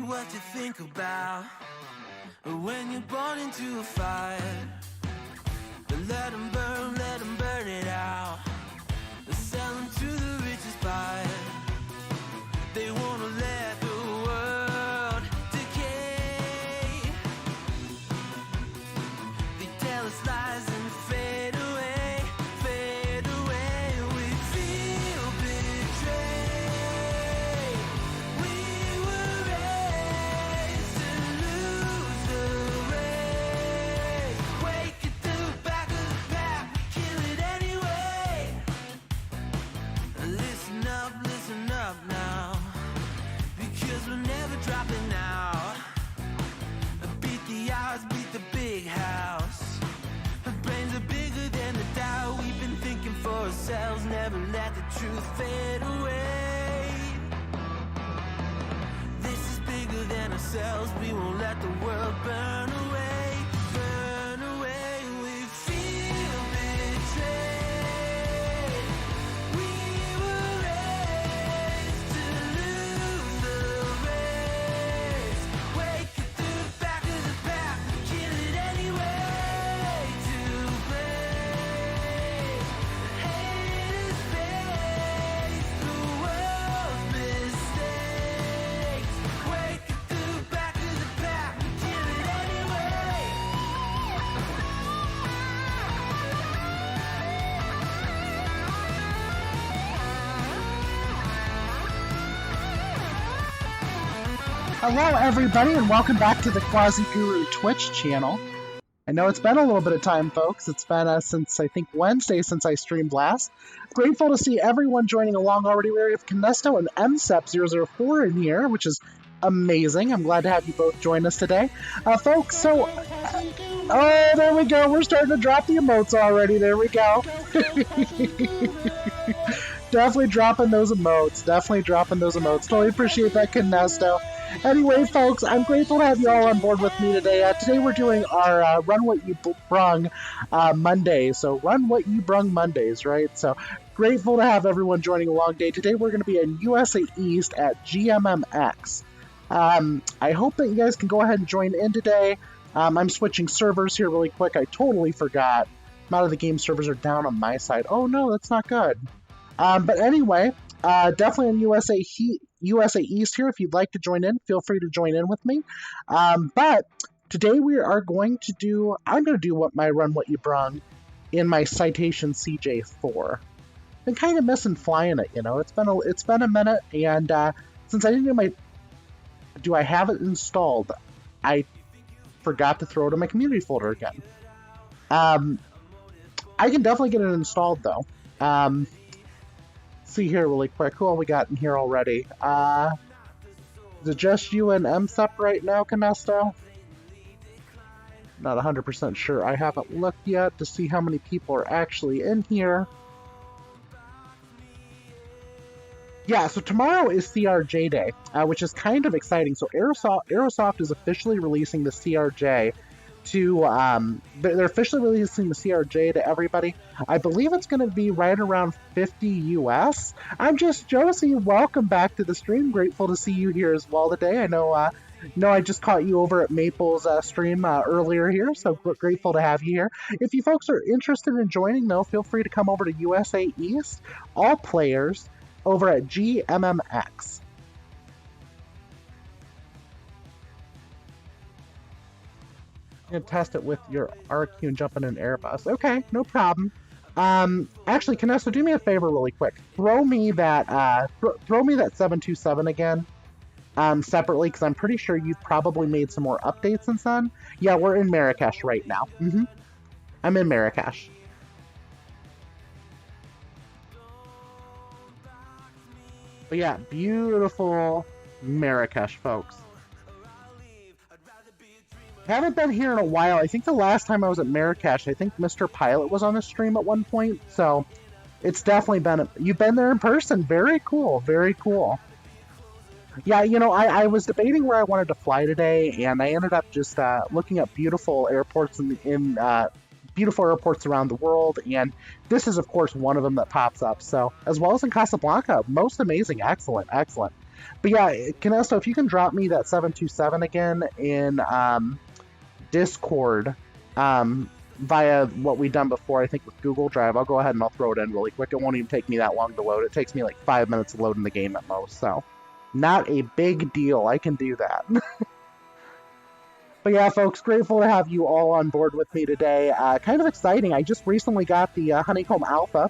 What you think about when you're born into a fire? Let them burn it out. Sell them to the richest buyer. They wanna let the world decay. They tell us lies and fade away, fade away. We feel betrayed. We were raised to lose the race. Wake at the back of the pack, kill it anyway. Listen up now, because we're never dropping out. Beat the odds, beat the big house. Our brains are bigger than the doubt. We've been thinking for ourselves, never let the truth fade away. This is bigger than ourselves, we won't let the world burn away, burn away. We feel betrayed. We were raised to lose the race. Wake at the back of the pack, kill it anyway. To blame, haters face the world's mistakes. Wake at the back of the pack, kill it anyway. Hello, everybody, and welcome back to the Quasiguru Twitch channel. I know it's been a little bit of time, folks. It's been since, I think, Wednesday since I streamed last. Grateful to see everyone joining along already. We have Canesto and MSFS004 in here, which is amazing. I'm glad to have you both join us today. Folks, so... oh, there we go. We're starting to drop the emotes already. There we go. Definitely dropping those emotes. Definitely dropping those emotes. Totally appreciate that, Kinesto. Anyway, folks, I'm grateful to have you all on board with me today. Today we're doing our Run What You Brung Mondays. So Run What You Brung Mondays, right? So grateful to have everyone joining along today. Today we're going to be in USA East at GMMX. I hope that you guys can go ahead and join in today. I'm switching servers here really quick. I totally forgot. A lot of the game servers are down on my side. Oh no, that's not good. But anyway, definitely in USA East here. If you'd like to join in, feel free to join in with me. But today we are going to do, I'm going to do what my Run What You Brung in my Citation CJ4. Been kind of missing flying it, you know. It's been a minute, and since I didn't do I have it installed, I forgot to throw it in my community folder again. I can definitely get it installed though. See here really quick. Who all we got in here already? Is it just you and MSFS right now, Kinesto? Not 100% sure. I haven't looked yet to see how many people are actually in here. Yeah, so tomorrow is CRJ Day, which is kind of exciting. So Aerosoft is officially releasing the CRJ to, they're officially releasing the CRJ to everybody. I believe it's going to be right around 50 US. I'm just Josie. Welcome back to the stream. Grateful to see you here as well today. I know I just caught you over at Maple's stream earlier here, so grateful to have you here. If you folks are interested in joining, though, feel free to come over to USA East. All players over at GMMX. You can test it with your RQ and jump in an Airbus. Okay, no problem. Actually, Kinesto, do me a favor really quick. Throw me that 727 again, separately, because I'm pretty sure you've probably made some more updates since then. Yeah, we're in Marrakesh right now. I'm in Marrakesh. But yeah, beautiful Marrakesh, folks. Haven't been here in a while. I think the last time I was at Marrakesh, I think Mr. Pilot was on the stream at one point. So it's definitely been, you've been there in person. Very cool. Very cool. Yeah, you know, I was debating where I wanted to fly today, and I ended up just looking at beautiful airports beautiful airports around the world, and this is of course one of them that pops up. So as well as in Casablanca, most amazing, excellent. But yeah, Kinesto, if you can drop me that 727 again in Discord via what we've done before, I think with Google Drive, I'll go ahead and I'll throw it in really quick. It won't even take me that long to load. It takes me like 5 minutes to load in the game at most, so not a big deal. I can do that. But yeah, folks, grateful to have you all on board with me today. Kind of exciting. I just recently got the Honeycomb Alpha.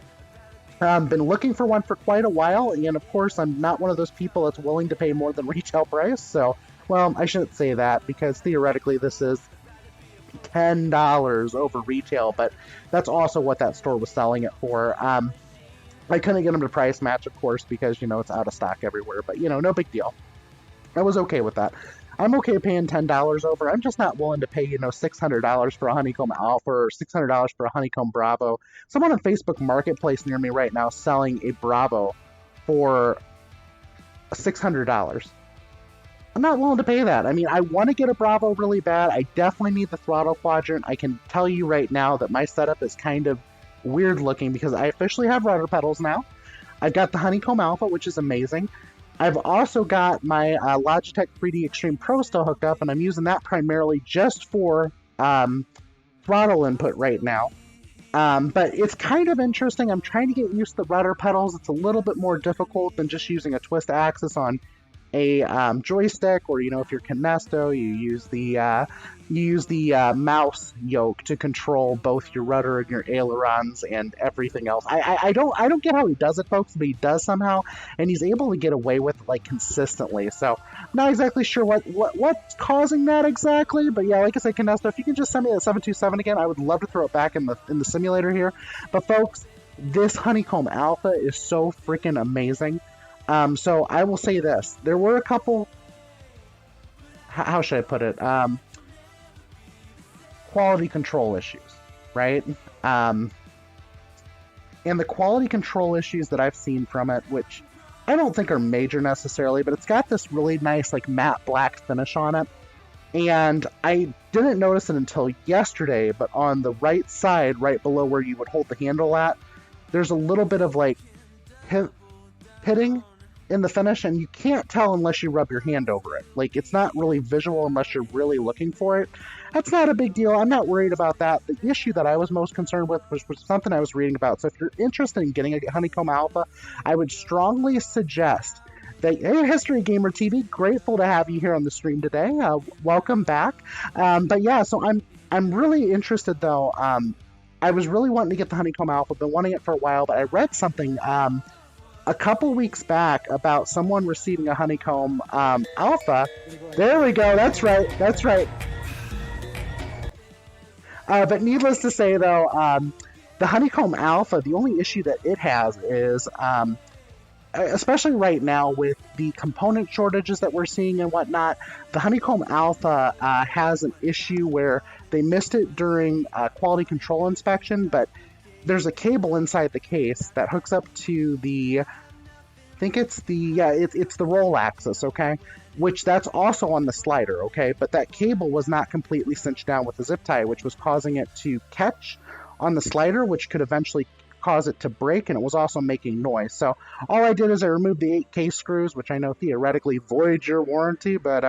Been looking for one for quite a while, and of course, I'm not one of those people that's willing to pay more than retail price. So, well, I shouldn't say that, because theoretically this is $10 over retail, but that's also what that store was selling it for. I couldn't get them to price match, of course, because, you know, it's out of stock everywhere, but, you know, no big deal. I was okay with that. I'm okay paying $10 over. I'm just not willing to pay, you know, $600 for a Honeycomb Alpha or $600 for a Honeycomb Bravo. Someone on Facebook Marketplace near me right now selling a Bravo for $600. I'm not willing to pay that. I mean, I want to get a Bravo really bad. I definitely need the throttle quadrant. I can tell you right now that my setup is kind of weird looking because I officially have rudder pedals now. I've got the Honeycomb Alpha, which is amazing. I've also got my Logitech 3D Extreme Pro still hooked up, and I'm using that primarily just for throttle input right now. But it's kind of interesting. I'm trying to get used to the rudder pedals. It's a little bit more difficult than just using a twist axis on a joystick, or, you know, if you're Kinesto, you use the mouse yoke to control both your rudder and your ailerons and everything else. I don't get how he does it, folks, but he does somehow, and he's able to get away with it, like, consistently. So I'm not exactly sure what's causing that exactly, but yeah, like I said, Kinesto, if you can just send me that 727 again, I would love to throw it back in the simulator here. But folks, this Honeycomb Alpha is so freaking amazing. So I will say this. There were a couple, how should I put it, quality control issues, right? and the quality control issues that I've seen from it, which I don't think are major necessarily, but it's got this really nice like matte black finish on it. And I didn't notice it until yesterday, but on the right side, right below where you would hold the handle at, there's a little bit of like pitting in the finish, and you can't tell unless you rub your hand over it. Like, it's not really visual unless you're really looking for it. That's not a big deal. I'm not worried about that. The issue that I was most concerned with was something I was reading about. So if you're interested in getting a Honeycomb Alpha, I would strongly suggest that, hey, History Gamer TV, grateful to have you here on the stream today. Welcome back. But yeah, so I'm really interested though. I was really wanting to get the Honeycomb Alpha, been wanting it for a while, but I read something a couple weeks back about someone receiving a Honeycomb Alpha. There we go. That's right. That's right. But needless to say, though, the Honeycomb Alpha, the only issue that it has is, especially right now with the component shortages that we're seeing and whatnot, the Honeycomb Alpha has an issue where they missed it during quality control inspection, but there's a cable inside the case that hooks up to the, I think it's the, it's the roll axis, okay? Which that's also on the slider, okay? But that cable was not completely cinched down with the zip tie, which was causing it to catch on the slider, which could eventually cause it to break, and it was also making noise. So all I did is I removed the 8K screws, which I know theoretically void your warranty, but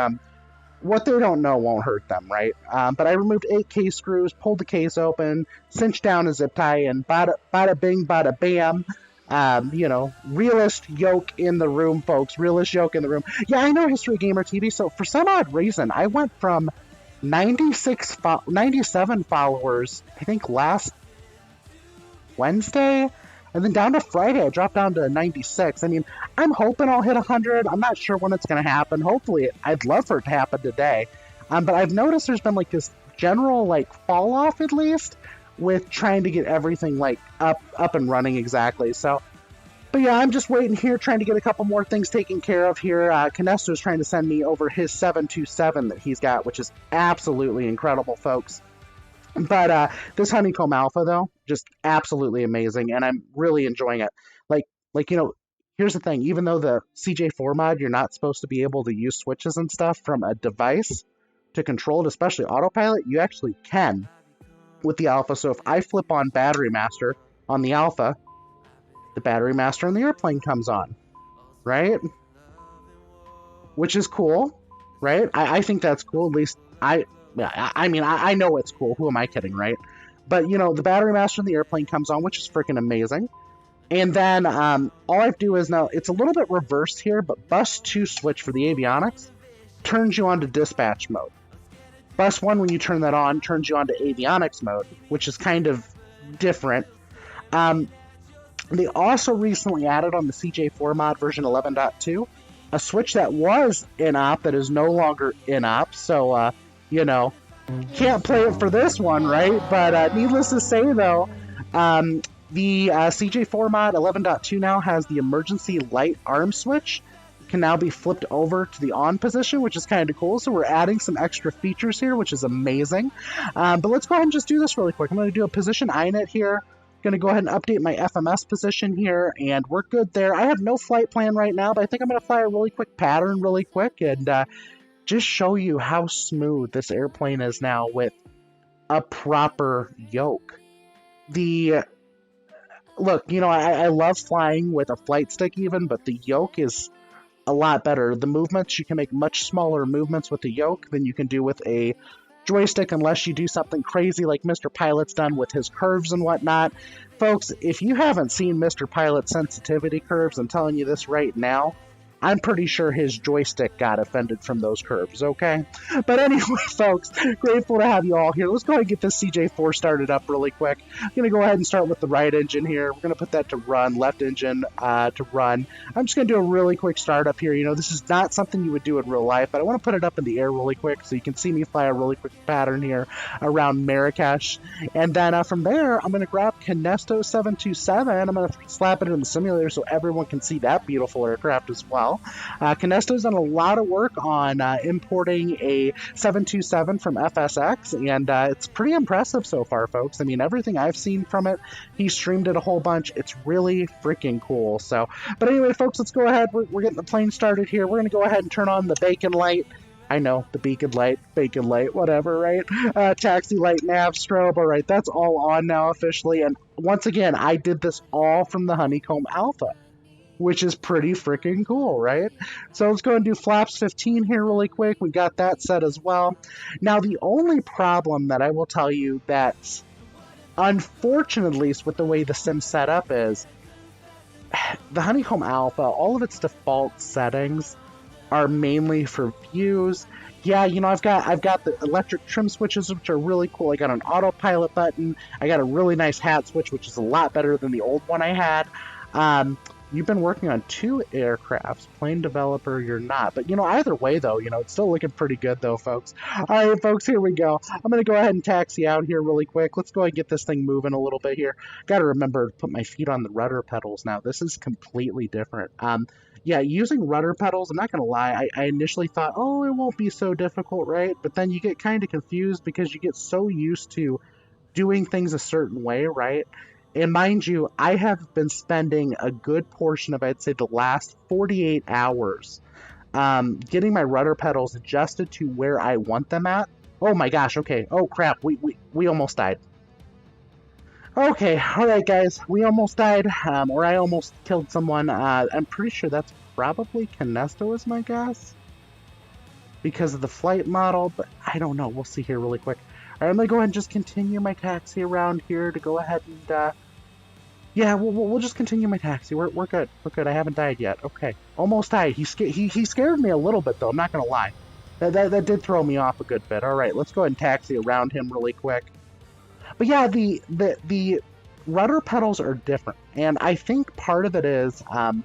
what they don't know won't hurt them, right? But I removed 8K screws, pulled the case open, cinched down a zip tie, and bada bing, bada bam. You know, realist yoke in the room, folks. Realist yoke in the room. Yeah, I know History Gamer TV. So for some odd reason, I went from 97 followers, I think last Wednesday, and then down to Friday, I dropped down to 96. I mean, I'm hoping I'll hit 100. I'm not sure when it's going to happen. Hopefully, I'd love for it to happen today. But I've noticed there's been like this general like fall off, at least, with trying to get everything like up and running exactly. So, but yeah, I'm just waiting here, trying to get a couple more things taken care of here. Canesto's trying to send me over his 727 that he's got, which is absolutely incredible, folks. But this Honeycomb Alpha, though, just absolutely amazing, and I'm really enjoying it. Like you know, here's the thing. Even though the CJ4 mod, you're not supposed to be able to use switches and stuff from a device to control it, especially autopilot, you actually can with the Alpha. So if I flip on Battery Master on the Alpha, the Battery Master on the airplane comes on, right? Which is cool, right? I think that's cool. At least I mean, I know it's cool. Who am I kidding, right? But, you know, the Battery Master in the airplane comes on, which is freaking amazing. And then all I have to do is now, it's a little bit reversed here, but Bus 2 switch for the avionics turns you on to dispatch mode. Bus 1, when you turn that on, turns you on to avionics mode, which is kind of different. They also recently added on the CJ4 mod version 11.2 a switch that was in-op that is no longer in-op, so you know, can't play it for this one, right? But needless to say, though, the CJ4 mod 11.2 now has the emergency light arm switch. Can now be flipped over to the on position, which is kind of cool. So we're adding some extra features here, which is amazing. But let's go ahead and just do this really quick. I'm going to do a position INET here. Going to go ahead and update my FMS position here, and we're good there. I have no flight plan right now, but I think I'm going to fly a really quick pattern really quick, and just show you how smooth this airplane is now with a proper yoke. Look, you know, I love flying with a flight stick even, but the yoke is a lot better. The movements, you can make much smaller movements with the yoke than you can do with a joystick unless you do something crazy like Mr. Pilot's done with his curves and whatnot. Folks, if you haven't seen Mr. Pilot's sensitivity curves, I'm telling you this right now, I'm pretty sure his joystick got offended from those curves, okay? But anyway, folks, grateful to have you all here. Let's go ahead and get this CJ4 started up really quick. I'm going to go ahead and start with the right engine here. We're going to put that to run, left engine to run. I'm just going to do a really quick startup here. You know, this is not something you would do in real life, but I want to put it up in the air really quick so you can see me fly a really quick pattern here around Marrakesh. And then from there, I'm going to grab Canesto 727. I'm going to slap it in the simulator so everyone can see that beautiful aircraft as well. well. Canesto's done a lot of work on importing a 727 from FSX, and it's pretty impressive so far, folks. I mean, everything I've seen from it, he streamed it a whole bunch. It's really freaking cool. So, but anyway, folks, let's go ahead. We're getting the plane started here. We're going to go ahead and turn on the beacon light. I know, the beacon light, whatever, right? Taxi light, nav, strobe, all right, that's all on now officially. And once again, I did this all from the Honeycomb Alpha, which is pretty freaking cool, right? So let's go and do flaps 15 here really quick. We got that set as well. Now, the only problem that I will tell you that's unfortunately with the way the sim setup is, the Honeycomb Alpha, all of its default settings are mainly for views. Yeah, you know, I've got the electric trim switches, which are really cool. I got an autopilot button. I got a really nice hat switch, which is a lot better than the old one I had. You've been working on 2 aircrafts. Plane developer, you're not. But, you know, either way, though, you know, it's still looking pretty good, though, folks. All right, folks, here we go. I'm going to go ahead and taxi out here really quick. Let's go ahead and get this thing moving a little bit here. Got to remember to put my feet on the rudder pedals now. This is completely different. Yeah, using rudder pedals, I'm not going to lie, I initially thought, oh, it won't be so difficult, right? But then you get kind of confused because you get so used to doing things a certain way, right? And mind you, I have been spending a good portion of, I'd say, the last 48 hours getting my rudder pedals adjusted to where I want them at. Oh my gosh, okay. Oh crap, we almost died. Okay, alright guys, we almost died, or I almost killed someone. I'm pretty sure that's probably Canesto is my guess, because of the flight model, but I don't know, we'll see here really quick. Alright, I'm going to go ahead and just continue my taxi around here to go ahead and, yeah, we'll just continue my taxi. We're good, I haven't died yet. Okay, almost died. He scared me a little bit though, I'm not going to lie. That did throw me off a good bit. Alright, let's go ahead and taxi around him really quick. But yeah, the rudder pedals are different, and I think part of it is, I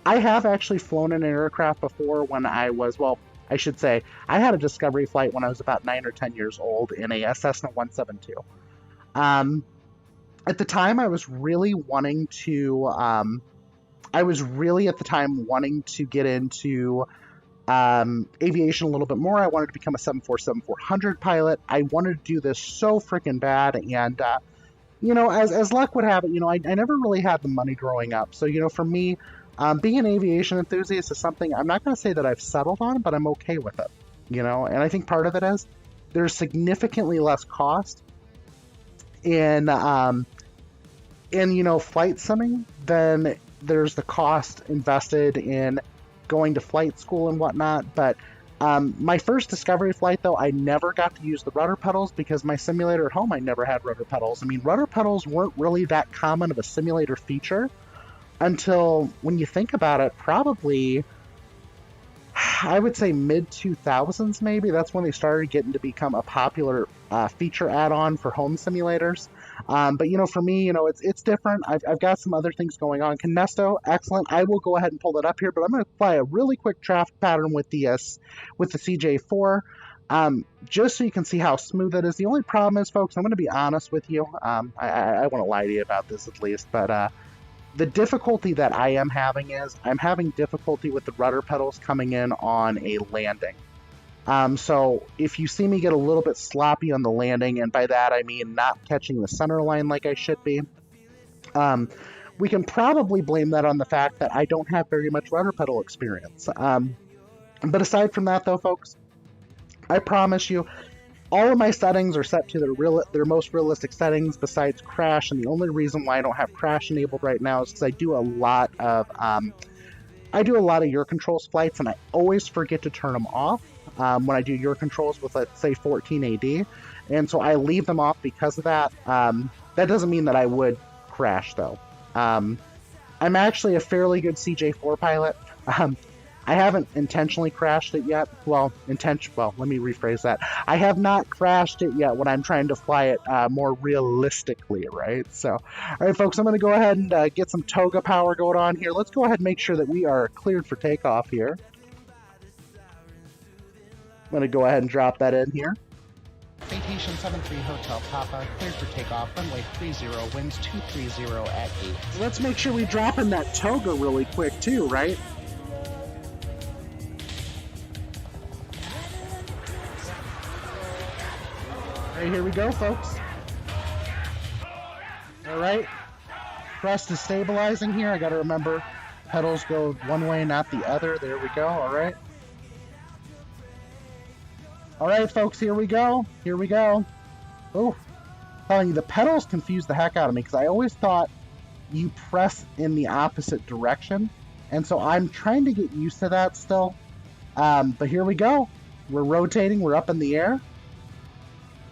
have actually flown in an aircraft before when I was, well, I should say, I had a discovery flight when I was about 9 or 10 years old in a Cessna 172. At the time, I was really wanting to, get into aviation a little bit more. I wanted to become a 747-400 pilot. I wanted to do this so freaking bad, and you know, as luck would have it, you know, I never really had the money growing up. So, you know, for me, being an aviation enthusiast is something I'm not going to say that I've settled on, but I'm okay with it, you know. And I think part of it is there's significantly less cost in you know, flight simming than there's the cost invested in going to flight school and whatnot. But my first discovery flight, though, I never got to use the rudder pedals because my simulator at home, I never had rudder pedals. I mean, rudder pedals weren't really that common of a simulator feature until, when you think about it, probably, I would say mid-2000s maybe. That's when they started getting to become a popular feature add-on for home simulators. But, you know, for me, you know, it's different. I've got some other things going on. Canesto, excellent. I will go ahead and pull it up here, but I'm going to apply a really quick traffic pattern with the CJ4, just so you can see how smooth it is. The only problem is, folks, I'm going to be honest with you. I want to lie to you about this at least, but the difficulty that I am having is I'm having difficulty with the rudder pedals coming in on a landing. So if you see me get a little bit sloppy on the landing, and by that I mean not catching the center line like I should be, we can probably blame that on the fact that I don't have very much rudder pedal experience. But aside from that, though, folks, I promise you, all of my settings are set to their most realistic settings besides crash, and the only reason why I don't have crash enabled right now is because I do a lot of your controls flights, and I always forget to turn them off when I do your controls with, let's say, 14 AD, and so I leave them off because of that. That doesn't mean that I would crash, though. I'm actually a fairly good CJ4 pilot. I haven't intentionally crashed it yet. Well, let me rephrase that. I have not crashed it yet when I'm trying to fly it more realistically, right? So, all right, folks, I'm going to go ahead and get some toga power going on here. Let's go ahead and make sure that we are cleared for takeoff here. I'm going to go ahead and drop that in here. Vacation 73 Hotel Papa, cleared for takeoff, runway 30, winds 230 at 8. Let's make sure we drop in that toga really quick too, right? Okay, here we go, folks. All right. Thrust is stabilizing here. I got to remember pedals go one way, not the other. There we go. All right. All right, folks, here we go. Here we go. Oh, telling you, the pedals confuse the heck out of me because I always thought you press in the opposite direction. And so I'm trying to get used to that still. But here we go. We're rotating. We're up in the air.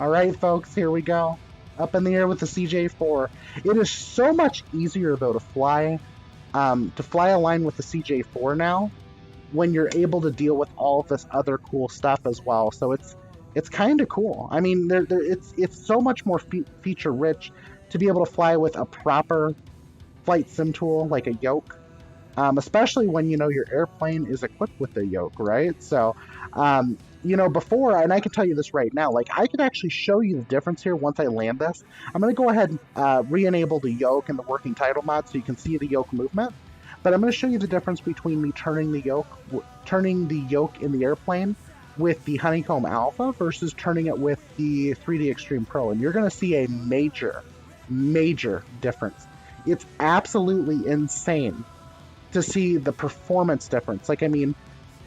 All right, folks, here we go. Up in the air with the CJ4. It is so much easier, though, to fly a line with the CJ4 now when you're able to deal with all of this other cool stuff as well. So it's kind of cool. I mean, it's so much more feature rich to be able to fly with a proper flight sim tool like a yoke, especially when you know your airplane is equipped with a yoke, right? So you know, before, and I can tell you this right now, like I can actually show you the difference here once I land this. I'm going to go ahead and re-enable the yoke and the working title mod so you can see the yoke movement. But I'm going to show you the difference between me turning the yoke in the airplane with the Honeycomb Alpha versus turning it with the 3D Extreme Pro. And you're going to see a major, major difference. It's absolutely insane to see the performance difference. Like, I mean,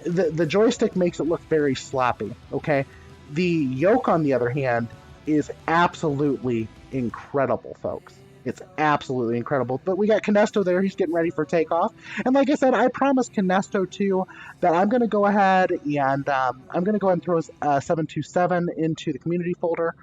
the joystick makes it look very sloppy, okay? The yoke, on the other hand, is absolutely incredible, folks. It's absolutely incredible. But we got Kinesto there. He's getting ready for takeoff. And like I said, I promised Kinesto, too, that I'm going to go ahead and throw his 727 into the community folder.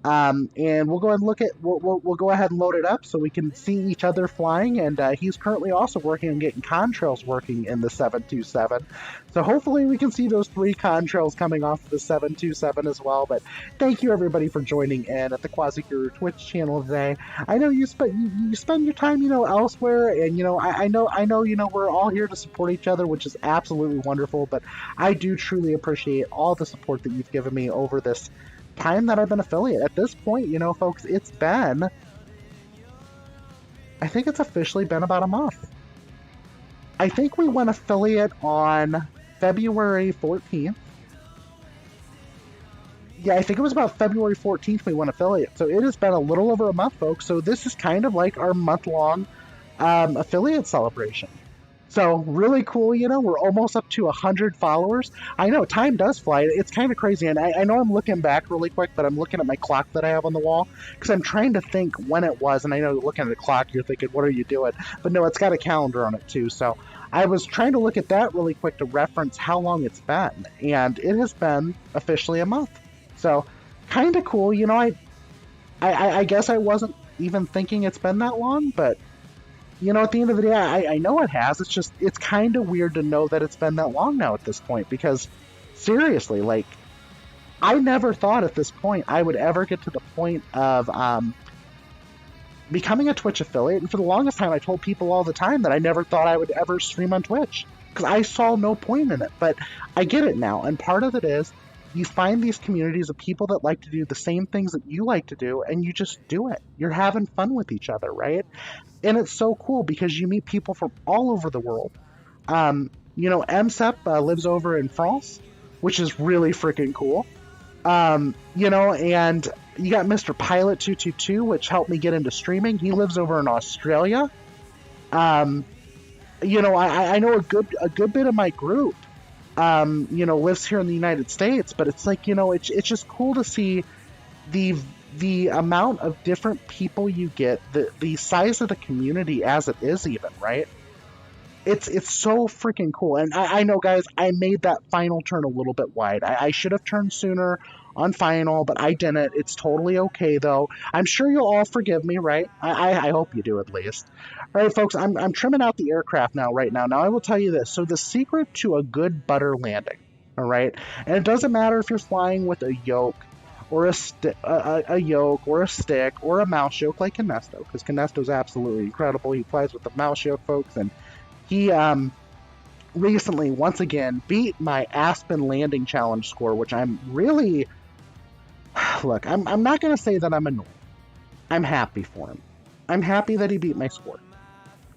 And we'll go ahead and we'll go ahead and load it up so we can see each other flying. And he's currently also working on getting contrails working in the 727. So hopefully we can see those 3 contrails coming off the 727 as well. But thank you everybody for joining in at the Quasiguru Twitch channel today. I know you spend your time, you know, elsewhere, and you know, I know, you know, we're all here to support each other, which is absolutely wonderful. But I do truly appreciate all the support that you've given me over this time that I've been affiliate. At this point, you know, folks, I think it's officially been about a month. I think we went affiliate on February 14th. Yeah, I think it was about February 14th we went affiliate. So it has been a little over a month, folks. So this is kind of like our month-long affiliate celebration. So really cool, you know, we're almost up to 100 followers. I know, time does fly. It's kind of crazy, and I know I'm looking back really quick, but I'm looking at my clock that I have on the wall, because I'm trying to think when it was, and I know looking at the clock, you're thinking, what are you doing? But no, it's got a calendar on it, too, so I was trying to look at that really quick to reference how long it's been, and it has been officially a month. So, kind of cool, you know, I guess I wasn't even thinking it's been that long, but you know, at the end of the day, I know it has. It's just, it's kind of weird to know that it's been that long now at this point, because seriously, like, I never thought at this point I would ever get to the point of becoming a Twitch affiliate. And for the longest time, I told people all the time that I never thought I would ever stream on Twitch, because I saw no point in it. But I get it now, and part of it is you find these communities of people that like to do the same things that you like to do, and you just do it. You're having fun with each other, right? And it's so cool because you meet people from all over the world. You know, MSFS lives over in France, which is really freaking cool. You know, and you got Mr. Pilot 222, which helped me get into streaming. He lives over in Australia. You know, I know a good bit of my group, you know, lives here in the United States, but it's like, you know, it's just cool to see the amount of different people you get, the size of the community as it is even, right? It's so freaking cool. And I know, guys, I made that final turn a little bit wide. I should have turned sooner on final, but I didn't. It's totally okay, though. I'm sure you'll all forgive me, right? I hope you do, at least. All right, folks, I'm trimming out the aircraft right now. Now, I will tell you this. So the secret to a good butter landing, all right? And it doesn't matter if you're flying with a yoke, or a yoke, or a stick, or a mouse yoke like Kinesto, because Kinesto's absolutely incredible. He flies with the mouse yoke, folks, and he recently, once again, beat my Aspen landing challenge score, which I'm really... Look, I'm not going to say that I'm annoyed. I'm happy for him. I'm happy that he beat my score.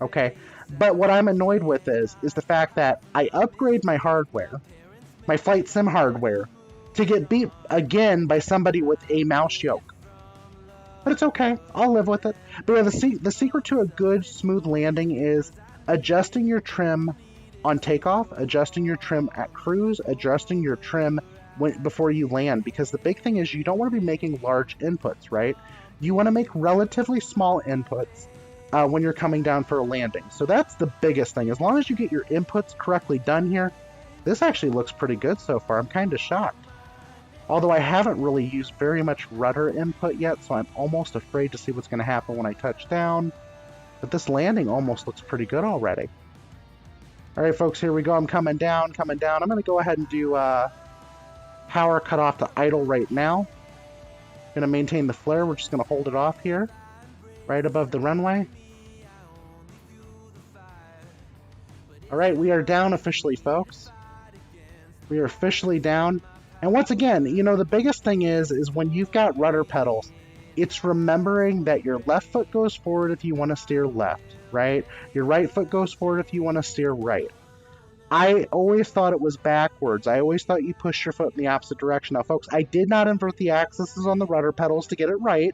Okay? But what I'm annoyed with is the fact that I upgrade my hardware, my flight sim hardware, to get beat again by somebody with a mouse yoke. But it's okay. I'll live with it. But yeah, the secret to a good, smooth landing is adjusting your trim on takeoff, adjusting your trim at cruise, adjusting your trim before you land. Because the big thing is you don't want to be making large inputs, right? You want to make relatively small inputs when you're coming down for a landing. So that's the biggest thing. As long as you get your inputs correctly done here, this actually looks pretty good so far. I'm kind of shocked. Although I haven't really used very much rudder input yet, so I'm almost afraid to see what's going to happen when I touch down. But this landing almost looks pretty good already. Alright folks, here we go. I'm coming down, coming down. I'm going to go ahead and do power cut off to idle right now. Going to maintain the flare. We're just going to hold it off here, right above the runway. Alright, we are down officially, folks. We are officially down. And once again, you know, the biggest thing is when you've got rudder pedals, it's remembering that your left foot goes forward if you want to steer left, right? Your right foot goes forward if you want to steer right. I always thought it was backwards. I always thought you push your foot in the opposite direction. Now, folks, I did not invert the axes on the rudder pedals to get it right.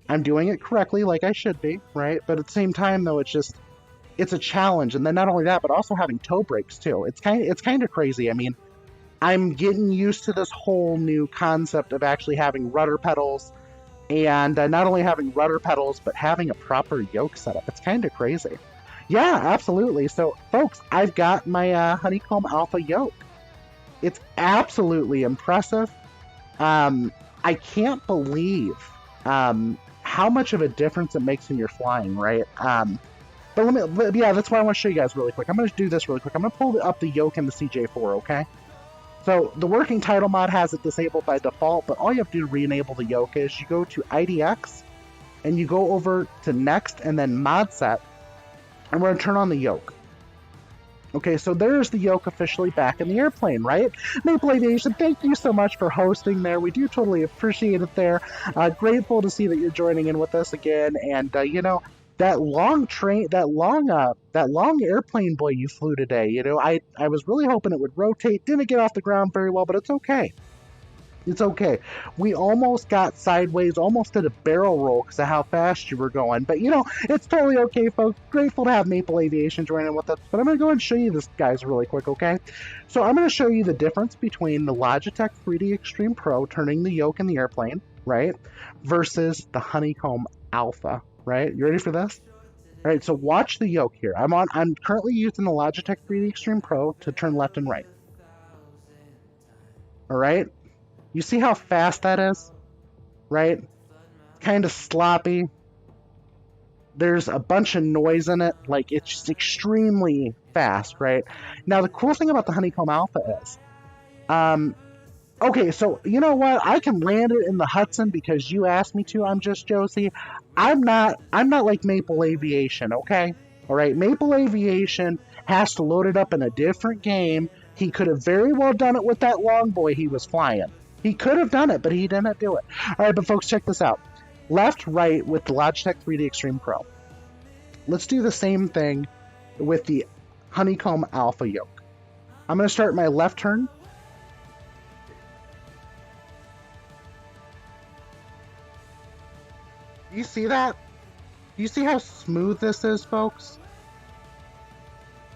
I'm doing it correctly like I should be, right? But at the same time, though, it's a challenge. And then not only that, but also having toe brakes, too. It's kind of crazy. I mean, I'm getting used to this whole new concept of actually having rudder pedals, and not only having rudder pedals, but having a proper yoke setup. It's kind of crazy. Yeah, absolutely. So, folks, I've got my Honeycomb Alpha yoke. It's absolutely impressive. I can't believe how much of a difference it makes in your flying, right? But yeah, that's why I want to show you guys really quick. I'm going to do this really quick. I'm going to pull up the yoke in the CJ4, okay? So the working title mod has it disabled by default, but all you have to do to re-enable the yoke is you go to IDX and you go over to next and then mod set, and we're going to turn on the yoke. Okay, so there's the yoke officially back in the airplane, right? Maple Aviation, thank you so much for hosting there. We do totally appreciate it there. Grateful to see that you're joining in with us again, and you know, that long airplane boy you flew today, you know, I was really hoping it would rotate. Didn't get off the ground very well, but it's okay. It's okay. We almost got sideways, almost did a barrel roll because of how fast you were going. But, you know, it's totally okay, folks. Grateful to have Maple Aviation joining with us. But I'm going to go ahead and show you this, guys, really quick, okay? So I'm going to show you the difference between the Logitech 3D Extreme Pro turning the yoke in the airplane, right, versus the Honeycomb Alpha, right? You ready for this? All right, so watch the yoke here. I'm currently using the Logitech 3D Extreme Pro to turn left and right. All right? You see how fast that is? Right? Kind of sloppy. There's a bunch of noise in it. Like, it's just extremely fast, right? Now, the cool thing about the Honeycomb Alpha is, okay, so you know what? I can land it in the Hudson because you asked me to. I'm just Josie. I'm not like Maple Aviation, okay? All right, Maple Aviation has to load it up in a different game. He could have very well done it with that long boy he was flying. He could have done it, but he didn't do it. All right, but folks, check this out. Left, right with the Logitech 3D Extreme Pro. Let's do the same thing with the Honeycomb Alpha yoke. I'm going to start my left turn. You see that? You see how smooth this is, folks?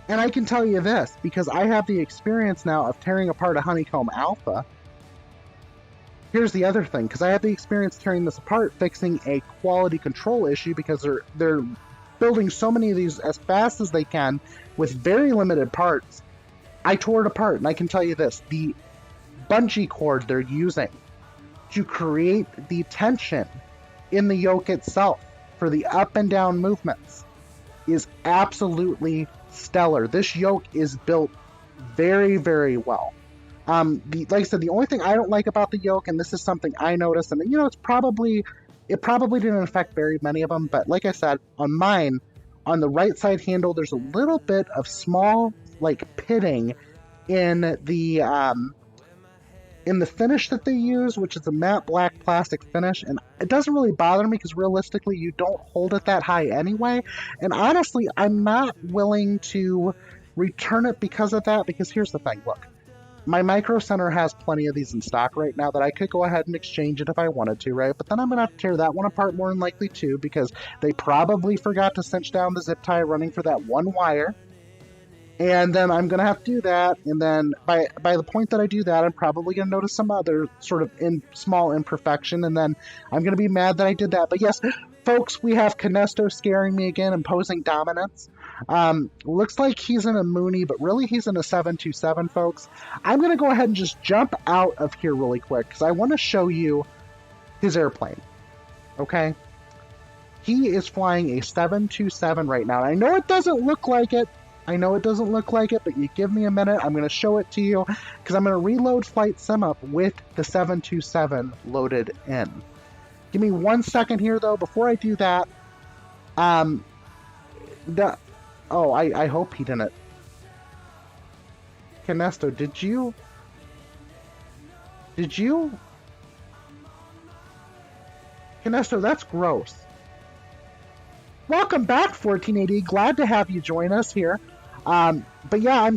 And I can tell you this, because I have the experience now of tearing apart a Honeycomb Alpha. Here's the other thing, because I have the experience tearing this apart, fixing a quality control issue, because they're building so many of these as fast as they can with very limited parts. I tore it apart, and I can tell you this, the bungee cord they're using to create the tension in the yoke itself for the up and down movements is absolutely stellar. This yoke is built very, very well. Like I said, the only thing I don't like about the yoke, and this is something I noticed, and you know, it probably didn't affect very many of them, but like I said, on mine, on the right side handle, there's a little bit of small, like, pitting in the finish that they use, which is a matte black plastic finish, and it doesn't really bother me because realistically you don't hold it that high anyway, and honestly I'm not willing to return it because of that, because here's the thing, look, my Micro Center has plenty of these in stock right now that I could go ahead and exchange it if I wanted to, right? But then I'm going to have to tear that one apart more than likely too, because they probably forgot to cinch down the zip tie running for that one wire. And then I'm going to have to do that, and then by the point that I do that, I'm probably going to notice some other sort of small imperfection, and then I'm going to be mad that I did that. But yes, folks, we have Canesto scaring me again, imposing dominance. Looks like he's in a Mooney, but really he's in a 727, folks. I'm going to go ahead and just jump out of here really quick, because I want to show you his airplane, okay? He is flying a 727 right now. I know it doesn't look like it. I know it doesn't look like it, but you give me a minute. I'm going to show it to you because I'm going to reload Flight Sim up with the 727 loaded in. Give me 1 second here, though. Before I do that, I hope he didn't. Canesto, did you? Canesto, that's gross. Welcome back, 1480. Glad to have you join us here. But yeah, I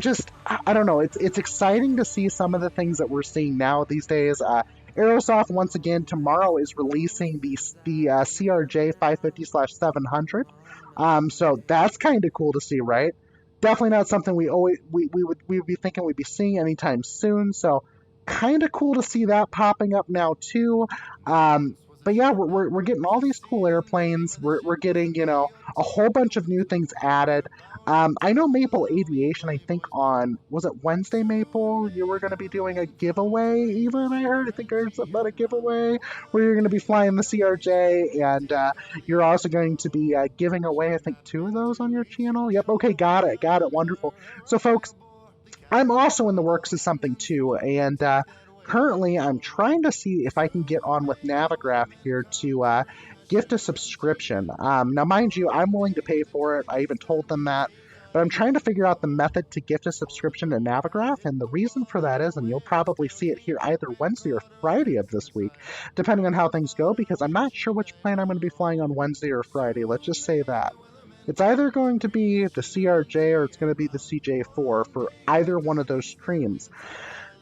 don't know. It's exciting to see some of the things that we're seeing now these days. Aerosoft, once again, tomorrow is releasing the CRJ 550/700. So that's kind of cool to see, right? Definitely not something we would be thinking we'd be seeing anytime soon. So kind of cool to see that popping up now too. But yeah, we're getting all these cool airplanes. We're getting, a whole bunch of new things added. I know Maple Aviation, I think was it Wednesday, Maple? You were going to be doing a giveaway, even, I think I heard something about a giveaway, where you're going to be flying the CRJ, and you're also going to be giving away, I think, 2 of those on your channel. Yep, okay, got it, wonderful. So, folks, I'm also in the works of something, too, and currently I'm trying to see if I can get on with Navigraph here to gift a subscription. Now, mind you, I'm willing to pay for it. I even told them that. But I'm trying to figure out the method to gift a subscription to Navigraph, and the reason for that is, and you'll probably see it here either Wednesday or Friday of this week, depending on how things go, because I'm not sure which plane I'm going to be flying on Wednesday or Friday. Let's just say that. It's either going to be the CRJ or it's going to be the CJ4 for either one of those streams.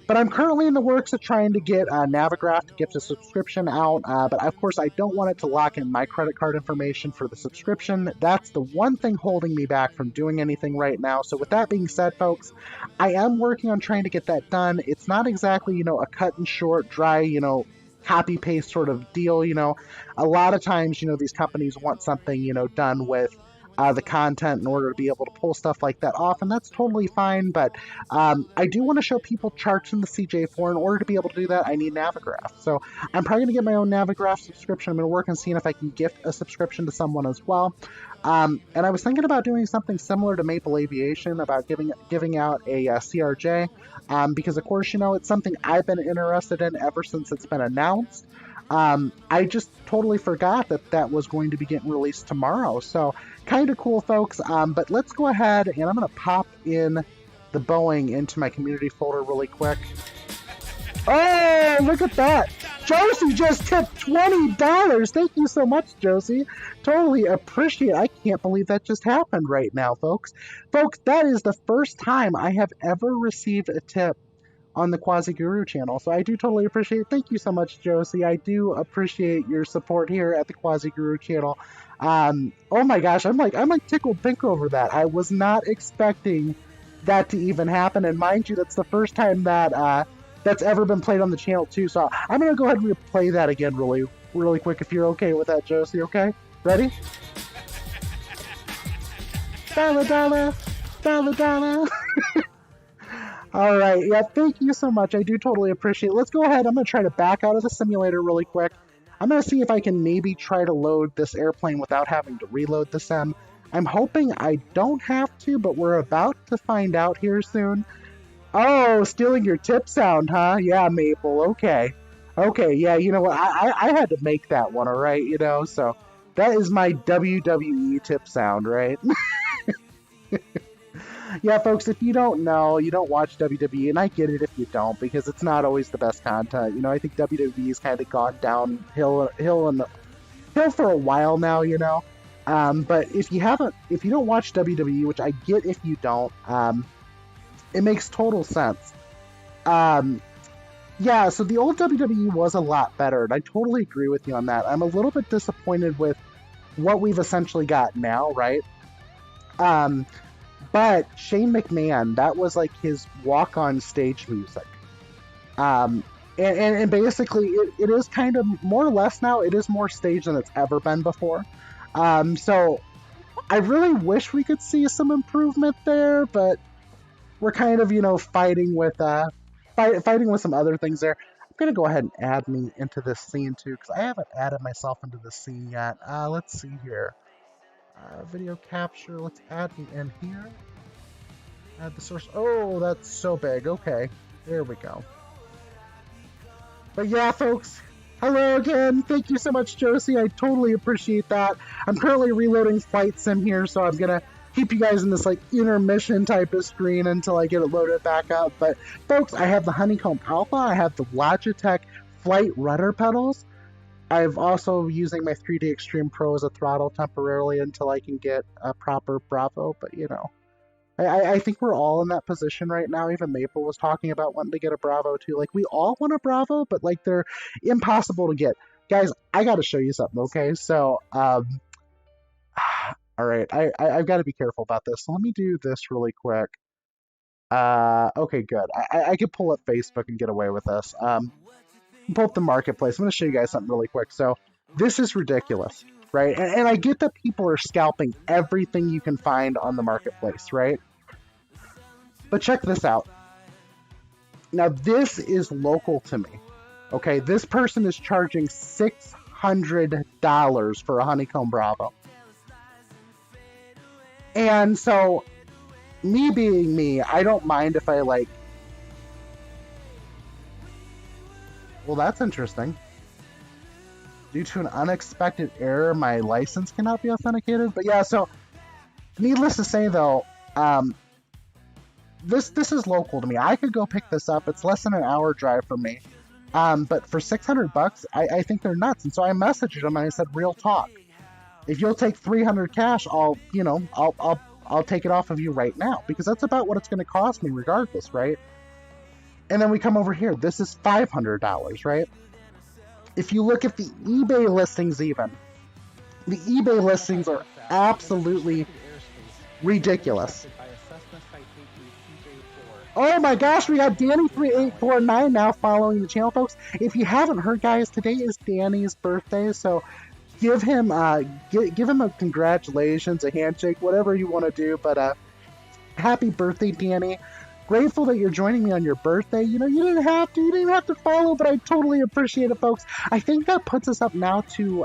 But I'm currently in the works of trying to get Navigraph to gift a subscription out, but of course I don't want it to lock in my credit card information for the subscription. That's the one thing holding me back from doing anything right now. So with that being said, folks, I am working on trying to get that done. It's not exactly, a cut and short, dry, copy paste sort of deal. A lot of times, these companies want something, done with the content in order to be able to pull stuff like that off, and that's totally fine, but I do want to show people charts in the CJ4. In order to be able to do that, I need Navigraph. So I'm probably going to get my own Navigraph subscription. I'm going to work on seeing if I can gift a subscription to someone as well. And I was thinking about doing something similar to Maple Aviation, about giving out a CRJ, because of course, it's something I've been interested in ever since it's been announced. I just totally forgot that was going to be getting released tomorrow. So kind of cool, folks. But let's go ahead and I'm going to pop in the Boeing into my community folder really quick. Oh, look at that. Josie just tipped $20. Thank you so much, Josie. Totally appreciate it. I can't believe that just happened right now, folks. Folks, that is the first time I have ever received a tip on the Quasiguru channel, so I do totally appreciate it. Thank you so much, Josie. I do appreciate your support here at the Quasiguru channel. Oh my gosh, I'm like tickled pink over that. I was not expecting that to even happen, and mind you, that's the first time that that's ever been played on the channel too. So I'm gonna go ahead and replay that again really quick if you're okay with that, Josie. Okay, ready? Dollar, dollar, dollar, dollar. All right, yeah, thank you so much. I do totally appreciate it. Let's go ahead. I'm going to try to back out of the simulator really quick. I'm going to see if I can maybe try to load this airplane without having to reload the sim. I'm hoping I don't have to, but we're about to find out here soon. Oh, stealing your tip sound, huh? Yeah, Maple, okay. Okay, yeah, you know what? I had to make that one, all right? So that is my WWE tip sound, right? Yeah, folks, if you don't know, you don't watch WWE, and I get it if you don't, because it's not always the best content. I think WWE's kind of gone downhill for a while now, But if you don't watch WWE, which I get if you don't, it makes total sense. Yeah, so the old WWE was a lot better, and I totally agree with you on that. I'm a little bit disappointed with what we've essentially got now, right? Um, but Shane McMahon, that was like his walk-on stage music. Um, and basically, it is kind of more or less now, it is more stage than it's ever been before. So I really wish we could see some improvement there, but we're kind of, fighting with fighting with some other things there. I'm gonna go ahead and add me into this scene too, because I haven't added myself into this scene yet. Let's see here. Video capture. Let's add me in here. Add the source. Oh, that's so big. Okay, there we go. But yeah, folks. Hello again. Thank you so much, Josie. I totally appreciate that. I'm currently reloading Flight Sim here, so I'm gonna keep you guys in this like intermission type of screen until I get it loaded back up. But folks, I have the Honeycomb Alpha, I have the Logitech Flight rudder pedals. I've also using my 3D Extreme Pro as a throttle temporarily until I can get a proper Bravo. But I think we're all in that position right now. Even Maple was talking about wanting to get a Bravo too. Like, we all want a Bravo, but like they're impossible to get. Guys, I gotta show you something, okay? So all right, I've got to be careful about this. So let me do this really quick. Okay, good. I could pull up Facebook and get away with this. Pull up the marketplace. I'm going to show you guys something really quick. So this is ridiculous, right? And I get that people are scalping everything you can find on the marketplace, right? But check this out. Now, this is local to me, okay? This person is charging $600 for a Honeycomb Bravo. And so, me being me, I don't mind if I like... Well, that's interesting. Due to an unexpected error, my license cannot be authenticated. But yeah, so, needless to say though, this is local to me. I could go pick this up. It's less than an hour drive from me. But for $600, I think they're nuts. And so I messaged them and I said, real talk. If you'll take $300 cash, I'll take it off of you right now, because that's about what it's going to cost me regardless, right? And then we come over here. This is $500, right? If you look at the eBay listings even, the eBay listings are absolutely ridiculous. Oh my gosh, we got Danny3849 now following the channel, folks. If you haven't heard, guys, today is Danny's birthday, so give him a congratulations, a handshake, whatever you want to do. But happy birthday, Danny. Grateful that you're joining me on your birthday. You didn't have to follow, but I totally appreciate it, folks. I think that puts us up now to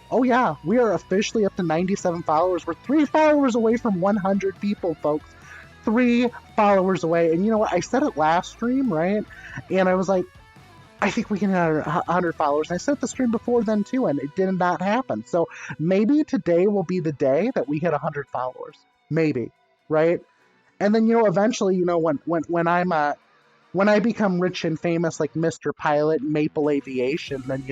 oh yeah, we are officially up to 97 followers. We're 3 followers away from 100 people, folks. 3 followers away. And you know what? I said it last stream, right? And I was like, I think we can hit 100 followers. And I said the stream before then too, and it did not happen. So maybe today will be the day that we hit 100 followers. Maybe, right? And then eventually, when I become rich and famous like Mr. Pilot and Maple Aviation, then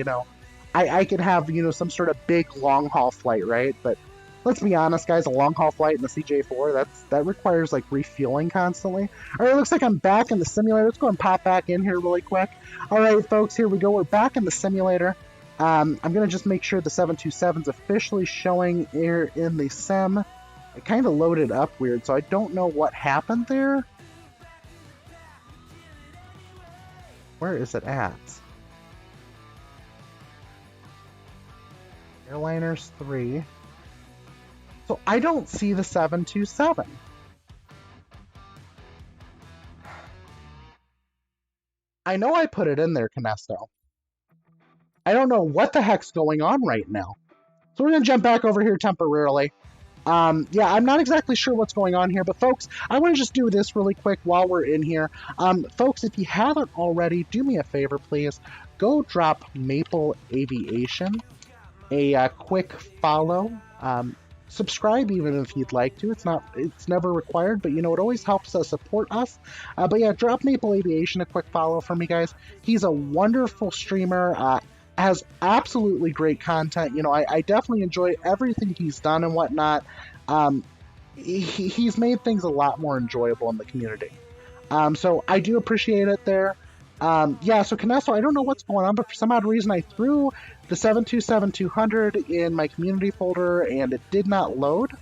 I could have some sort of big long haul flight, right? But let's be honest, guys, a long haul flight in the CJ4 that requires like refueling constantly. All right, looks like I'm back in the simulator. Let's go and pop back in here really quick. All right, folks, here we go. We're back in the simulator. I'm gonna just make sure the 727's officially showing here in the sim. It kind of loaded up weird, so I don't know what happened there. Where is it at? Airliners 3. So I don't see the 727. I know I put it in there, Canesto. I don't know what the heck's going on right now. So we're going to jump back over here temporarily. Yeah, I'm not exactly sure what's going on here, but folks, I want to just do this really quick while we're in here. Folks, if you haven't already, do me a favor, please. Go drop Maple Aviation a quick follow. Subscribe even if you'd like to. It's never required, but it always helps us support us. But yeah, drop Maple Aviation a quick follow for me, guys. He's a wonderful streamer. Has absolutely great content. I definitely enjoy everything he's done and whatnot. He's made things a lot more enjoyable in the community. So I do appreciate it there. Yeah, so Kinesto, I don't know what's going on, but for some odd reason I threw the 727-200 in my community folder and it did not load.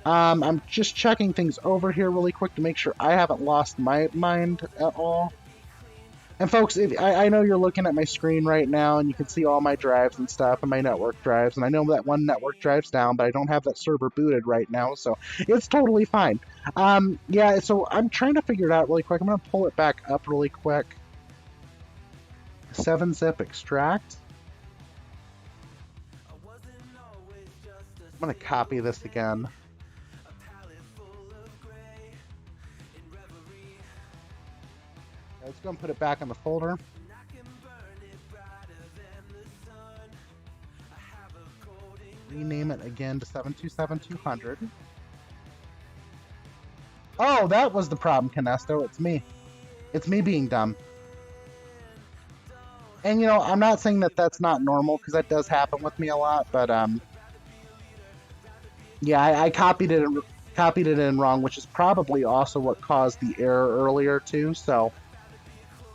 I'm just checking things over here really quick to make sure I haven't lost my mind at all. And folks, I know you're looking at my screen right now and you can see all my drives and stuff and my network drives. And I know that one network drive's down, but I don't have that server booted right now, so it's totally fine. Yeah, so I'm trying to figure it out really quick. I'm going to pull it back up really quick. 7-zip extract. I'm going to copy this again. Let's go and put it back in the folder. Rename it again to 727-200. Oh, that was the problem, Kinesto. It's me. It's me being dumb. And, you know, I'm not saying that that's not normal, because that does happen with me a lot, but, yeah, I copied it in wrong, which is probably also what caused the error earlier, too, so...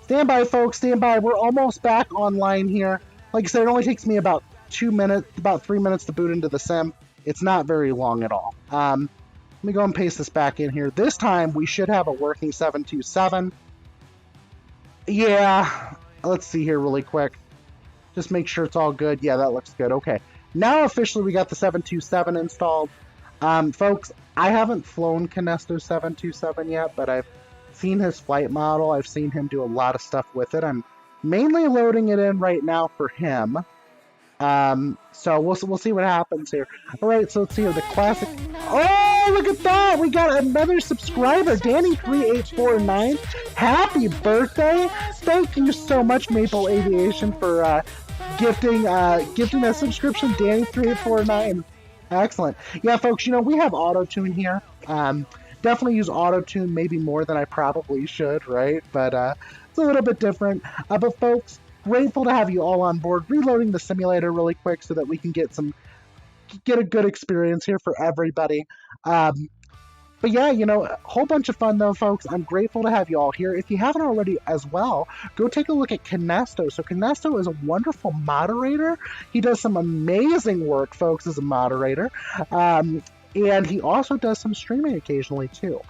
Stand by, folks, stand by. We're almost back online here. Like I said, it only takes me about 3 minutes to boot into the sim. It's not very long at all. Let me go and paste this back in here. This time, we should have a working 727. Yeah, let's see here really quick. Just make sure it's all good. Yeah, that looks good. Okay. Now, officially, we got the 727 installed. Folks, I haven't flown Kinesto 727 yet, but I've seen his flight model. I've seen him do a lot of stuff with it. I'm mainly loading it in right now for him. So we'll see what happens here. All right, so let's see here. The classic. Oh, look at that! We got another subscriber, Danny3849. Happy birthday! Thank you so much, Maple Aviation, for gifting that subscription, Danny3849. Excellent. Yeah, folks, you know, we have auto-tune here. Definitely use auto-tune maybe more than I probably should, right? But it's a little bit different. But folks, grateful to have you all on board. Reloading the simulator really quick so that we can get a good experience here for everybody. But yeah, you know, a whole bunch of fun though, folks. I'm grateful to have you all here. If you haven't already as well, go take a look at Kinesto. So Kinesto is a wonderful moderator. He does some amazing work, folks, as a moderator. And he also does some streaming occasionally too.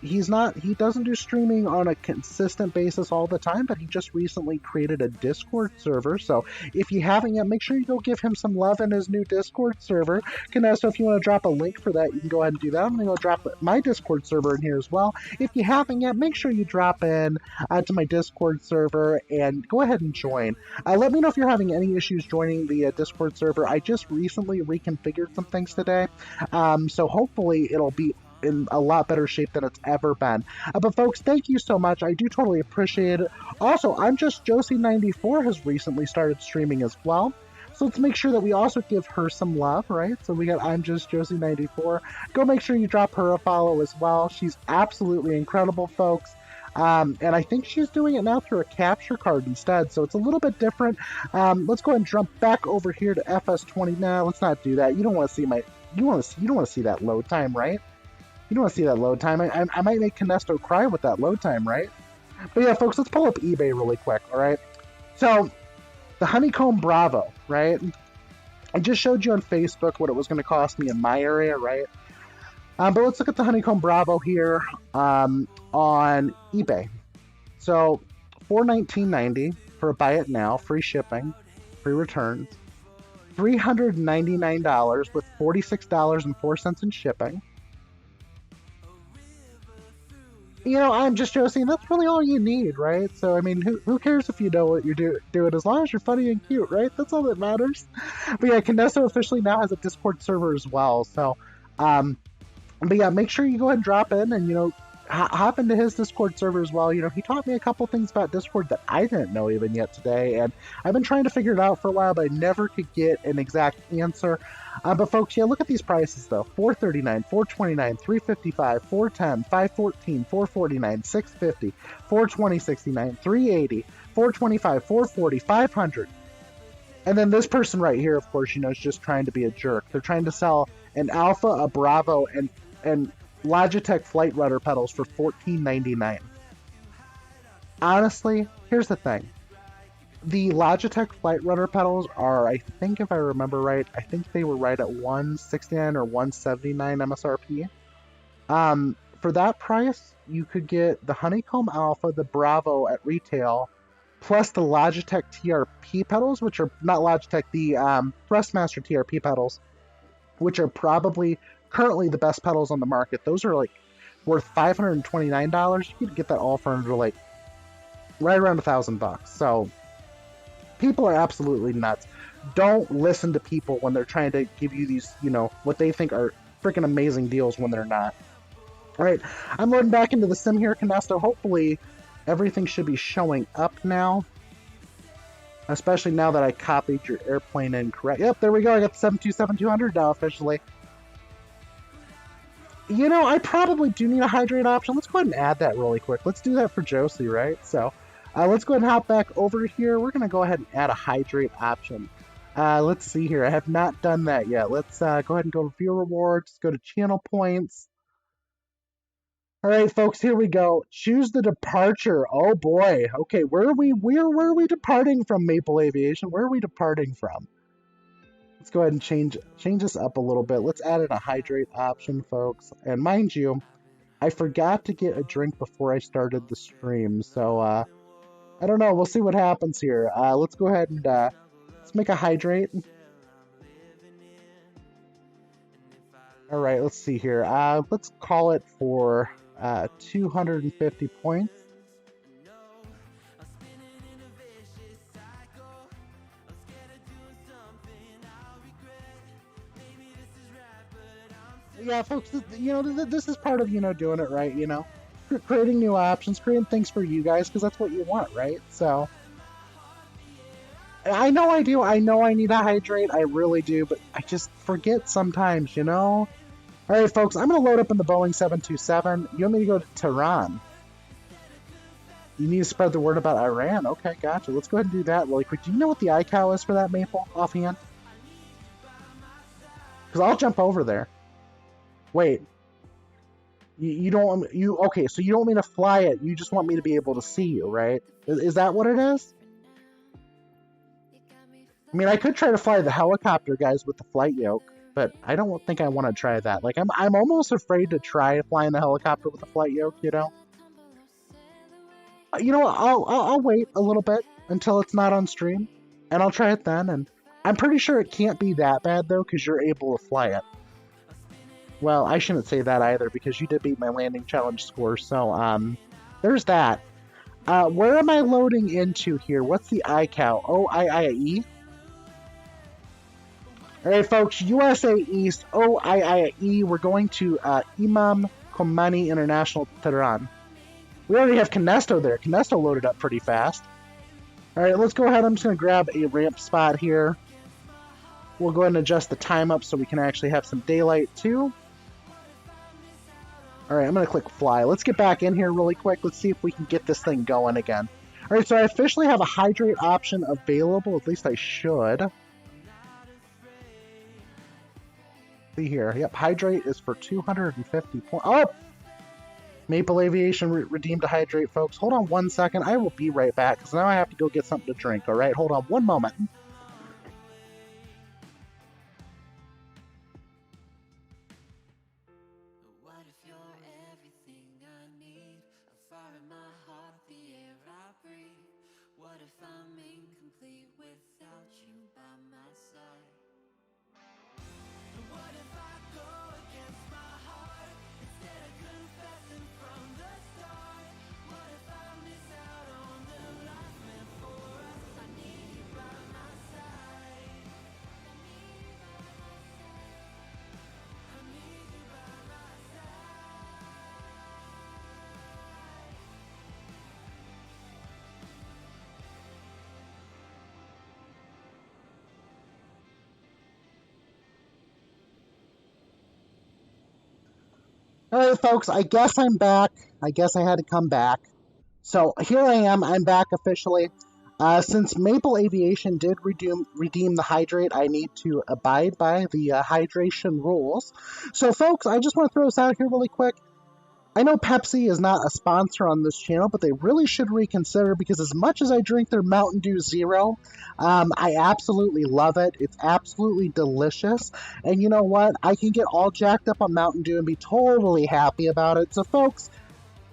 He doesn't do streaming on a consistent basis all the time, but he just recently created a Discord server. So if you haven't yet, make sure you go give him some love in his new Discord server. Kinesto, if you want to drop a link for that, you can go ahead and do that. I'm going to go drop my Discord server in here as well. If you haven't yet, make sure you drop in to my Discord server and go ahead and join. Let me know if you're having any issues joining the Discord server. I just recently reconfigured some things today, so hopefully it'll be in a lot better shape than it's ever been. But folks, thank you so much. I do totally appreciate it. Also, I'm Just Josie94 has recently started streaming as well. So let's make sure that we also give her some love, right? So we got I'm Just Josie94. Go make sure you drop her a follow as well. She's absolutely incredible, folks. And I think she's doing it now through a capture card instead, so it's a little bit different. Let's go ahead and jump back over here to FS20. Nah, let's not do that. You don't want to see you don't want to see that load time, right? You don't want to see that load time. I might make Kinesto cry with that load time, right? But yeah, folks, let's pull up eBay really quick, all right? So, the Honeycomb Bravo, right? I just showed you on Facebook what it was going to cost me in my area, right? But let's look at the Honeycomb Bravo here on eBay. So, $419.90 for a buy it now, free shipping, free returns. $399 with $46.04 in shipping. You know, I'm Just Josie, and that's really all you need, right? So, I mean, who cares if you know what you're doing, as long as you're funny and cute, right? That's all that matters. But yeah, Kinesto officially now has a Discord server as well, so, but yeah, make sure you go ahead and drop in and, you know, hop into his Discord server as well. You know, he taught me a couple things about Discord that I didn't know even yet today, and I've been trying to figure it out for a while, but I never could get an exact answer. But folks, yeah, look at these prices though. $439, $429, $355, $410, $514, $449, $650, $420, $69, $380, $425, $440, $500. And then this person right here, of course, you know, is just trying to be a jerk. They're trying to sell an Alpha, a Bravo, and Logitech flight rudder pedals for $14.99. Honestly, here's the thing. The Logitech flight rudder pedals are, I think if I remember right, I think they were right at $169 or $179 MSRP. For that price, you could get the Honeycomb Alpha, the Bravo at retail, plus the Logitech TRP pedals, which are not Logitech, the Thrustmaster TRP pedals, which are probably currently the best pedals on the market. Those are like worth $529. You could get that all for under like right around $1,000. So people are absolutely nuts. Don't listen to people when they're trying to give you these, you know, what they think are freaking amazing deals when they're not. All right, I'm loading back into the sim here, Canesto. Hopefully everything should be showing up now, especially now that I copied your airplane in correct. Yep, there we go. I got the 727-200 now officially. You know, I probably do need a hydrate option. Let's go ahead and add that really quick. Let's do that for Josie, right? So let's go ahead and hop back over here. We're going to go ahead and add a hydrate option. Let's see here. I have not done that yet. Let's go ahead and go to View Rewards, go to Channel Points. All right, folks, here we go. Choose the departure. Oh boy. Okay, where are we departing from, Maple Aviation? Where are we departing from? Let's go ahead and change this up a little bit. Let's add in a hydrate option, folks. And mind you, I forgot to get a drink before I started the stream, so I don't know. We'll see what happens here. Let's go ahead and let's make a hydrate. All right, let's see here. Let's call it for 250 points. Yeah, folks, you know, this is part of, you know, doing it right, you know, creating new options, creating things for you guys, because that's what you want, right? So I know I do. I know I need to hydrate. I really do, but I just forget sometimes, you know? All right, folks, I'm going to load up in the Boeing 727. You want me to go to Tehran? You need to spread the word about Iran. Okay, gotcha. Let's go ahead and do that really quick. Do you know what the ICAO is for that, Maple, offhand? Because I'll jump over there. Wait. You don't... Okay, so you don't want me to fly it. You just want me to be able to see you, right? Is that what it is? I mean, I could try to fly the helicopter guys with the flight yoke, but I don't think I want to try that. Like, I'm almost afraid to try flying the helicopter with the flight yoke, you know? You know what? I'll wait a little bit until it's not on stream, and I'll try it then. And I'm pretty sure it can't be that bad, though, because you're able to fly it. Well, I shouldn't say that either, because you did beat my landing challenge score, so, there's that. Where am I loading into here? What's the ICAO? OIIE? Alright, folks, USA East, OIIE, we're going to Imam Khomeini International, Tehran. We already have Canesto there. Canesto loaded up pretty fast. Alright, let's go ahead. I'm just going to grab a ramp spot here. We'll go ahead and adjust the time up so we can actually have some daylight, too. Alright, I'm going to click fly. Let's get back in here really quick. Let's see if we can get this thing going again. Alright, so I officially have a hydrate option available. At least I should. See here. Yep, hydrate is for 250 points. Oh! Maple Aviation redeemed a hydrate, folks. Hold on 1 second. I will be right back, because now I have to go get something to drink, alright? Hold on 1 moment. What if you're everything I need? A fire in my heart, the air I breathe. What if I'm incomplete without you by my side? What if I go against my heart instead of confessing from the start? What if I miss out on the life meant for us? I need you by my side. I need you by my side. Alright, folks, I guess I'm back. I guess I had to come back. So here I am. I'm back officially. Since Maple Aviation did redeem the hydrate, I need to abide by the hydration rules. So, folks, I just want to throw this out here really quick. I know Pepsi is not a sponsor on this channel, but they really should reconsider, because as much as I drink their Mountain Dew Zero, I absolutely love it. It's absolutely delicious. And you know what? I can get all jacked up on Mountain Dew and be totally happy about it. So, folks,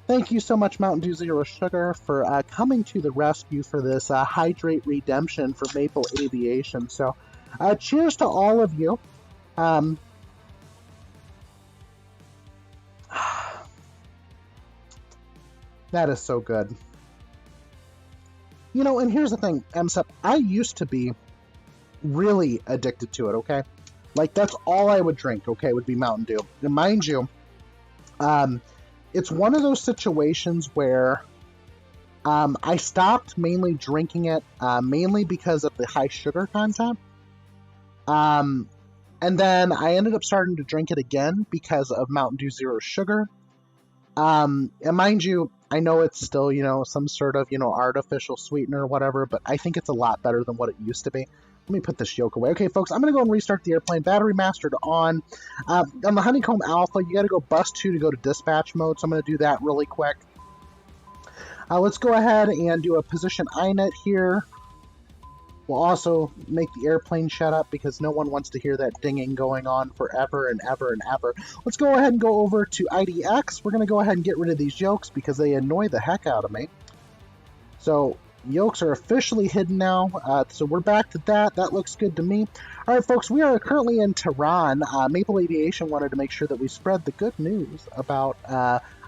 thank you so much, Mountain Dew Zero Sugar, for coming to the rescue for this hydrate redemption for Maple Aviation. So, cheers to all of you. That is so good. You know, and here's the thing, MSFS, I used to be really addicted to it, okay? Like, that's all I would drink, okay, would be Mountain Dew. And mind you, it's one of those situations where I stopped mainly drinking it, mainly because of the high sugar content. And then I ended up starting to drink it again because of Mountain Dew Zero Sugar. And mind you, I know it's still, you know, some sort of, you know, artificial sweetener or whatever, but I think it's a lot better than what it used to be. Let me put this yoke away. Okay, folks, I'm going to go and restart the airplane. Battery mastered on. On the Honeycomb Alpha, you got to go bus 2 to go to dispatch mode, so I'm going to do that really quick. Let's go ahead and do a position INET here. We'll also make the airplane shut up because no one wants to hear that dinging going on forever and ever and ever. Let's go ahead and go over to IDX. We're going to go ahead and get rid of these yokes because they annoy the heck out of me. So, yokes are officially hidden now. So we're back to that. That looks good to me. All right, folks, we are currently in Tehran. Maple Aviation wanted to make sure that we spread the good news about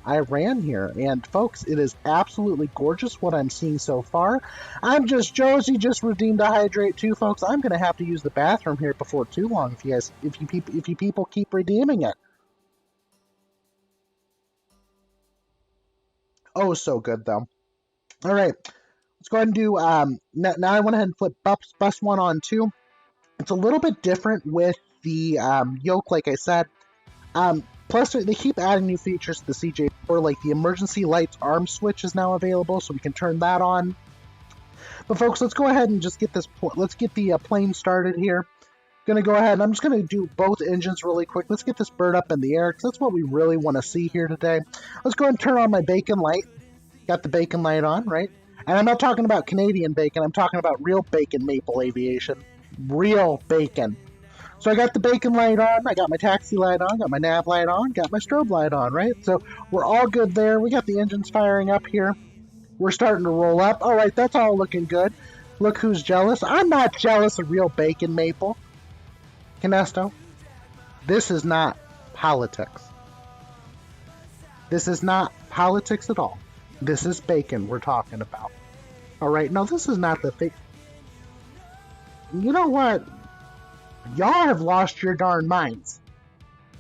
Iran here. And folks, it is absolutely gorgeous what I'm seeing so far. I'm just Josie, just redeemed a hydrate too, folks. I'm gonna have to use the bathroom here before too long if you people keep redeeming it. Oh, so good though. All right, let's go ahead and do now I went ahead and flip bus 1 on 2. It's a little bit different with the yoke, like I said. Plus, they keep adding new features to the CJ4, like the emergency lights arm switch is now available, so we can turn that on. But folks, let's go ahead and just get this. Let's get the plane started here. Gonna go ahead and I'm just gonna do both engines really quick. Let's get this bird up in the air because that's what we really want to see here today. Let's go ahead and turn on my bacon light. Got the bacon light on, right? And I'm not talking about Canadian bacon. I'm talking about real bacon, Maple Aviation. Real bacon. So I got the bacon light on, I got my taxi light on, got my nav light on, got my strobe light on, right? So we're all good there. We got the engines firing up here. We're starting to roll up. All right, that's all looking good. Look who's jealous. I'm not jealous of real bacon, Maple. Canesto, this is not politics. This is not politics at all. This is bacon we're talking about. All right, no, this is not the thing. You know what? Y'all have lost your darn minds.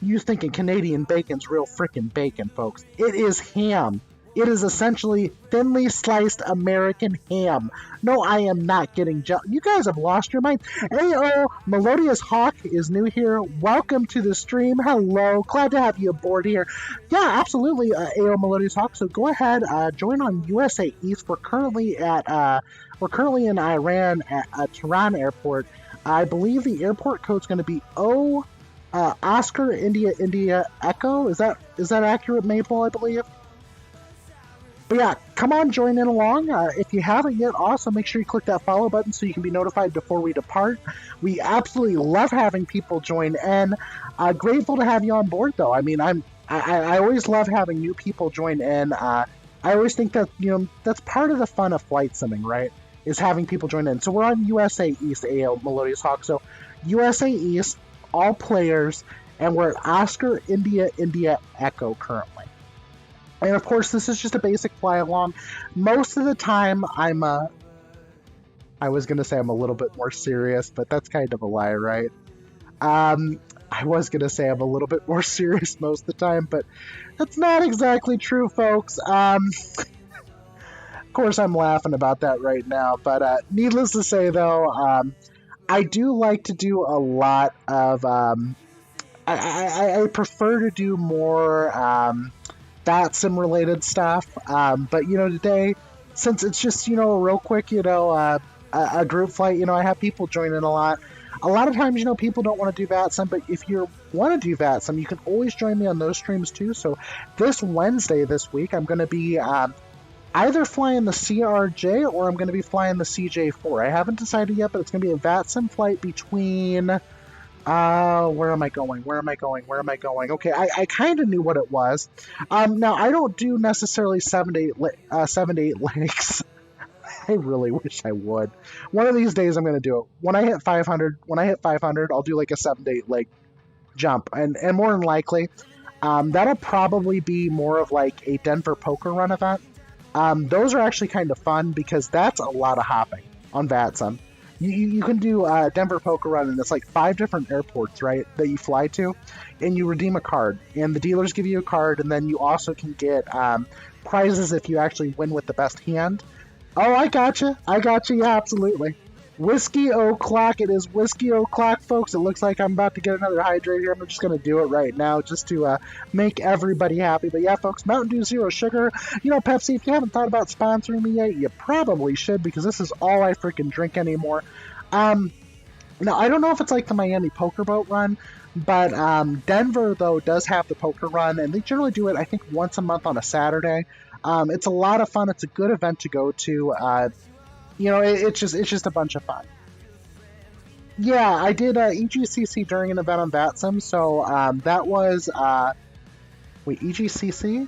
You thinking Canadian bacon's real frickin' bacon, folks. It is ham. It is essentially thinly sliced American ham. No, I am not getting jealous. You guys have lost your mind. Ayo, Melodious Hawk is new here. Welcome to the stream. Hello. Glad to have you aboard here. Yeah, absolutely, Ayo Melodious Hawk. So go ahead, join on USA East. We're currently in Iran at Tehran Airport. I believe the airport code's going to be Oscar India Echo. Is that accurate, Maple? I believe. But yeah, come on, join in along. If you haven't yet, also make sure you click that follow button so you can be notified before we depart. We absolutely love having people join in. Grateful to have you on board, though. I mean, I always love having new people join in. I always think that that's part of the fun of flight simming, right? Is having people join in. So we're on USA East, AL Melodious Hawk. So USA East, all players, and we're at Oscar India Echo currently. And of course, this is just a basic fly along. Most of the time, I was going to say I'm a little bit more serious, but that's kind of a lie, right? I was going to say I'm a little bit more serious most of the time, but that's not exactly true, folks. Of course, I'm laughing about that right now, but needless to say, though, I do like to do a lot of. I prefer to do more bat sim related stuff, but today since it's just, real quick, a group flight, I have people join in a lot. A lot of times, people don't want to do VATSIM, but if you want to do VATSIM, you can always join me on those streams too. So this Wednesday this week, I'm going to be either flying the CRJ or I'm going to be flying the CJ4. I haven't decided yet, but it's going to be a VATSIM flight between... where am I going? Okay, I kind of knew what it was. Now, I don't do necessarily 7 to 8 legs. I really wish I would. One of these days I'm going to do it. When I hit 500, I'll do like a 7 to 8 leg jump. And more than likely, that'll probably be more of like a Denver poker run event. Those are actually kind of fun because that's a lot of hopping on VATSIM. You can do Denver Poker Run, and it's like 5 different airports, right, that you fly to, and you redeem a card. And the dealers give you a card, and then you also can get prizes if you actually win with the best hand. Oh, I gotcha, yeah, absolutely. Whiskey O'Clock, it is Whiskey O'Clock, folks. It looks like I'm about to get another hydrate here. I'm just going to do it right now just to make everybody happy. But yeah, folks, Mountain Dew Zero Sugar. Pepsi, if you haven't thought about sponsoring me yet, you probably should because this is all I freaking drink anymore. Now, I don't know if it's like the Miami Poker Boat Run, but Denver, though, does have the poker run, and they generally do it, I think, once a month on a Saturday. It's a lot of fun. It's a good event to go to. It's just a bunch of fun. Yeah, I did EGCC during an event on VATSIM, so that was... wait, EGCC?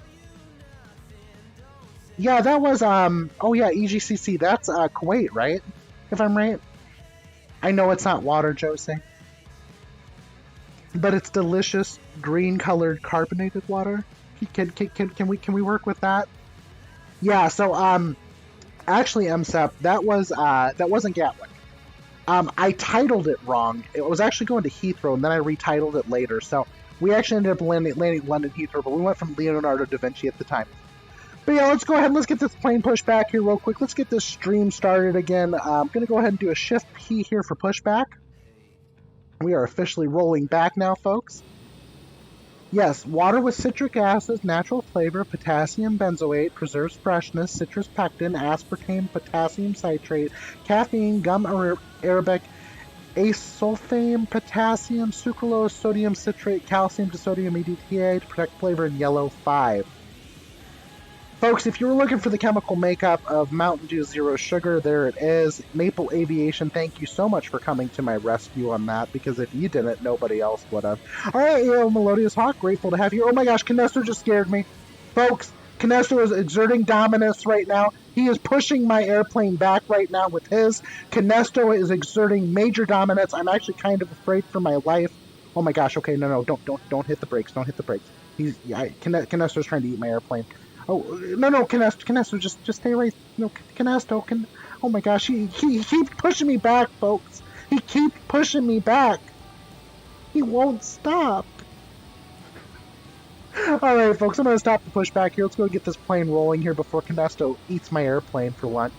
Yeah, that was... EGCC, that's Kuwait, right? If I'm right. I know it's not water, Josie. But it's delicious, green-colored carbonated water. Can we work with that? Yeah, so, actually, MSFS, that wasn't Gatwick. I titled it wrong. It was actually going to Heathrow, and then I retitled it later. So we actually ended up landing London Heathrow, but we went from Leonardo da Vinci at the time. But yeah, let's go ahead and let's get this plane pushed back here real quick. Let's get this stream started again. I'm going to go ahead and do a Shift P here for pushback. We are officially rolling back now, folks. Yes, water with citric acid, natural flavor, potassium benzoate, preserves freshness, citrus pectin, aspartame, potassium citrate, caffeine, gum arabic, acesulfame, potassium, sucralose, sodium citrate, calcium to sodium EDTA to protect flavor in yellow 5. Folks, if you were looking for the chemical makeup of Mountain Dew Zero Sugar, there it is. Maple Aviation, thank you so much for coming to my rescue on that, because if you didn't, nobody else would have. Alright, Melodious Hawk, grateful to have you. Oh my gosh, Canesto just scared me. Folks, Canesto is exerting dominance right now. He is pushing my airplane back right now with his. Canesto is exerting major dominance. I'm actually kind of afraid for my life. Oh my gosh, okay, no, don't hit the brakes, don't hit the brakes. Canesto's trying to eat my airplane. Oh, no, Canesto, just stay right. No, Canesto, oh my gosh, he keeps pushing me back, folks. He keeps pushing me back. He won't stop. Alright, folks, I'm going to stop the pushback here. Let's go get this plane rolling here before Canesto eats my airplane for lunch.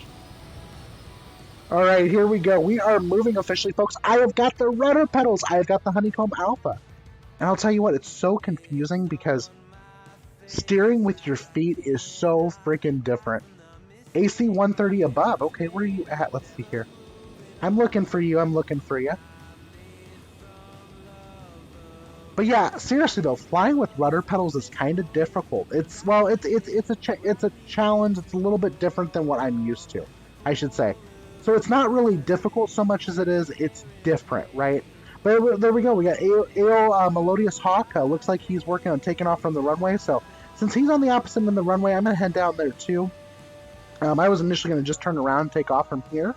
Alright, here we go. We are moving officially, folks. I have got the rudder pedals. I have got the Honeycomb Alpha. And I'll tell you what, it's so confusing because steering with your feet is so freaking different. AC 130 above. Okay, where are you at? Let's see here. I'm looking for you. But yeah, seriously though, flying with rudder pedals is kind of difficult. It's a challenge. It's a little bit different than what I'm used to, I should say. So it's not really difficult so much as it's different, right? But there we go. We got AO Melodious Hawk. Looks like he's working on taking off from the runway. So since he's on the opposite end of the runway, I'm going to head down there too. I was initially going to just turn around and take off from here.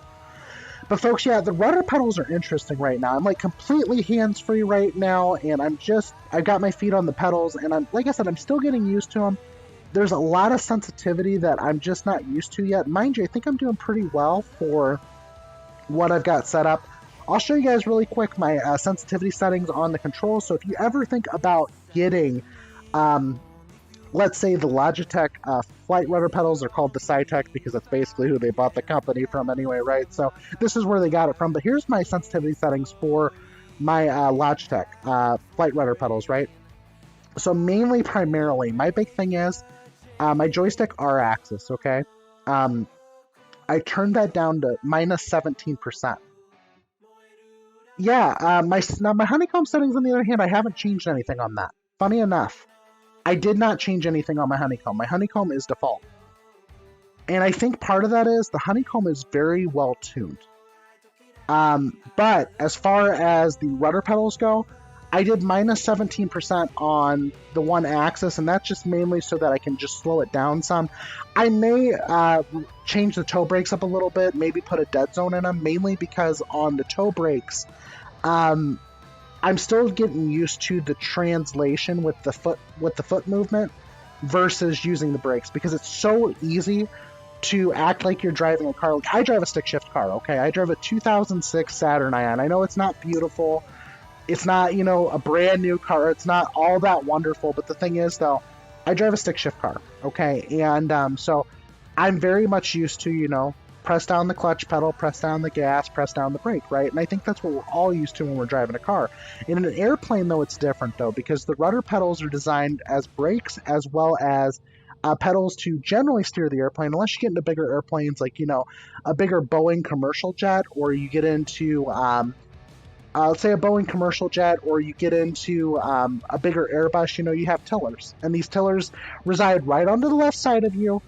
But folks, yeah, the rudder pedals are interesting right now. I'm like completely hands-free right now, and I've got my feet on the pedals, and like I said, I'm still getting used to them. There's a lot of sensitivity that I'm just not used to yet. Mind you, I think I'm doing pretty well for what I've got set up. I'll show you guys really quick my sensitivity settings on the controls. So if you ever think about getting, let's say the Logitech flight rudder pedals are called the Cytec because that's basically who they bought the company from anyway, right? So this is where they got it from. But here's my sensitivity settings for my Logitech flight rudder pedals, right? So primarily, my big thing is my joystick R-axis, okay? I turned that down to minus 17%. Yeah, my honeycomb settings, on the other hand, I haven't changed anything on that. Funny enough, I did not change anything on my honeycomb. My honeycomb is default. And I think part of that is the honeycomb is very well tuned. But as far as the rudder pedals go, I did minus 17% on the one axis, and that's just mainly so that I can just slow it down some. I may change the toe brakes up a little bit, maybe put a dead zone in them, mainly because on the toe brakes, I'm still getting used to the translation with the foot movement versus using the brakes, because it's so easy to act like you're driving a car. Like, I drive a stick shift car, okay? I drive a 2006 Saturn Ion. I know it's not beautiful. It's not, a brand new car. It's not all that wonderful. But the thing is, though, I drive a stick shift car, okay? And so I'm very much used to, press down the clutch pedal, press down the gas, press down the brake, right? And I think that's what we're all used to when we're driving a car. In an airplane, though, it's different, though, because the rudder pedals are designed as brakes as well as pedals to generally steer the airplane, unless you get into bigger airplanes like, a bigger Boeing commercial jet, or you get into, let's say a Boeing commercial jet, or you get into a bigger Airbus, you have tillers. And these tillers reside right onto the left side of you.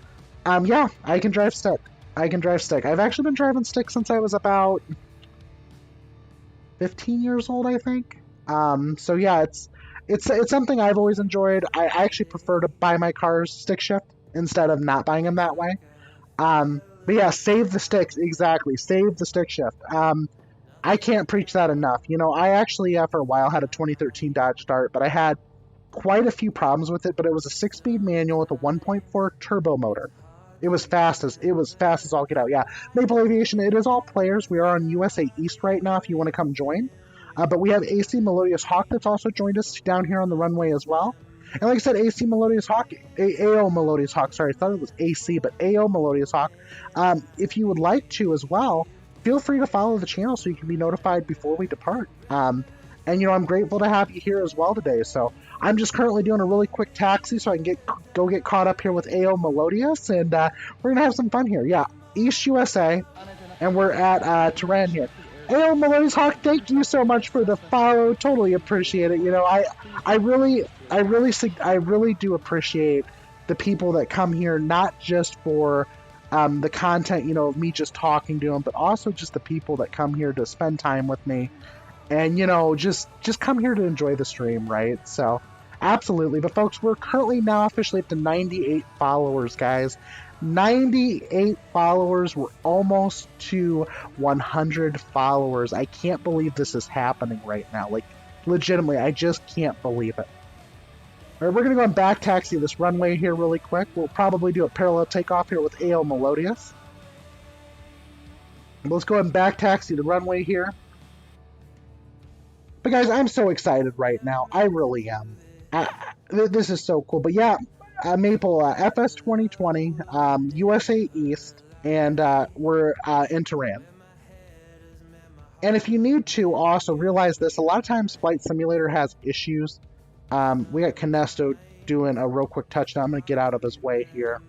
Yeah, I can drive stick. I've actually been driving stick since I was about 15 years old, I think. So yeah, it's something I've always enjoyed. I actually prefer to buy my cars stick shift instead of not buying them that way. But yeah, save the sticks. Exactly. Save the stick shift. I can't preach that enough. I actually, for a while, had a 2013 Dodge Dart, but I had quite a few problems with it. But it was a 6-speed manual with a 1.4 turbo motor. It was fast as all get out. Yeah, Maple Aviation. It is all players. We are on USA East right now if you want to come join. But we have AC Melodious Hawk that's also joined us down here on the runway as well. And like I said, AC Melodious Hawk, AO Melodious Hawk, sorry, I thought it was AC, but AO Melodious Hawk. If you would like to as well, feel free to follow the channel so you can be notified before we depart. And, I'm grateful to have you here as well today. So I'm just currently doing a really quick taxi so I can go get caught up here with AO Melodious, and we're going to have some fun here. Yeah, East USA, and we're at Tehran here. AO Melodious Hawk, thank you so much for the follow. Totally appreciate it. I really do appreciate the people that come here, not just for the content, of me just talking to them, but also just the people that come here to spend time with me, and just come here to enjoy the stream, right? So absolutely. But folks, we're currently now officially up to 98 followers, guys. 98 followers. We're almost to 100 followers. I can't believe this is happening right now. Like, legitimately, I just can't believe it. All right, we're going to go and back taxi this runway here really quick. We'll probably do a parallel takeoff here with AO Melodious. Let's go and back taxi the runway here. But guys, I'm so excited right now. I really am. This is so cool. But yeah, Maple, FS 2020, USA East, and we're in Tehran. And if you need to also realize this, a lot of times Flight Simulator has issues. We got Canesto doing a real quick touchdown. I'm going to get out of his way here.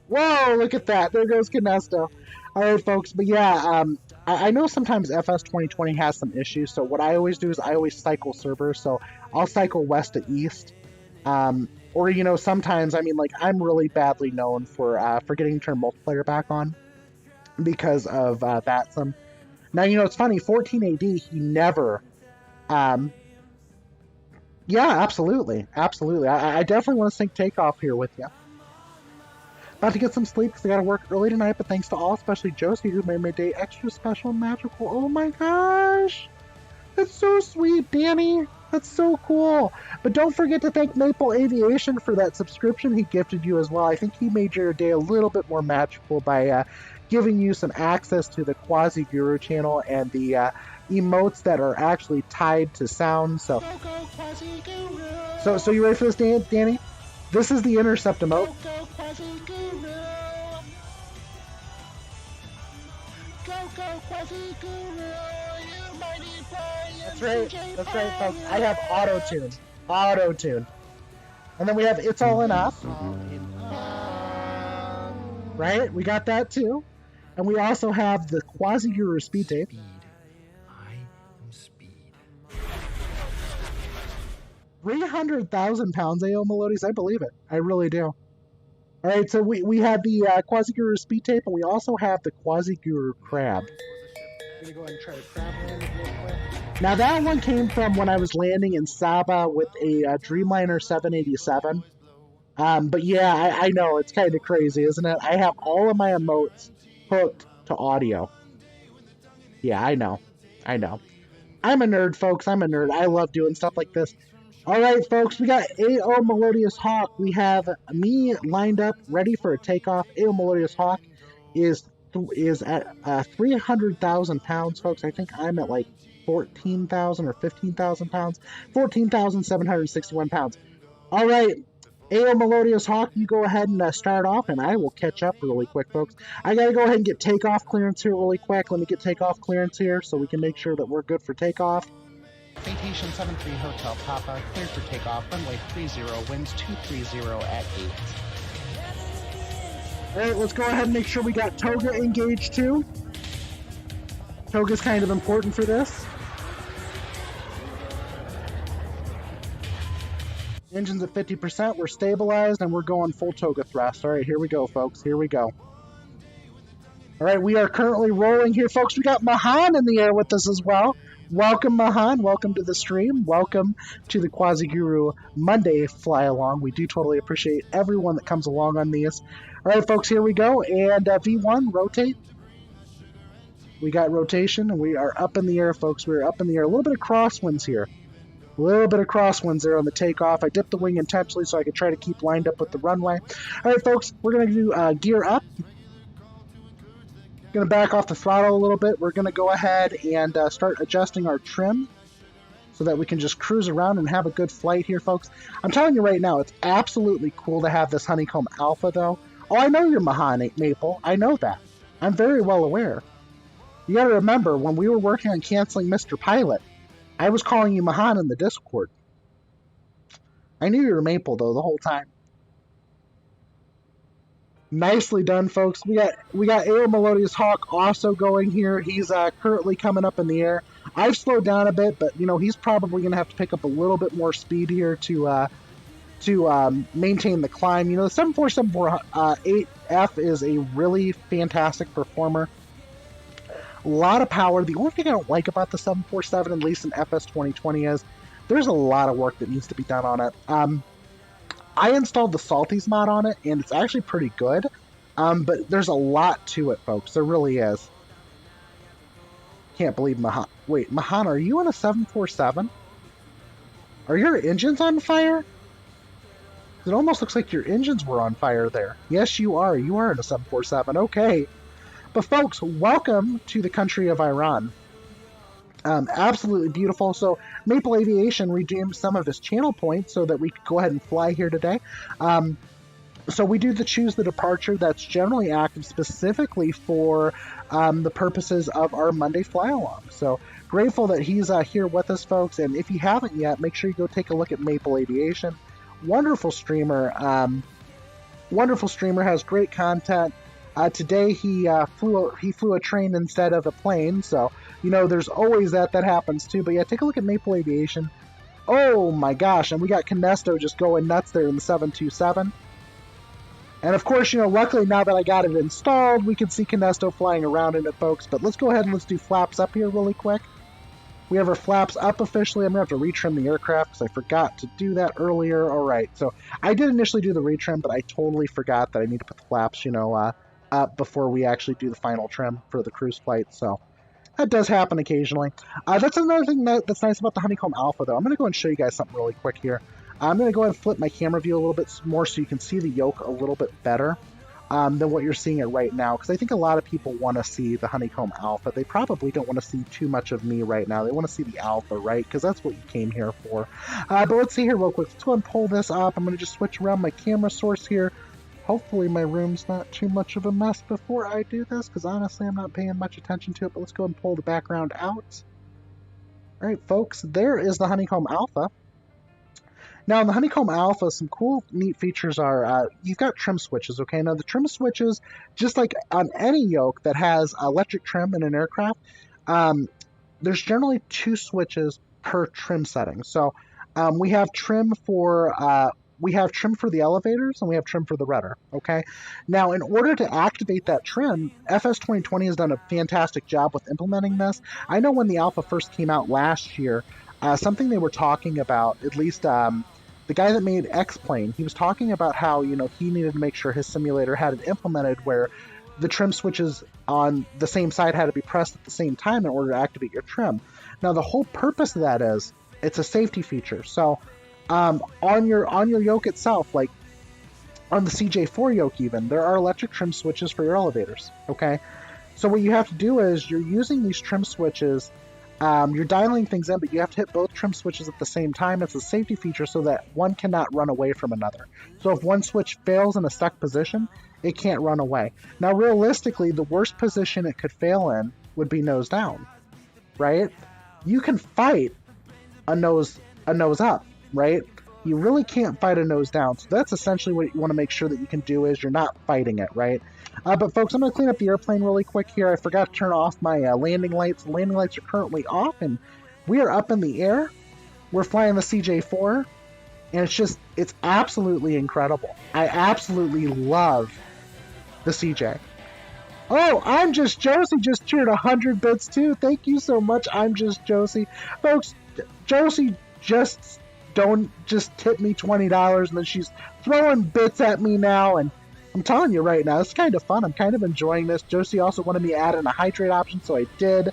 Whoa, look at that. There goes Canesto. All right, folks. But yeah, I know sometimes FS 2020 has some issues. So what I always do is I always cycle servers. So I'll cycle west to east. Or, sometimes, I'm really badly known for forgetting to turn multiplayer back on because of that. Now, it's funny, 14 AD, he never, yeah, absolutely. I definitely want to sync takeoff here with you. About to get some sleep because I got to work early tonight, but thanks to all, especially Josie, who made my day extra special and magical. Oh my gosh! That's so sweet, Danny! That's so cool! But don't forget to thank Maple Aviation for that subscription he gifted you as well. I think he made your day a little bit more magical by giving you some access to the Quasiguru channel and the emotes that are actually tied to sound. So you ready for this, Danny? This is the intercept emote. That's right, folks. I have auto-tune. And then we have It's All Enough. right? We got that too. And we also have the Quasiguru speed tape. I am speed. 300,000 pounds, AO Melodies. I believe it. I really do. All right, so we have the Quasiguru speed tape, and we also have the Quasiguru crab. I'm gonna go ahead and try to crab land real quick. Now that one came from when I was landing in Saba with a Dreamliner 787. But yeah, I know it's kind of crazy, isn't it? I have all of my emotes hooked to audio. Yeah, I know. I'm a nerd, folks. I'm a nerd. I love doing stuff like this. All right, folks, we got AO Melodious Hawk. We have me lined up, ready for a takeoff. AO Melodious Hawk is at 300,000 pounds, folks. I think I'm at like 14,000 or 15,000 pounds. 14,761 pounds. All right, AO Melodious Hawk, you go ahead and start off, and I will catch up really quick, folks. I got to go ahead and get takeoff clearance here really quick. Let me get takeoff clearance here so we can make sure that we're good for takeoff. Vacation 73 Hotel Papa, cleared for takeoff, runway 30, winds 230 at 8. Alright, let's go ahead and make sure we got Toga engaged too. Toga's kind of important for this. Engine's at 50%, we're stabilized, and we're going full Toga thrust. Alright, here we go, folks, here we go. Alright, we are currently rolling here, folks. We got Mahan in the air with us as well. Welcome, Mahan. Welcome to the stream. Welcome to the Quasiguru Monday fly along. We do totally appreciate everyone that comes along on these. All right, folks, here we go. And V1, rotate. We got rotation, and we are up in the air, folks. We're up in the air. A little bit of crosswinds here. A little bit of crosswinds there on the takeoff. I dipped the wing intentionally so I could try to keep lined up with the runway. All right, folks, we're going to do gear up. Going to back off the throttle a little bit. We're going to go ahead and start adjusting our trim so that we can just cruise around and have a good flight here, folks. I'm telling you right now, it's absolutely cool to have this Honeycomb Alpha, though. Oh, I know you're Mahan, Maple. I know that. I'm very well aware. You got to remember, when we were working on canceling Mr. Pilot, I was calling you Mahan in the Discord. I knew you were Maple, though, the whole time. Nicely done, folks. We got AO Melodious Hawk also going here. He's currently coming up in the air. I've slowed down a bit, but he's probably going to have to pick up a little bit more speed here to maintain the climb. The 747-8F is a really fantastic performer. A lot of power. The only thing I don't like about the 747, at least in FS 2020, is there's a lot of work that needs to be done on it. I installed the Salties mod on it, and it's actually pretty good, but there's a lot to it, folks. There really is. Can't believe Mahan. Wait, Mahan, are you on a 747? Are your engines on fire? It almost looks like your engines were on fire there. Yes, you are. You are in a 747. Okay. But, folks, welcome to the country of Iran. Absolutely beautiful. So Maple Aviation redeemed some of his channel points so that we could go ahead and fly here today. So we do choose the departure that's generally active specifically for the purposes of our Monday fly along. So grateful that he's here with us, folks. And if you haven't yet, make sure you go take a look at Maple Aviation. Wonderful streamer. Wonderful streamer, has great content. Today he flew a train instead of a plane, so there's always that happens too. But yeah, take a look at Maple Aviation. Oh my gosh, and we got Kinesto just going nuts there in the 727. And of course, luckily now that I got it installed, we can see Kinesto flying around in it, folks. But let's go ahead and let's do flaps up here really quick. We have our flaps up officially. I'm going to have to retrim the aircraft because I forgot to do that earlier. All right, so I did initially do the retrim, but I totally forgot that I need to put the flaps, up before we actually do the final trim for the cruise flight. So that does happen occasionally. That's another thing that's nice about the Honeycomb Alpha, though. I'm going to go and show you guys something really quick here. I'm going to go ahead and flip my camera view a little bit more so you can see the yoke a little bit better than what you're seeing it right now, because I think a lot of people want to see the Honeycomb Alpha. They probably don't want to see too much of me right now. They want to see the Alpha, right? Because that's what you came here for. But let's see here real quick. Let's go and pull this up. I'm going to just switch around my camera source here. Hopefully my room's not too much of a mess before I do this, because honestly I'm not paying much attention to it. But let's go and pull the background out. All right, folks, there is the Honeycomb Alpha. Now, in the Honeycomb Alpha, some cool, neat features are you've got trim switches, okay? Now, the trim switches, just like on any yoke that has electric trim in an aircraft, there's generally 2 switches per trim setting. So we have trim for the elevators and we have trim for the rudder, okay? Now, in order to activate that trim, FS 2020 has done a fantastic job with implementing this. I know when the Alpha first came out last year, something they were talking about, at least the guy that made X-Plane, he was talking about how, he needed to make sure his simulator had it implemented where the trim switches on the same side had to be pressed at the same time in order to activate your trim. Now, the whole purpose of that is it's a safety feature. So on your yoke itself, like on the CJ4 yoke even, there are electric trim switches for your elevators, okay? So what you have to do is you're using these trim switches, you're dialing things in, but you have to hit both trim switches at the same time. It's a safety feature so that one cannot run away from another. So if one switch fails in a stuck position, it can't run away. Now, realistically, the worst position it could fail in would be nose down, right? You can fight a nose up, right? You really can't fight a nose down. So that's essentially what you want to make sure that you can do is you're not fighting it, right? But folks, I'm going to clean up the airplane really quick here. I forgot to turn off my landing lights. The landing lights are currently off, and we are up in the air. We're flying the CJ4, and it's absolutely incredible. I absolutely love the CJ. Oh, I'm Just Josie just cheered 100 bits too. Thank you so much, I'm Just Josie. Folks, Josie just tip me $20, and then she's throwing bits at me now, and I'm telling you right now, it's kind of fun. I'm kind of enjoying this. Josie also wanted me to add in a hydrate option, so I did.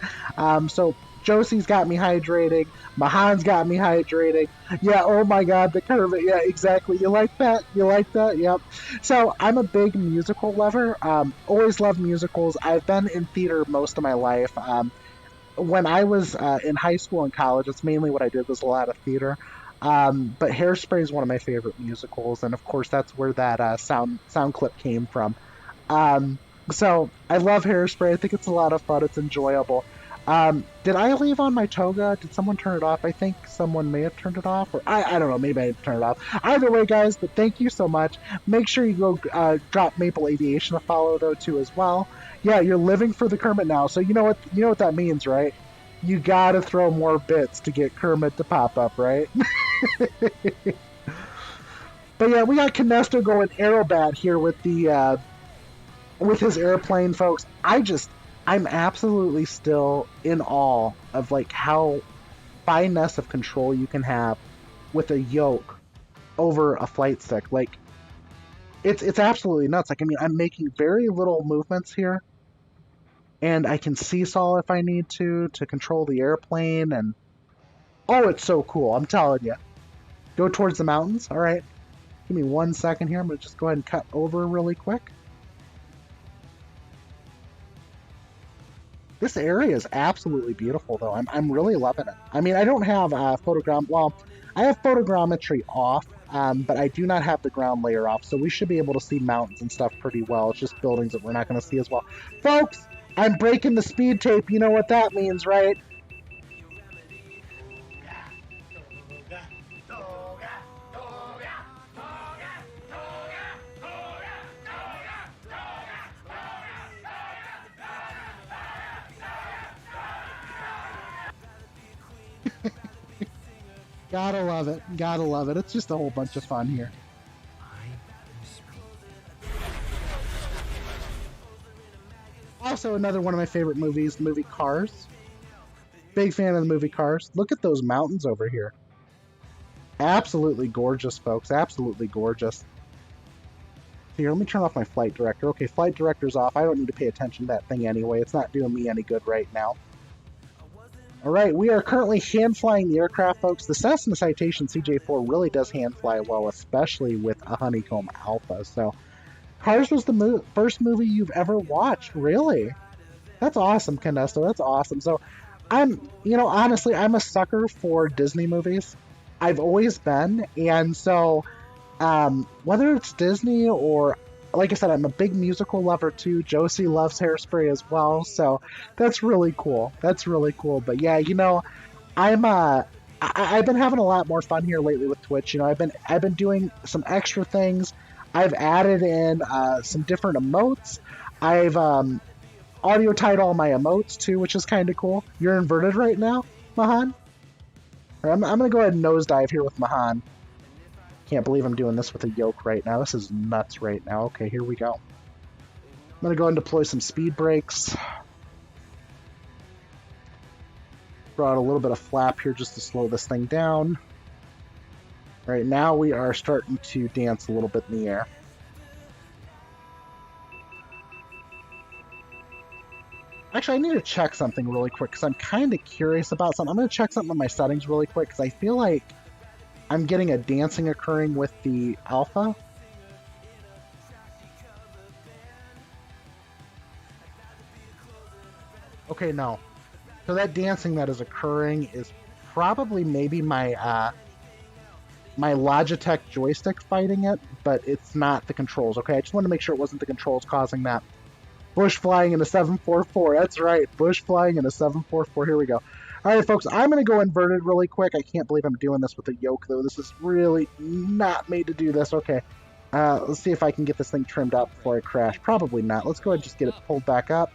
So Josie's got me hydrating. Mahan's got me hydrating. Yeah, oh my god, the curve. Yeah, exactly. You like that? You like that? Yep. So I'm a big musical lover. Always loved musicals. I've been in theater most of my life. When I was in high school and college, it's mainly what I did was a lot of theater. But Hairspray is one of my favorite musicals, and of course that's where that sound clip came from. So I love Hairspray. I think it's a lot of fun. It's enjoyable. Did I leave on my toga? Did someone turn it off? I think someone may have turned it off, or I don't know. Maybe I turned it off. Either way, guys. But thank you so much. Make sure you go drop Maple Aviation a follow though too as well. Yeah, you're living for the Kermit now. So you know what that means, right? You gotta throw more bits to get Kermit to pop up, right? But yeah, we got Canesto going aerobat here with the with his airplane, folks. I'm absolutely still in awe of like how fineness of control you can have with a yoke over a flight stick. Like it's absolutely nuts. Like, I mean, I'm making very little movements here, and I can seesaw if I need to control the airplane, and oh, it's so cool. I'm telling you. Go towards the mountains. All right. Give me 1 second here. I'm going to just go ahead and cut over really quick. This area is absolutely beautiful, though. I'm really loving it. I mean, I don't have well, I have photogrammetry off, but I do not have the ground layer off, so we should be able to see mountains and stuff pretty well. It's just buildings that we're not going to see as well. Folks, I'm breaking the speed tape. You know what that means, right? Gotta love it. Gotta love it. It's just a whole bunch of fun here. Also, another one of my favorite movies, the movie Cars. Big fan of the movie Cars. Look at those mountains over here. Absolutely gorgeous, folks. Absolutely gorgeous. Here, let me turn off my flight director. Okay, flight director's off. I don't need to pay attention to that thing anyway. It's not doing me any good right now. Alright, we are currently hand-flying the aircraft, folks. The Cessna Citation CJ4 really does hand-fly well, especially with a Honeycomb Alpha. So, Cars was the first movie you've ever watched, really? That's awesome, Canesto. That's awesome. So, honestly, I'm a sucker for Disney movies. I've always been, and so, whether it's Disney or, like I said, I'm a big musical lover too. Josie loves Hairspray as well, so that's really cool. That's really cool. But yeah, I've been having a lot more fun here lately with Twitch. You know, I've been doing some extra things. I've added in some different emotes. I've audio tied all my emotes too, which is kind of cool. You're inverted right now, Mahan? I'm gonna go ahead and nosedive here with Mahan. Can't believe I'm doing this with a yoke right now. This is nuts right now. Okay, here we go. I'm gonna go and deploy some speed brakes. Brought a little bit of flap here just to slow this thing down. Right now we are starting to dance a little bit in the air. Actually, I need to check something really quick because I'm kind of curious about something. I'm going to check something on my settings really quick because I feel like I'm getting a dancing occurring with the alpha. Okay, no. So that dancing that is occurring is probably maybe my my Logitech joystick fighting it, but it's not the controls. Okay, I just wanted to make sure it wasn't the controls causing that. Bush flying in a 744. That's right, Bush flying in a 744. Here we go. All right, folks, I'm going to go inverted really quick. I can't believe I'm doing this with a yoke, though. This is really not made to do this. Okay, let's see if I can get this thing trimmed up before I crash. Probably not. Let's go ahead and just get it pulled back up.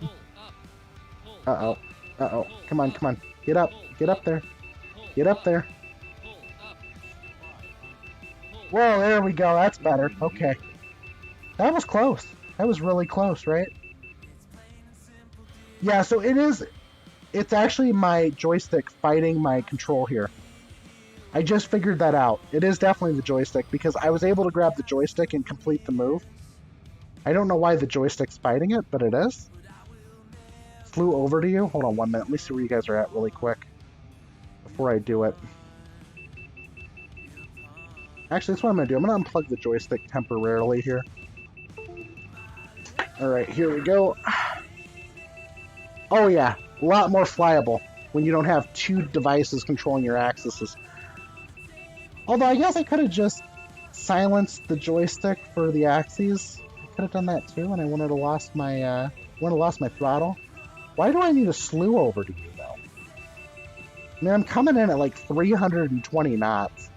Uh-oh. Uh-oh. Come on, come on. Get up. Get up there. Get up there. Whoa, there we go. That's better. Okay. That was close. That was really close, right? Yeah, so it's actually my joystick fighting my control here. I just figured that out. It is definitely the joystick because I was able to grab the joystick and complete the move. I don't know why the joystick's fighting it, but it is. Flew over to you. Hold on 1 minute. Let me see where you guys are at really quick before I do it. Actually, that's what I'm going to do. I'm going to unplug the joystick temporarily here. Alright, here we go. Oh yeah, a lot more flyable when you don't have two devices controlling your axes. Although I guess I could have just silenced the joystick for the axes. I could have done that too, and I wouldn't have lost my throttle. Why do I need a slew over to you though? I mean, I'm coming in at like 320 knots.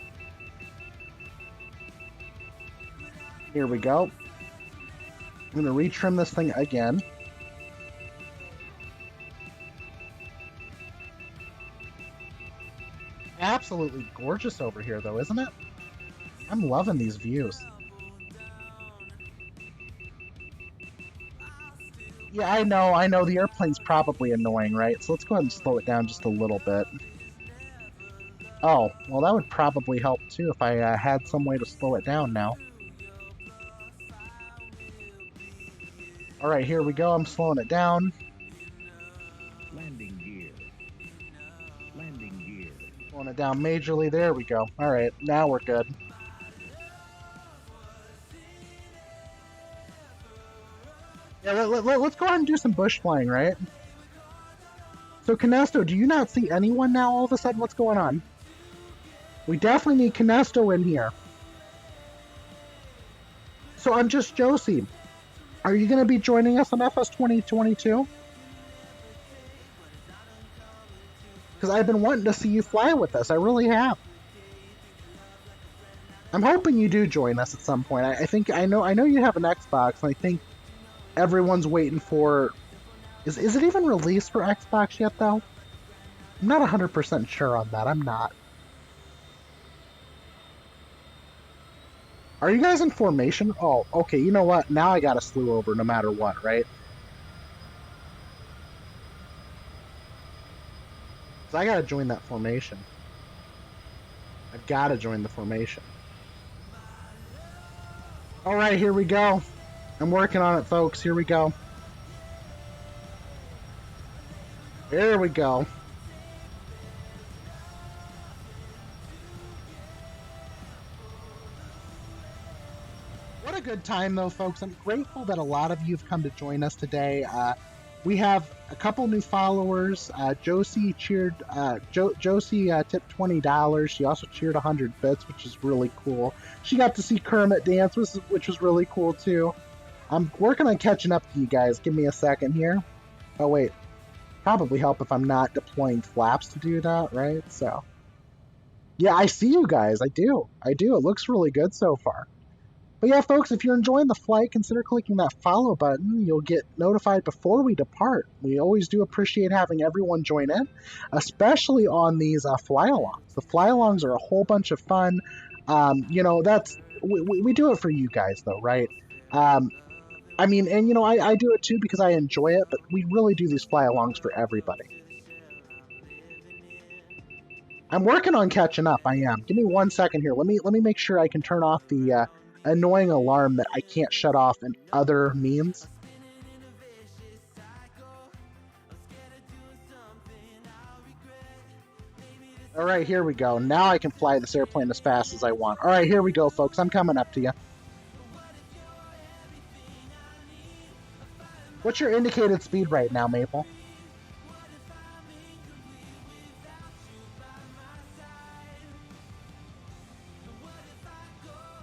Here we go. I'm gonna retrim this thing again. Absolutely gorgeous over here, though, isn't it? I'm loving these views. Yeah, I know. The airplane's probably annoying, right? So let's go ahead and slow it down just a little bit. Oh, well, that would probably help, too, if I had some way to slow it down now. Alright, here we go. I'm slowing it down. Landing gear. Landing gear. Slowing it down majorly. There we go. Alright, now we're good. Yeah, let's go ahead and do some bush flying, right? So, Canesto, do you not see anyone now all of a sudden? What's going on? We definitely need Canesto in here. So, I'm just Josie. Are you going to be joining us on FS 2022? Because I've been wanting to see you fly with us. I really have. I'm hoping you do join us at some point. I know you have an Xbox, and I think everyone's waiting for... Is it even released for Xbox yet, though? I'm not 100% sure on that. I'm not. Are you guys in formation? Oh, okay, you know what? Now I got a slew over no matter what, right? So I gotta join that formation. I've gotta join the formation. Alright, here we go. I'm working on it, folks. Here we go. There we go. What a good time, though, folks. I'm grateful that a lot of you have come to join us today. We have a couple new followers. Josie cheered. Josie tipped $20. She also cheered 100 bits, which is really cool. She got to see Kermit dance, which was really cool too. I'm working on catching up to you guys. Give me a second here. Oh wait, probably help if I'm not deploying flaps to do that, right? So Yeah, I see you guys. I do. I do. It looks really good so far. But yeah, folks, if you're enjoying the flight, consider clicking that follow button. You'll get notified before we depart. We always do appreciate having everyone join in, especially on these fly-alongs. The fly-alongs are a whole bunch of fun. You know, we do it for you guys, though, right? I mean, and you know, I do it too because I enjoy it, but we really do these fly-alongs for everybody. I'm working on catching up. I am. Give me 1 second here. Let me make sure I can turn off the annoying alarm that I can't shut off in other means. All right, here we go. Now I can fly this airplane as fast as I want. All right, here we go, folks. I'm coming up to you. What's your indicated speed right now, Maple?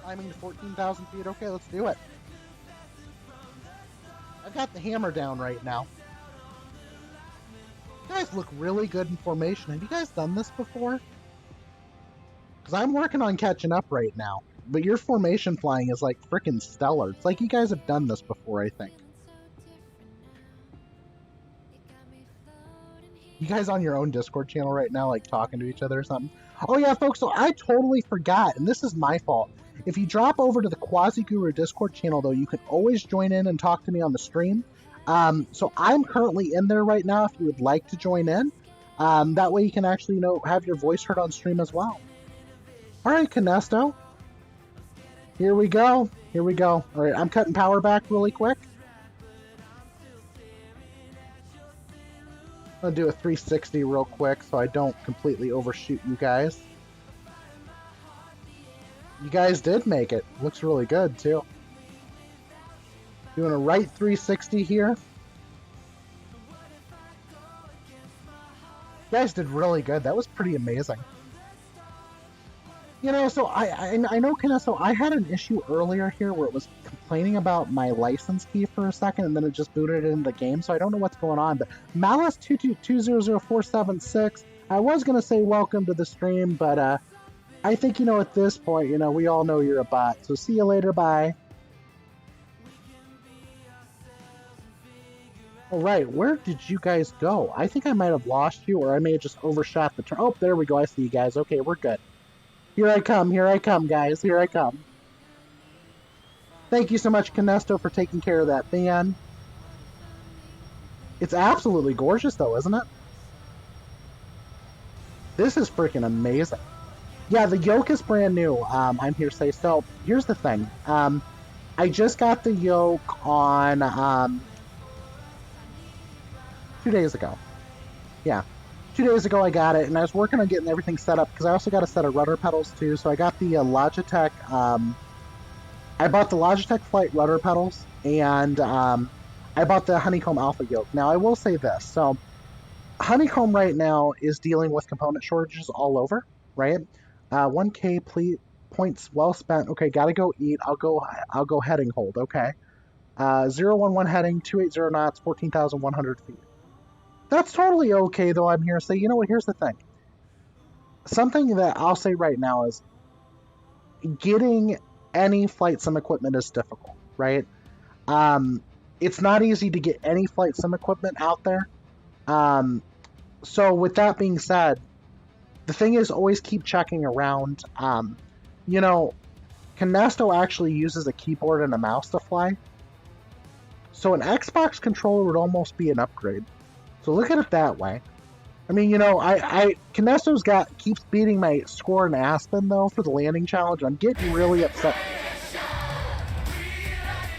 Climbing to 14,000 feet. Okay, let's do it. I've got the hammer down right now. You guys look really good in formation. Have you guys done this before? Because I'm working on catching up right now. But your formation flying is like freaking stellar. It's like you guys have done this before, I think. You guys on your own Discord channel right now, like talking to each other or something? Oh yeah, folks, so I totally forgot, and this is my fault. If you drop over to the Quasiguru Discord channel, though, you can always join in and talk to me on the stream. So I'm currently in there right now if you would like to join in. That way you can actually, you know, have your voice heard on stream as well. All right, Canesto. Here we go. Here we go. All right, I'm cutting power back really quick. I'm going to do a 360 real quick so I don't completely overshoot you guys. You guys did make it. Looks really good, too. Doing a right 360 here. You guys did really good. That was pretty amazing. You know, so I know, so I had an issue earlier here where it was complaining about my license key for a second, and then it just booted it into the game, so I don't know what's going on. But Malice22000476, I was going to say welcome to the stream, but I think, you know, at this point, you know, we all know you're a bot. So see you later, bye. All right, where did you guys go? I think I might have lost you, or I may have just overshot the turn. Oh, there we go. I see you guys. Okay, we're good. Here I come, guys. Here I come. Thank you so much, Canesto, for taking care of that fan. It's absolutely gorgeous, though, isn't it? This is freaking amazing. Yeah, the yoke is brand new, I'm here to say. So, here's the thing. I just got the yoke on 2 days ago. Yeah. 2 days ago I got it, and I was working on getting everything set up, because I also got a set of rudder pedals, too. So I got the Logitech, I bought the Logitech Flight rudder pedals, and I bought the Honeycomb Alpha yoke. Now, I will say this. So, Honeycomb right now is dealing with component shortages all over, right? 1K points well spent. Okay, gotta go eat. I'll go heading hold. Okay. 011 heading, 280 knots, 14,100 feet. That's totally okay, though. I'm here to say, you know what? Here's the thing. Something that I'll say right now is getting any flight sim equipment is difficult, right? It's not easy to get any flight sim equipment out there. So with that being said, the thing is always keep checking around. You know, Canesto actually uses a keyboard and a mouse to fly. So an Xbox controller would almost be an upgrade. So look at it that way. I mean, you know, Canesto's keeps beating my score in Aspen, though, for the landing challenge. I'm getting really upset.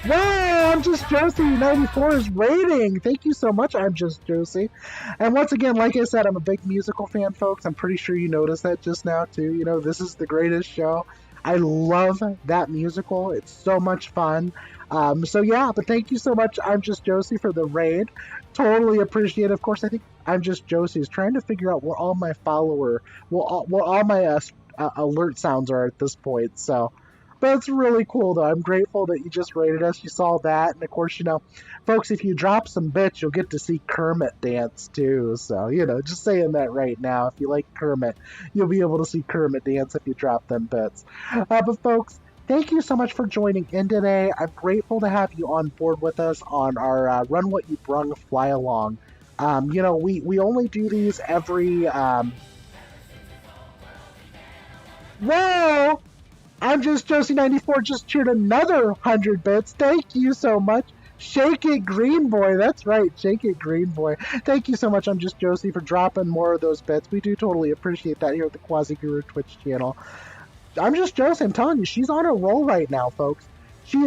Wow, I'm Just Josie 94 is rating. Thank you so much, I'm Just Josie. And once again, like I said, I'm a big musical fan, folks. I'm pretty sure you noticed that just now, too. You know, this is the greatest show. I love that musical. It's so much fun. So yeah, but thank you so much, I'm Just Josie, for the raid. Totally appreciate it. Of course, I think I'm Just Josie is trying to figure out where all my where all my alert sounds are at this point. So But it's really cool, though. I'm grateful that you just rated us. You saw that. And, of course, folks, if you drop some bits, you'll get to see Kermit dance, too. So, just saying that right now. If you like Kermit, you'll be able to see Kermit dance if you drop them bits. But, folks, thank you so much for joining in today. I'm grateful to have you on board with us on our Run What You Brung Fly Along. We only do these every... Whoa! I'm just Josie94 just cheered another 100 bits. Thank you so much. Shake It Green Boy. That's right. Shake It Green Boy. Thank you so much. I'm just Josie for dropping more of those bits. We do totally appreciate that here at the Quasiguru Twitch channel. I'm just Josie. I'm telling you, she's on a roll right now, folks. She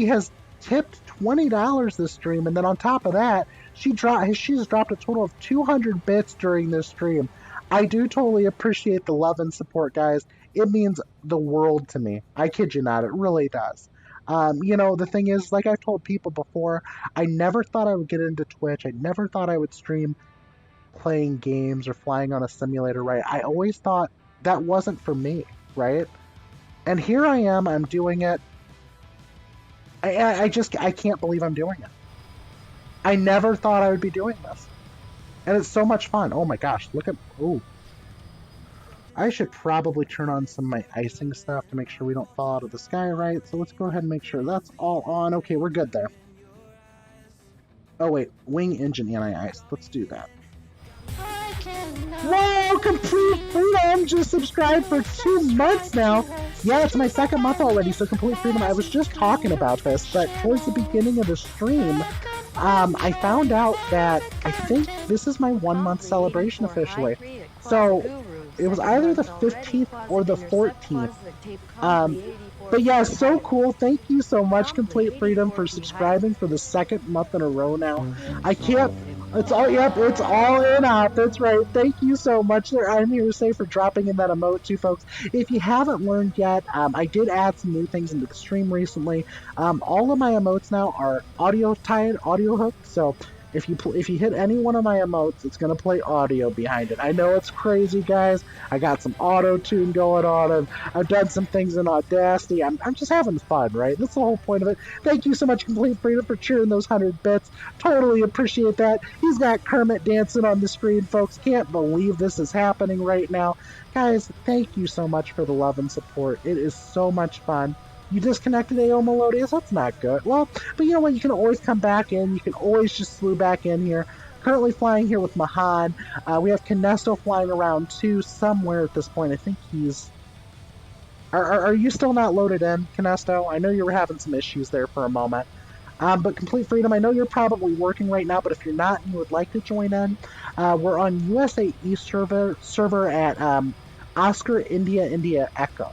has tipped $20 this stream, and then on top of that, she's dropped a total of 200 bits during this stream. I do totally appreciate the love and support, guys. It means the world to me. I kid you not, it really does. The thing is, like I've told people before, I never thought I would get into Twitch. I never thought I would stream playing games or flying on a simulator, right? I always thought that wasn't for me, right? And here I am, I'm doing it. I can't believe I'm doing it. I never thought I would be doing this. And it's so much fun. Oh my gosh, ooh. I should probably turn on some of my icing stuff to make sure we don't fall out of the sky, right? So let's go ahead and make sure that's all on. Okay, we're good there. Oh wait, wing engine anti-ice. Let's do that. Whoa, Complete Freedom just subscribed for 2 months now. Yeah, it's my 2nd month already, so Complete Freedom, I was just talking about this, but towards the beginning of the stream, I found out that I think this is my 1-month celebration officially. So it was either the 15th or the 14th. But yeah, so cool. Thank you so much, Complete Freedom, for subscribing for the 2nd month in a row now. I can't... It's all in out. That's right. Thank you so much there. I'm here to say for dropping in that emote too, folks. If you haven't learned yet, I did add some new things into the stream recently. All of my emotes now are audio tied, audio hooked. So if you hit any one of my emotes, it's gonna play audio behind it. I know it's crazy, guys. I got some auto tune going on. I've done some things in Audacity. I'm just having fun, right? That's the whole point of it. Thank you so much, Complete Freedom, for cheering those 100 bits. Totally appreciate that. He's got Kermit dancing on the screen, folks. Can't believe this is happening right now. Guys, thank you so much for the love and support. It is so much fun. You disconnected AO Melodious? That's not good. Well, but you know what? You can always come back in. You can always just slew back in here. Currently flying here with Mahan. We have Kinesto flying around too, somewhere at this point. I think he's... Are you still not loaded in, Kinesto? I know you were having some issues there for a moment. But Complete Freedom, I know you're probably working right now, but if you're not and you would like to join in, we're on USA East server at Oscar India Echo.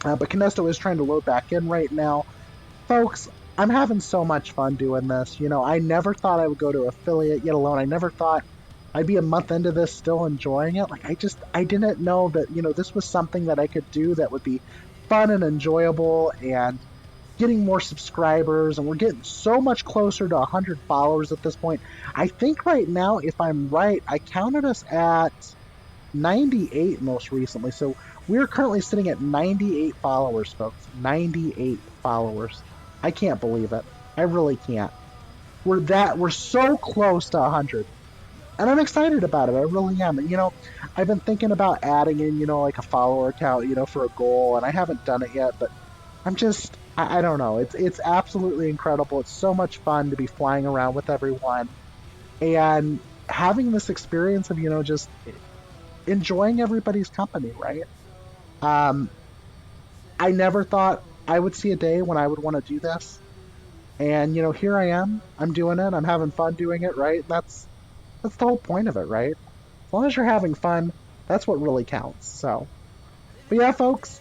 But Kinesto is trying to load back in right now. Folks, I'm having so much fun doing this. I never thought I would go to affiliate, yet alone. I never thought I'd be a month into this still enjoying it. I didn't know that, this was something that I could do that would be fun and enjoyable and getting more subscribers. And we're getting so much closer to 100 followers at this point. I think right now, if I'm right, I counted us at 98 most recently. So we're currently sitting at 98 followers, folks. 98 followers. I can't believe it. I really can't. We're so close to 100. And I'm excited about it. I really am. And, I've been thinking about adding in, like a follower count, for a goal. And I haven't done it yet. But I'm just, I don't know. It's absolutely incredible. It's so much fun to be flying around with everyone. And having this experience of, just enjoying everybody's company, right? I never thought I would see a day when I would want to do this. And, here I am. I'm doing it. I'm having fun doing it, right? That's the whole point of it, right? As long as you're having fun, that's what really counts. So, but yeah, folks,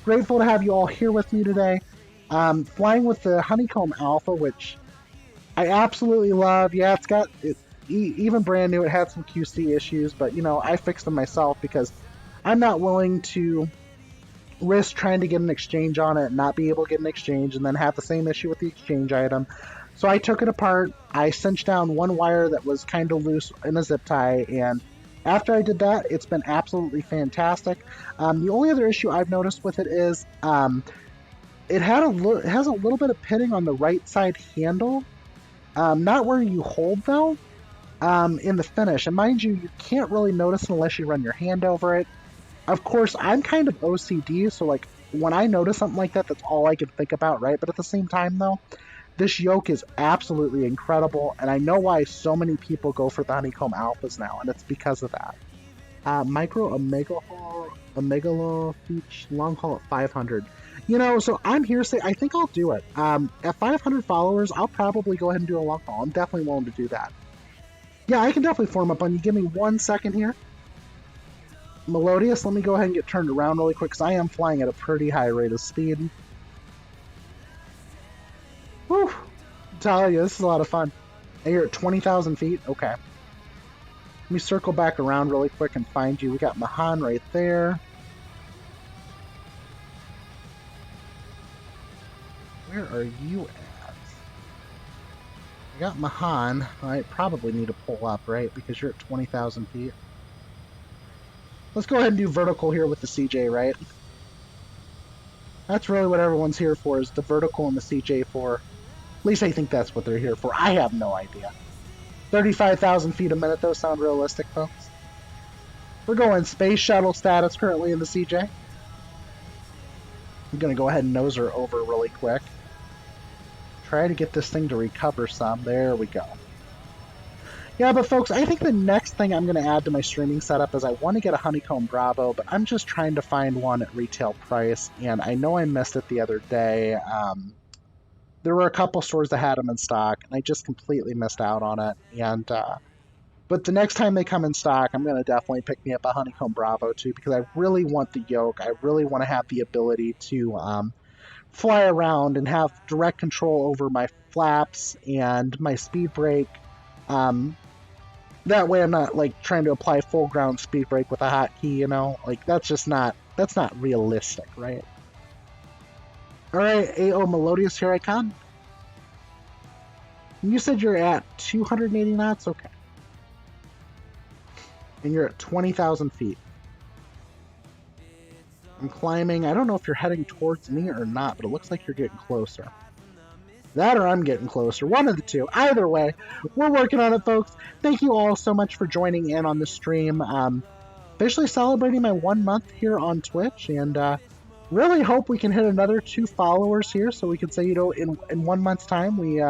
grateful to have you all here with me today. Flying with the Honeycomb Alpha, which I absolutely love. Yeah, even brand new, it had some QC issues, but, I fixed them myself because I'm not willing to risk trying to get an exchange on it and not be able to get an exchange and then have the same issue with the exchange item. So I took it apart. I cinched down one wire that was kind of loose in a zip tie and After I did that, it's been absolutely fantastic. The only other issue I've noticed with it is it has a little bit of pitting on the right side handle, not where you hold though, in the finish. And mind you, you can't really notice it unless you run your hand over it. Of course, I'm kind of OCD, so like when I notice something like that, that's all I can think about, right? But at the same time, though, this yoke is absolutely incredible, and I know why so many people go for the Honeycomb Alphas now, and it's because of that. Micro Omegalo Feach long haul at 500. You know, so I'm here to say I think I'll do it. At 500 followers, I'll probably go ahead and do a long haul. I'm definitely willing to do that. Yeah, I can definitely form up on you. Give me 1 second here. Melodious, let me go ahead and get turned around really quick because I am flying at a pretty high rate of speed. Whew. I tell you, this is a lot of fun. And you're at 20,000 feet? Okay. Let me circle back around really quick and find you. We got Mahan right there. Where are you at? I got Mahan. I probably need to pull up, right? Because you're at 20,000 feet. Let's go ahead and do vertical here with the CJ, right? That's really what everyone's here for, is the vertical and the CJ4. At least I think that's what they're here for. I have no idea. 35,000 feet a minute, those sound realistic, folks. We're going space shuttle status currently in the CJ. I'm going to go ahead and nose her over really quick. Try to get this thing to recover some. There we go. Yeah, but folks, I think the next thing I'm going to add to my streaming setup is I want to get a Honeycomb Bravo, but I'm just trying to find one at retail price, and I know I missed it the other day. There were a couple stores that had them in stock, and I just completely missed out on it. And but the next time they come in stock, I'm going to definitely pick me up a Honeycomb Bravo too, because I really want the yoke. I really want to have the ability to fly around and have direct control over my flaps and my speed brake. That way I'm not like trying to apply full ground speed brake with a hotkey, you know? Like that's not realistic, right? Alright, AO Melodious, here I come. You said you're at 280 knots? Okay. And you're at 20,000 feet. I'm climbing. I don't know if you're heading towards me or not, but it looks like you're getting closer. That or I'm getting closer. One of the two. Either way, we're working on it, folks. Thank you all so much for joining in on the stream. Officially celebrating my 1 month here on Twitch, and really hope we can hit another 2 followers here, so we can say, you know, in 1 month's time, we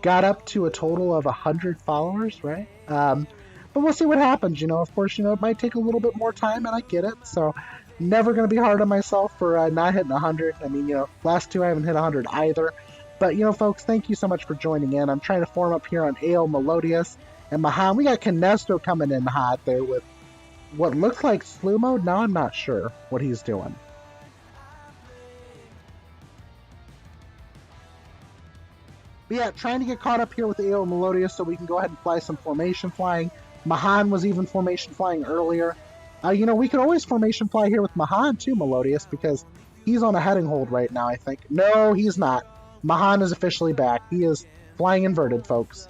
got up to a total of 100 followers, right? But we'll see what happens, you know. Of course, you know, it might take a little bit more time, and I get it, so never going to be hard on myself for not hitting 100. I mean, you know, last 2 I haven't hit 100 either. But, you know, folks, thank you so much for joining in. I'm trying to form up here on AO Melodious and Mahan. We got Kinesto coming in hot there with what looks like slew mode. Now I'm not sure what he's doing. But yeah, trying to get caught up here with AO Melodious so we can go ahead and fly some formation flying. Mahan was even formation flying earlier. You know, we could always formation fly here with Mahan too, Melodious, because he's on a heading hold right now, I think. No, he's not. Mahan is officially back. He is flying inverted, folks.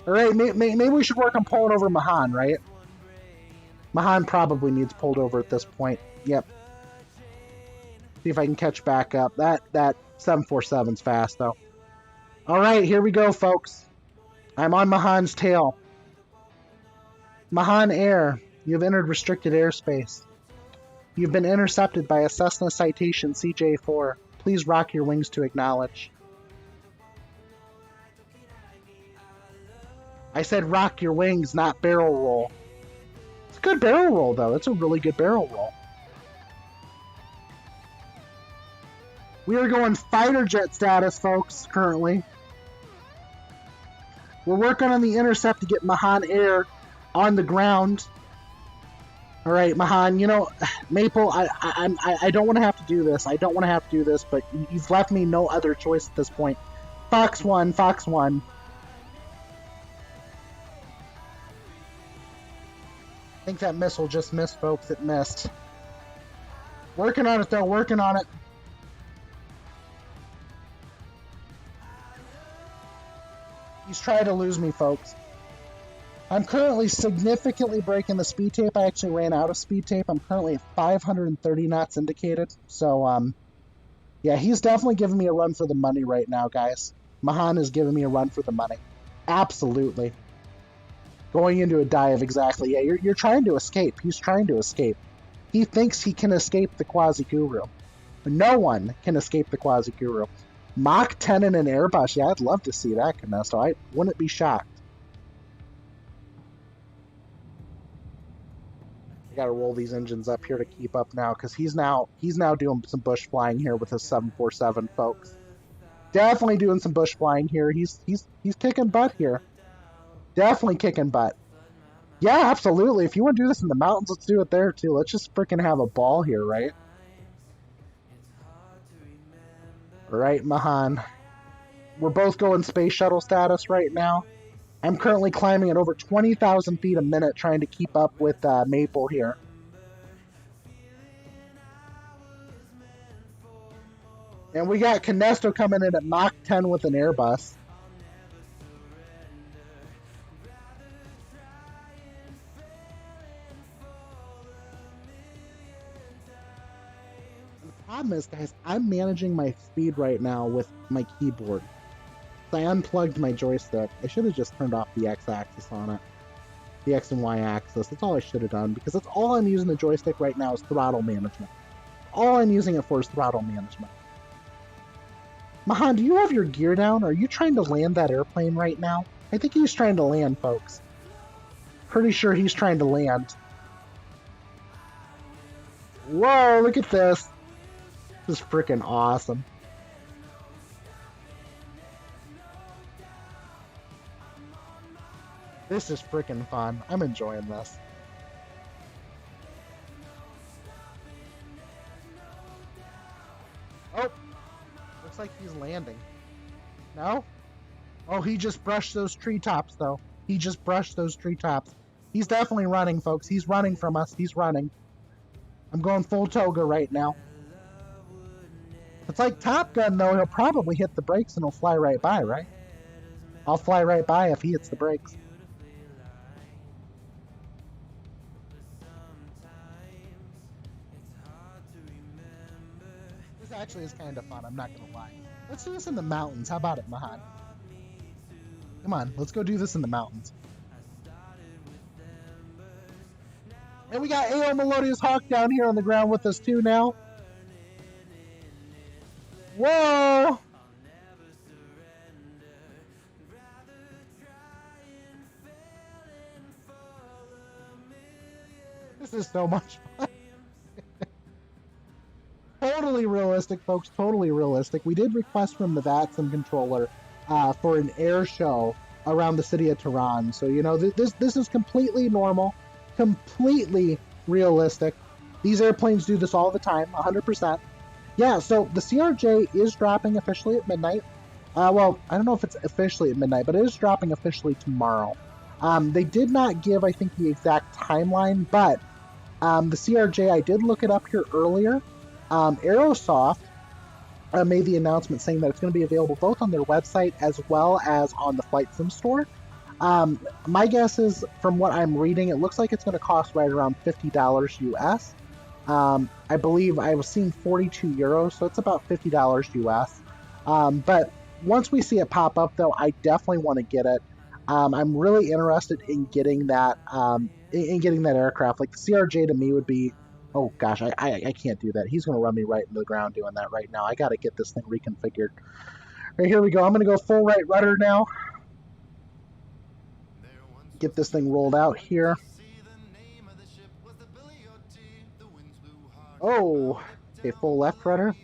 Alright, maybe we should work on pulling over Mahan, right? Mahan probably needs pulled over at this point. Yep. See if I can catch back up. That 747's fast, though. Alright, here we go, folks. I'm on Mahan's tail. Mahan Air, you have entered restricted airspace. You've been intercepted by a Cessna Citation CJ4. Please rock your wings to acknowledge. I said rock your wings, not barrel roll. It's a good barrel roll, though. It's a really good barrel roll. We are going fighter jet status, folks, currently. We're working on the intercept to get Mahan Air on the ground. All right, Mahan, you know, Maple, I don't want to have to do this. I don't want to have to do this, but you've left me no other choice at this point. Fox 1, Fox 1. I think that missile just missed, folks. It missed. Working on it, though. Working on it. He's trying to lose me, folks. I'm currently significantly breaking the speed tape. I actually ran out of speed tape. I'm currently at 530 knots indicated. So, yeah, he's definitely giving me a run for the money right now, guys. Mahan is giving me a run for the money. Absolutely. Going into a dive, exactly. Yeah, you're trying to escape. He's trying to escape. He thinks he can escape the Quasiguru. No one can escape the Quasiguru. Mach 10 in an Airbus. Yeah, I'd love to see that, Canesto. I wouldn't be shocked. I gotta roll these engines up here to keep up now, because he's now doing some bush flying here with his 747, folks. Definitely doing some bush flying here. He's kicking butt here. Definitely kicking butt. Yeah, absolutely. If you want to do this in the mountains, let's do it there too. Let's just freaking have a ball here, right? Right, Mahan. We're both going space shuttle status right now. I'm currently climbing at over 20,000 feet a minute trying to keep up with Maple here. And we got Canesto coming in at Mach 10 with an Airbus. The problem is, guys, I'm managing my speed right now with my keyboard. So I unplugged my joystick. I should have just turned off the X-axis on it. The X and Y axis. That's all I should have done, because that's all I'm using the joystick right now is throttle management. All I'm using it for is throttle management. Mahan, do you have your gear down? Are you trying to land that airplane right now? I think he's trying to land, folks. Pretty sure he's trying to land. Whoa, look at this. This is freaking awesome. This is freaking fun. I'm enjoying this. Oh! Looks like he's landing. No? Oh, he just brushed those treetops, though. He just brushed those treetops. He's definitely running, folks. He's running from us. He's running. I'm going full toga right now. It's like Top Gun, though. He'll probably hit the brakes and he'll fly right by, right? I'll fly right by if he hits the brakes. This actually is kind of fun, I'm not gonna lie. Let's do this in the mountains. How about it, Mahan? Come on, let's go do this in the mountains. And we got A.O. Melodious Hawk down here on the ground with us too now. Whoa! This is so much fun. Totally realistic, folks. Totally realistic. We did request from the VATSIM controller for an air show around the city of Tehran. So, you know, this is completely normal, completely realistic. These airplanes do this all the time, 100%. Yeah, so the CRJ is dropping officially at midnight. Well, I don't know if it's officially at midnight, but it is dropping officially tomorrow. They did not give, I think, the exact timeline, but the CRJ, I did look it up here earlier. Aerosoft made the announcement saying that it's going to be available both on their website as well as on the Flight Sim store. My guess is, from what I'm reading, it looks like it's going to cost right around $50 US. I believe I was seeing 42 euros, so it's about $50 US. But once we see it pop up, though, I definitely want to get it. I'm really interested in getting that aircraft. Like, the CRJ to me would be, oh gosh, I can't do that. He's going to run me right into the ground doing that right now. I got to get this thing reconfigured. Right, here we go. I'm going to go full right rudder now. Get this thing rolled out here. Oh, okay, full left rudder.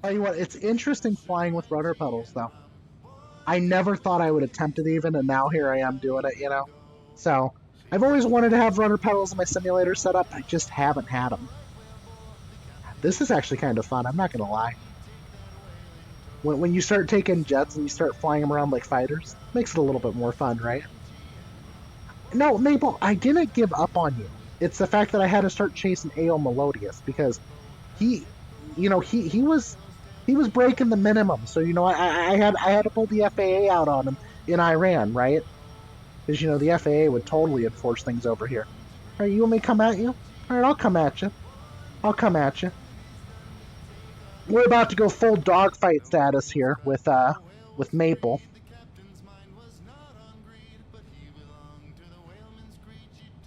Tell you what, it's interesting flying with rudder pedals, though. I never thought I would attempt it even, and now here I am doing it, you know? So, I've always wanted to have rudder pedals in my simulator setup, I just haven't had them. This is actually kind of fun, I'm not gonna lie. When you start taking jets and you start flying them around like fighters, it makes it a little bit more fun, right? No, Maple, I didn't give up on you. It's the fact that I had to start chasing A.O. Melodious, because he was breaking the minimum. So, you know, I had to pull the FAA out on him. in Iran, right? Because, you know, the FAA would totally enforce things over here. All right, you want me to come at you? All right, I'll come at you. I'll come at you. We're about to go full dogfight status here with Maple.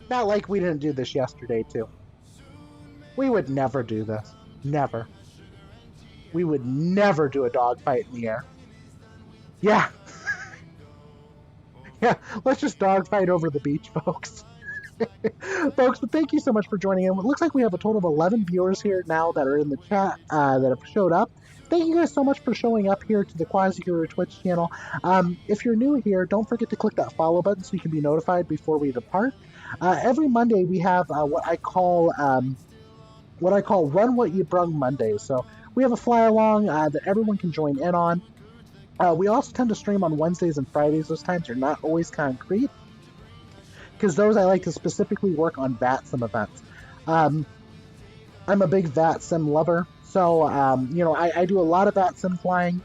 Not like we didn't do this yesterday, too. We would never do this. Never. We would never do a dogfight in the air. Yeah. Yeah, let's just dogfight over the beach, folks. Folks, but thank you so much for joining in. It looks like we have a total of 11 viewers here now that are in the chat that have showed up. Thank you guys so much for showing up here to the Quasiguru Twitch channel. If you're new here, don't forget to click that follow button so you can be notified before we depart. Every Monday we have what I call Run What You Brung Mondays. So we have a fly along that everyone can join in on. We also tend to stream on Wednesdays and Fridays. Those times are not always concrete, because those I like to specifically work on VATSIM events. I'm a big VATSIM lover, so you know, I do a lot of VATSIM flying.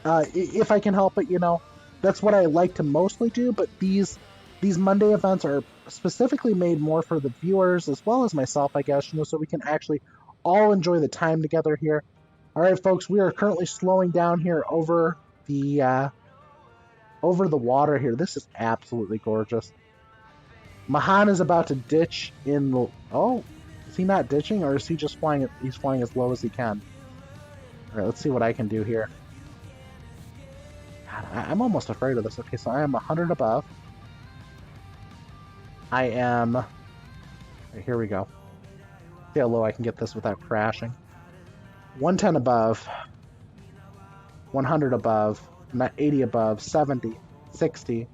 If I can help it, you know, that's what I like to mostly do. But these Monday events are specifically made more for the viewers as well as myself, I guess, you know, so we can actually all enjoy the time together here. All right, folks, we are currently slowing down here over the water here. This is absolutely gorgeous. Mahan is about to ditch in the... Oh, is he not ditching, or is he just flying? He's flying as low as he can. All right, let's see what I can do here. God, I'm almost afraid of this. Okay, so I am 100 above. I am... Right, here we go. See how low I can get this without crashing. 110 above, 100 above, 80 above, 70, 60.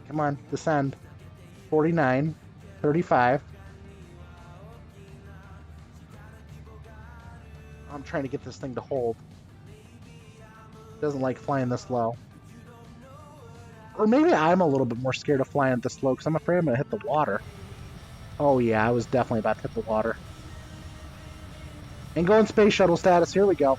Come on, descend. 49, 35. I'm trying to get this thing to hold. It doesn't like flying this low. Or maybe I'm a little bit more scared of flying this low because I'm afraid I'm going to hit the water. Oh yeah, I was definitely about to hit the water. And go in space shuttle status. Here we go.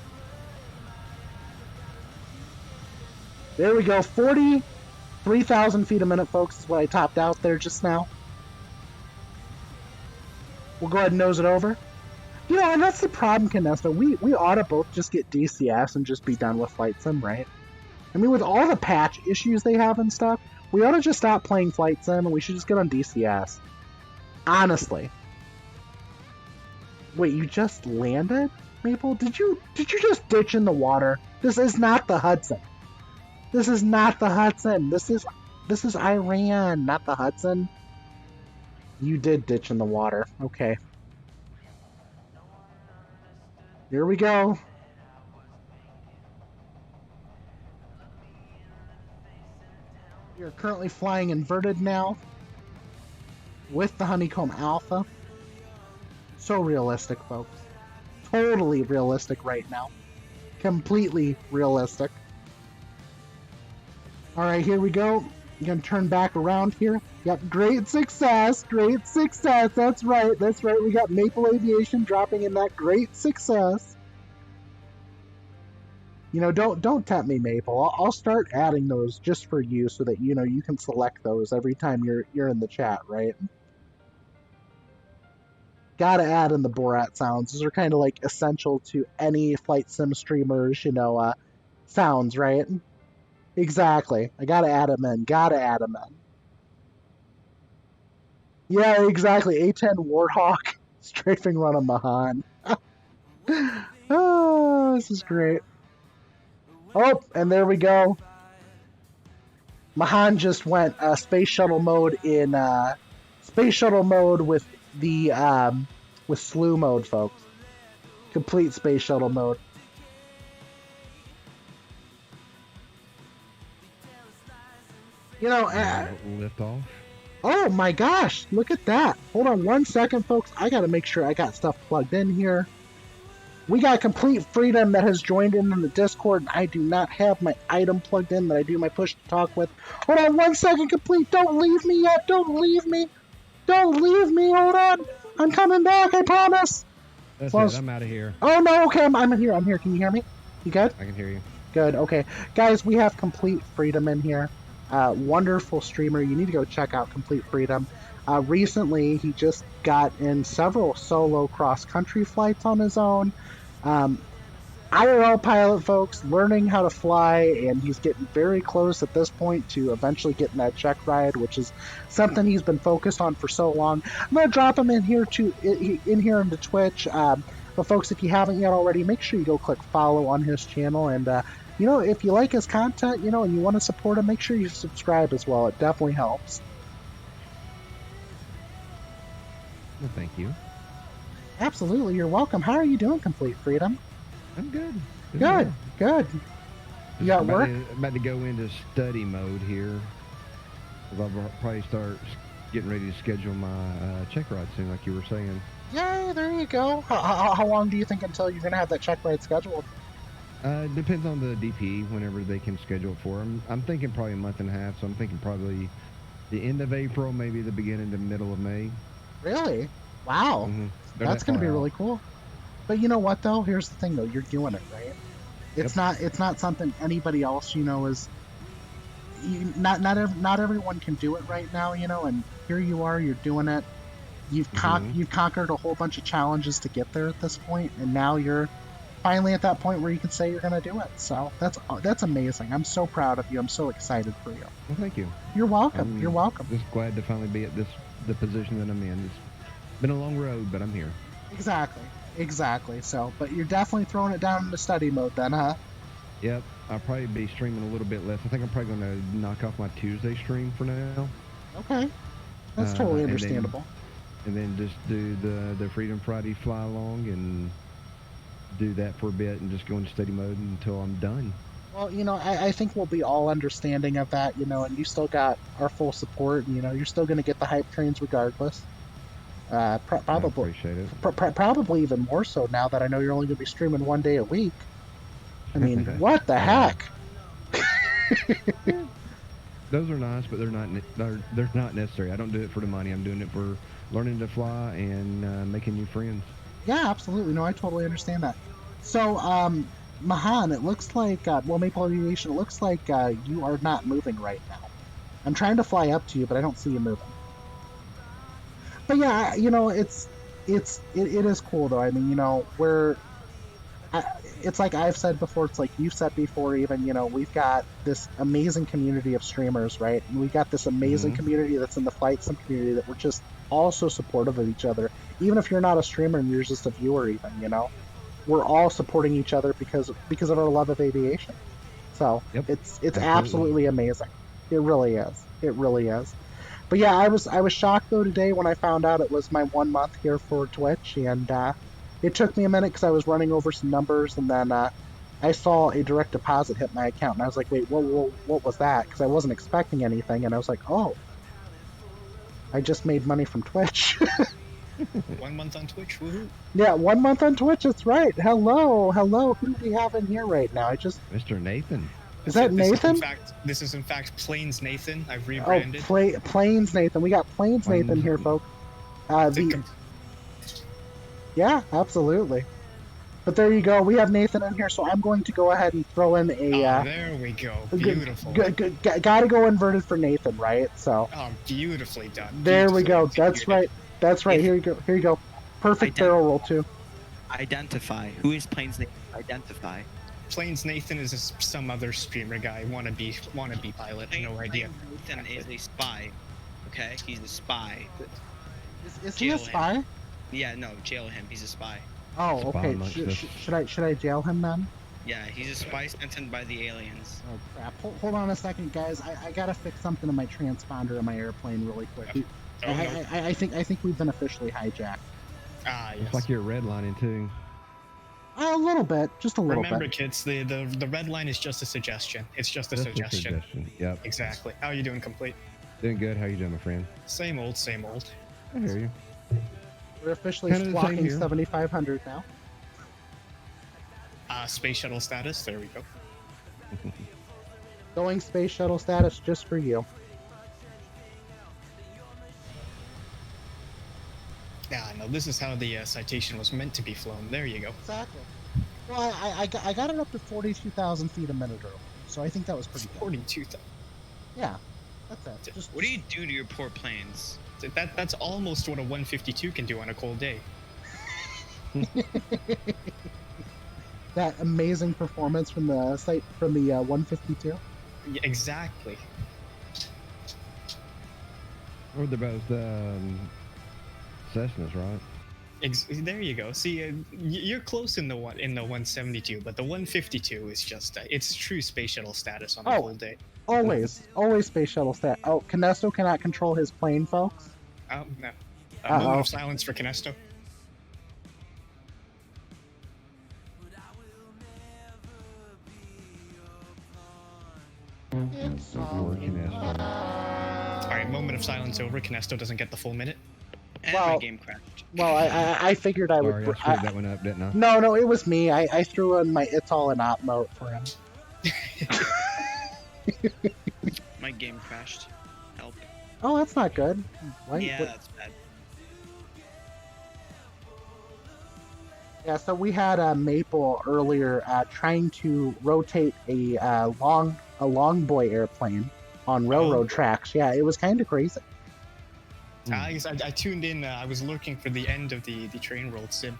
There we go. 43,000 feet a minute, folks, is what I topped out there just now. We'll go ahead and nose it over. You know, and that's the problem, Canesta. We ought to both just get DCS and just be done with Flight Sim, right? I mean, with all the patch issues they have and stuff, we ought to just stop playing Flight Sim and we should just get on DCS. Honestly. Wait, you just landed, Maple? Did you just ditch in the water? This is not the Hudson. This is not the Hudson. This is Iran, not the Hudson. You did ditch in the water. Okay. Here we go. We are currently flying inverted now with the Honeycomb Alpha. So realistic, folks. Totally realistic right now. Completely realistic. Alright, here we go. You're gonna turn back around here. Yep, great success. Great success. That's right. That's right. We got Maple Aviation dropping in that great success. You know, don't tempt me, Maple. I'll start adding those just for you so that, you know, you can select those every time you're in the chat, right? Gotta add in the Borat sounds. Those are kind of like essential to any Flight Sim streamers, you know, sounds, right? Exactly. I gotta add them in. Gotta add them in. Yeah, exactly. A-10 Warthog strafing run on Mahan. Oh, this is great. Oh, and there we go. Mahan just went space shuttle mode in space shuttle mode with the with slew mode, folks. Complete space shuttle mode. You know, lift off. Oh my gosh, look at that. Hold on 1 second, folks. I gotta make sure I got stuff plugged in here. We got Complete Freedom that has joined in the Discord, and I do not have my item plugged in that I do my push to talk with. Hold on 1 second, Complete. Don't leave me yet. Don't leave me. Don't leave me. Hold on. I'm coming back, I promise. That's Well, it. I'm out of here. Oh no, okay, I'm here. I'm here. Can you hear me? You good? I can hear you. Good. Okay, guys, we have Complete Freedom in here. Wonderful streamer. You need to go check out Complete Freedom. Recently, he just got in several solo cross-country flights on his own. Um, IRL pilot, folks, learning how to fly, and he's getting very close at this point to eventually getting that check ride, which is something he's been focused on for so long. I'm gonna drop him in here into Twitch. But folks, if you haven't yet already, make sure you go click follow on his channel, and if you like his content, and you want to support him, make sure you subscribe as well. It definitely helps. Well, thank you. Absolutely, you're welcome. How are you doing, Complete Freedom? I'm good. Good, good. You got work? I'm about to go into study mode here. I'll probably start getting ready to schedule my check ride soon, like you were saying. Yay, there you go. How long do you think until you're going to have that check ride scheduled? Depends on the DP, whenever they can schedule it for them. I'm thinking probably a month and a half, so I'm thinking probably the end of April, maybe the beginning to middle of May. Really? Wow. Mm-hmm. That's going to be really cool. But you know what, though? Here's the thing, though. You're doing it, right? It's not something anybody else, is... Not everyone can do it right now, and here you are, you're doing it. You've conquered a whole bunch of challenges to get there at this point, and now you're finally at that point where you can say you're going to do it. So that's amazing. I'm so proud of you. I'm so excited for you. Well, thank you. You're welcome. You're welcome. Just glad to finally be at the position that I'm in. It's been a long road, but I'm here. Exactly. So, but you're definitely throwing it down into study mode then, huh? Yep. I'll probably be streaming a little bit less. I think I'm probably going to knock off my Tuesday stream for now. Okay. That's totally understandable. And then just do the Freedom Friday fly along and do that for a bit and just go into study mode until I'm done. Well, I think we'll be all understanding of that, and you still got our full support, and, you're still going to get the hype trains regardless. Probably, I appreciate it. Probably even more so now that I know you're only going to be streaming one day a week. I mean, what the heck? Those are nice, but they're not necessary. I don't do it for the money. I'm doing it for learning to fly and making new friends. Yeah, absolutely. No, I totally understand that. So, Mahan, it looks like, Maple Aviation, it looks like you are not moving right now. I'm trying to fly up to you, but I don't see you moving. But yeah, it is cool though. I mean, it's like I've said before, it's like you've said before even, we've got this amazing community of streamers, right? And we've got this amazing community that's in the flight sim community that we're just all so supportive of each other. Even if you're not a streamer and you're just a viewer even, we're all supporting each other because of our love of aviation. So it's absolutely amazing. It really is. It really is. But yeah, I was shocked though today when I found out it was my 1 month here for Twitch, and it took me a minute because I was running over some numbers, and then I saw a direct deposit hit my account, and I was like, wait, what was that? Because I wasn't expecting anything, and I was like, oh, I just made money from Twitch. 1 month on Twitch, woohoo! Yeah, 1 month on Twitch. That's right. Hello. Who do we have in here right now? Mr. Nathan. Is that Nathan? This is in fact Plains Nathan. I've rebranded. Oh, Plains Nathan. We got Plains Nathan here, folks. Yeah, absolutely. But there you go. We have Nathan in here, so I'm going to go ahead and throw in a. There we go. Beautiful. Gotta go inverted for Nathan, right? So. Oh, beautifully done. There we go. That's right. That's right. Here you go. Perfect barrel roll too. Identify. Who is Plains Nathan? Identify. Plains Nathan is some other streamer guy, wannabe pilot. No idea. Nathan is a spy. Okay, he's a spy. Is he a spy? Him. Yeah, no, jail him. He's a spy. Oh, okay. Should I jail him then? Yeah, he's a spy sent by the aliens. Oh crap! Hold on a second, guys. I gotta fix something in my transponder in my airplane really quick. I think we've been officially hijacked. Yes. It's like you're redlining too. A little bit, just a little bit. Remember, kids, the red line is just a suggestion. It's just a suggestion. Yep. Exactly. How are you doing, Complete? Doing good. How you doing, my friend? Same old, same old. I hear you. We're officially squawking 7,500 now. Space shuttle status. There we go. Going space shuttle status just for you. Yeah, no, this is how the Citation was meant to be flown. There you go. Exactly. Well, I got it up to 42,000 feet a minute early, so I think that was pretty good. 42,000. Yeah, that's it. Just What do you do to your poor planes? That's almost what a 152 can do on a cold day. that amazing performance from the 152. Yeah, exactly. Or they're both Cessnas, right? There you go. See, you're close in the 172, but the 152 is just it's true space shuttle status on the cold day. Always space shuttle stat. Oh, Canesto cannot control his plane, folks. Oh no. A moment of silence for Canesto. It's all Alright, moment of silence over. Canesto doesn't get the full minute. And Well- my game crashed. Well, I figured I Sorry, I would. screwed that one up, didn't I? No, it was me. I threw in my "It's all an op" mode for him. My game crashed. Help. Oh, that's not good. Yeah, that's bad. Yeah, so we had Maple earlier trying to rotate a long boy airplane on railroad tracks. Yeah, it was kind of crazy. I tuned in. I was looking for the end of the train roll sim.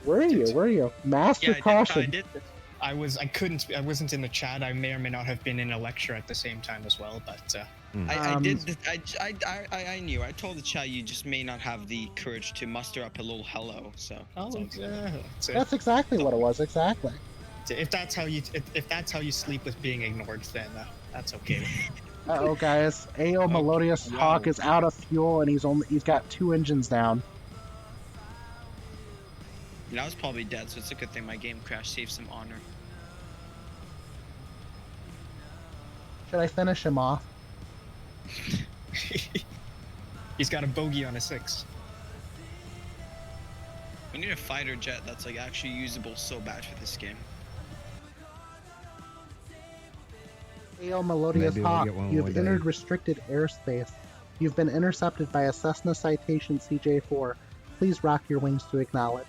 Where are you? Master caution. I did. I wasn't in the chat. I may or may not have been in a lecture at the same time as well. But I did. I knew. I told the chat you just may not have the courage to muster up a little hello. So. That's exactly what it was. Exactly. If that's how you sleep with being ignored, then that's okay. Uh-oh, guys. AO Melodious Hawk is out of fuel, and he's got 2 engines down. I was probably dead, so it's a good thing my game crashed. Saved some honor. Should I finish him off? He's got a bogey on a 6. We need a fighter jet that's like actually usable so bad for this game. AO Melodious Maybe we'll Hawk, get one you've one day. entered restricted airspace. You've been intercepted by a Cessna Citation CJ4. Please rock your wings to acknowledge.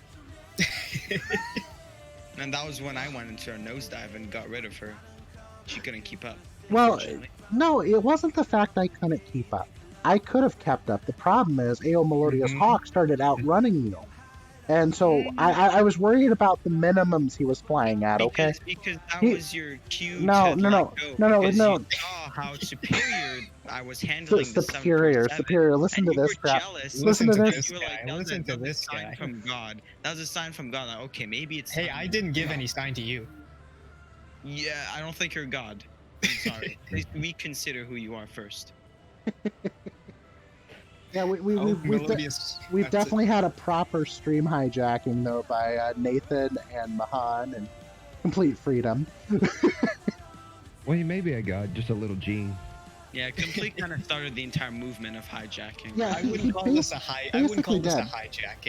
And that was when I went into a nosedive and got rid of her. She couldn't keep up. Well, unfortunately. no, it wasn't the fact I couldn't keep up. I could have kept up. The problem is AO Melodious Hawk started outrunning you. And so I was worried about the minimums he was flying at, okay? Because that He- was your cue No, to no, let no, go, no, no, because no. You saw how superior I was handling the Superior. 747, Listen and to you this were crap. jealous. Listen to this. You were like, Listen to this sign guy. from God. That was a sign from God. Like, okay, maybe it's. Hey, time. I didn't give any sign to you. Yeah, I don't think you're God. I'm sorry. Please reconsider who you are first. Yeah, we've Melodious. We've That's it. definitely had a proper stream hijacking, though, by Nathan and Mahan and Complete Freedom. Well, he may be a god, just a little gene. Yeah, complete kind of started the entire movement of hijacking. Yeah, I he wouldn't call this a I wouldn't call this a basically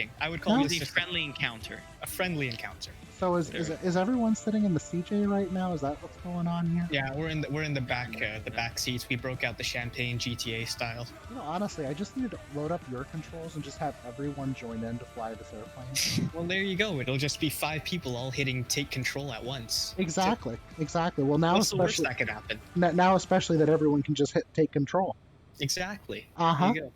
hijacking. I would call No. It was this a just friendly encounter. a friendly encounter. So is everyone sitting in the CJ right now? Is that what's going on here? Yeah, we're in the back seats. We broke out the champagne GTA style. You know, honestly, I just need to load up your controls and just have everyone join in to fly this airplane. Well, there you go. It'll just be 5 people all hitting take control at once. Exactly. Well, now What's the worst especially that could happen? now especially that everyone can just take control. Exactly. Uh-huh. There you go.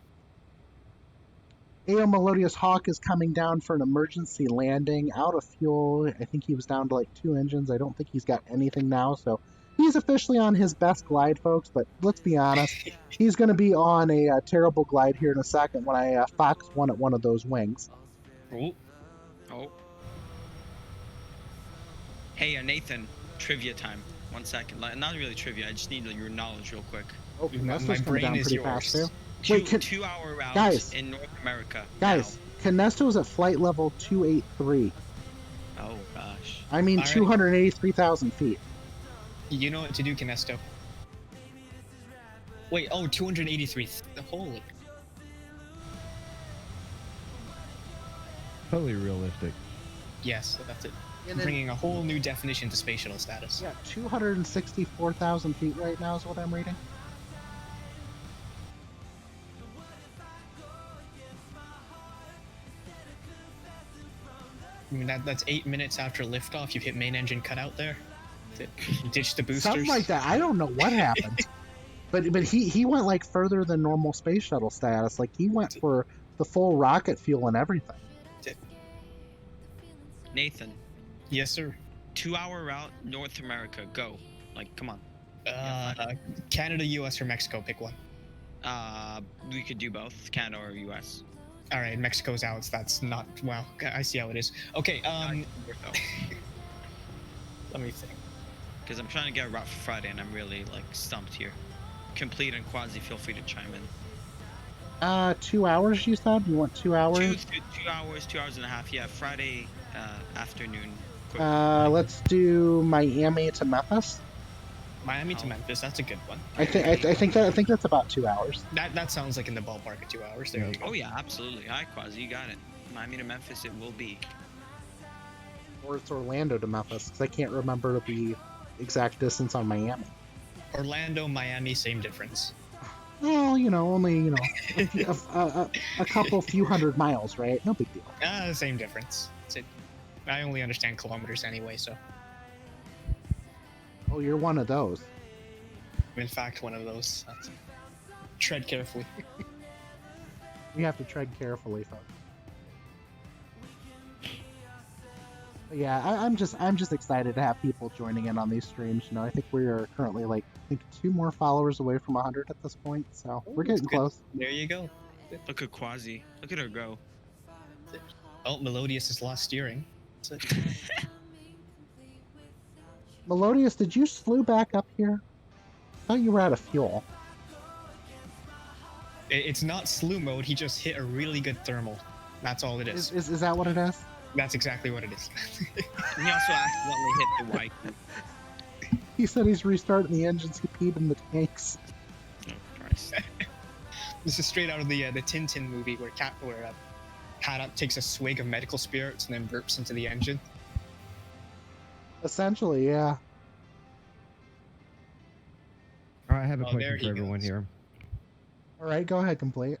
AO Melodious Hawk is coming down for an emergency landing, out of fuel. I think he was down to like 2 engines. I don't think he's got anything now, so he's officially on his best glide, folks. But let's be honest, he's going to be on a terrible glide here in a second when I Fox 1 at one of those wings. Oh, Oh. Hey, Nathan, trivia time. 1 second. Not really trivia. I just need your knowledge real quick. Oh, My Canesto's coming brain down is pretty fast, too. yours. Wait, 2-hour routes guys. in North America. Guys, Canesto's at flight level 283. Now. Oh gosh. I mean, All right. 283,000 feet. You know what to do, Canesto. Wait, 283. Holy. Totally realistic. Yes, that's it. And then- Bringing a whole new definition to space shuttle status. Yeah, 264,000 feet right now is what I'm reading. I mean, that's 8 minutes after liftoff. You hit main engine cutout there. Ditch the boosters. Something like that. I don't know what happened. But he went like further than normal space shuttle status. Like he went for the full rocket fuel and everything. Nathan. Yes, sir. 2-hour route, North America. Go. Like, come on. Canada, US, or Mexico. Pick one. We could do both, Canada or US. All right, Mexico's out. That's not well. I see how it is. Okay. Let me think. Because I'm trying to get a route for Friday, and I'm really like stumped here. Complete and Quasi, feel free to chime in. 2 hours, you said? You want 2 hours? 2 hours, 2 hours and a half. Yeah, Friday afternoon. Quick. Let's do Miami to Memphis. Miami to Memphis. That's a good one. I think that's about 2 hours. That sounds like in the ballpark of 2 hours. There you go. Oh yeah, absolutely. All right, Quasi, you got it. Miami to Memphis, it will be. Or it's Orlando to Memphis, because I can't remember the exact distance on Miami. Orlando, Miami, same difference. Well, only a couple few hundred miles, right? No big deal. Same difference. I only understand kilometers anyway, so. Oh, you're one of those. I'm in fact one of those. Tread carefully. We have to tread carefully, folks. But yeah, I'm just excited to have people joining in on these streams. I think we are currently like 2 more followers away from 100 at this point, so we're getting close. There you go. Look at Quasi. Look at her go. Oh, Melodious has lost steering. Melodious, did you slew back up here? I thought you were out of fuel. It's not slew mode. He just hit a really good thermal. That's all it is. Is that what it is? That's exactly what it is. He also accidentally hit the Y key. He said he's restarting the engines. He peed in the tanks. Oh Christ! This is straight out of the Tintin movie where Haddock takes a swig of medical spirits and then burps into the engine. Essentially, yeah. All right, I have a question for everyone here. All right, go ahead, complete.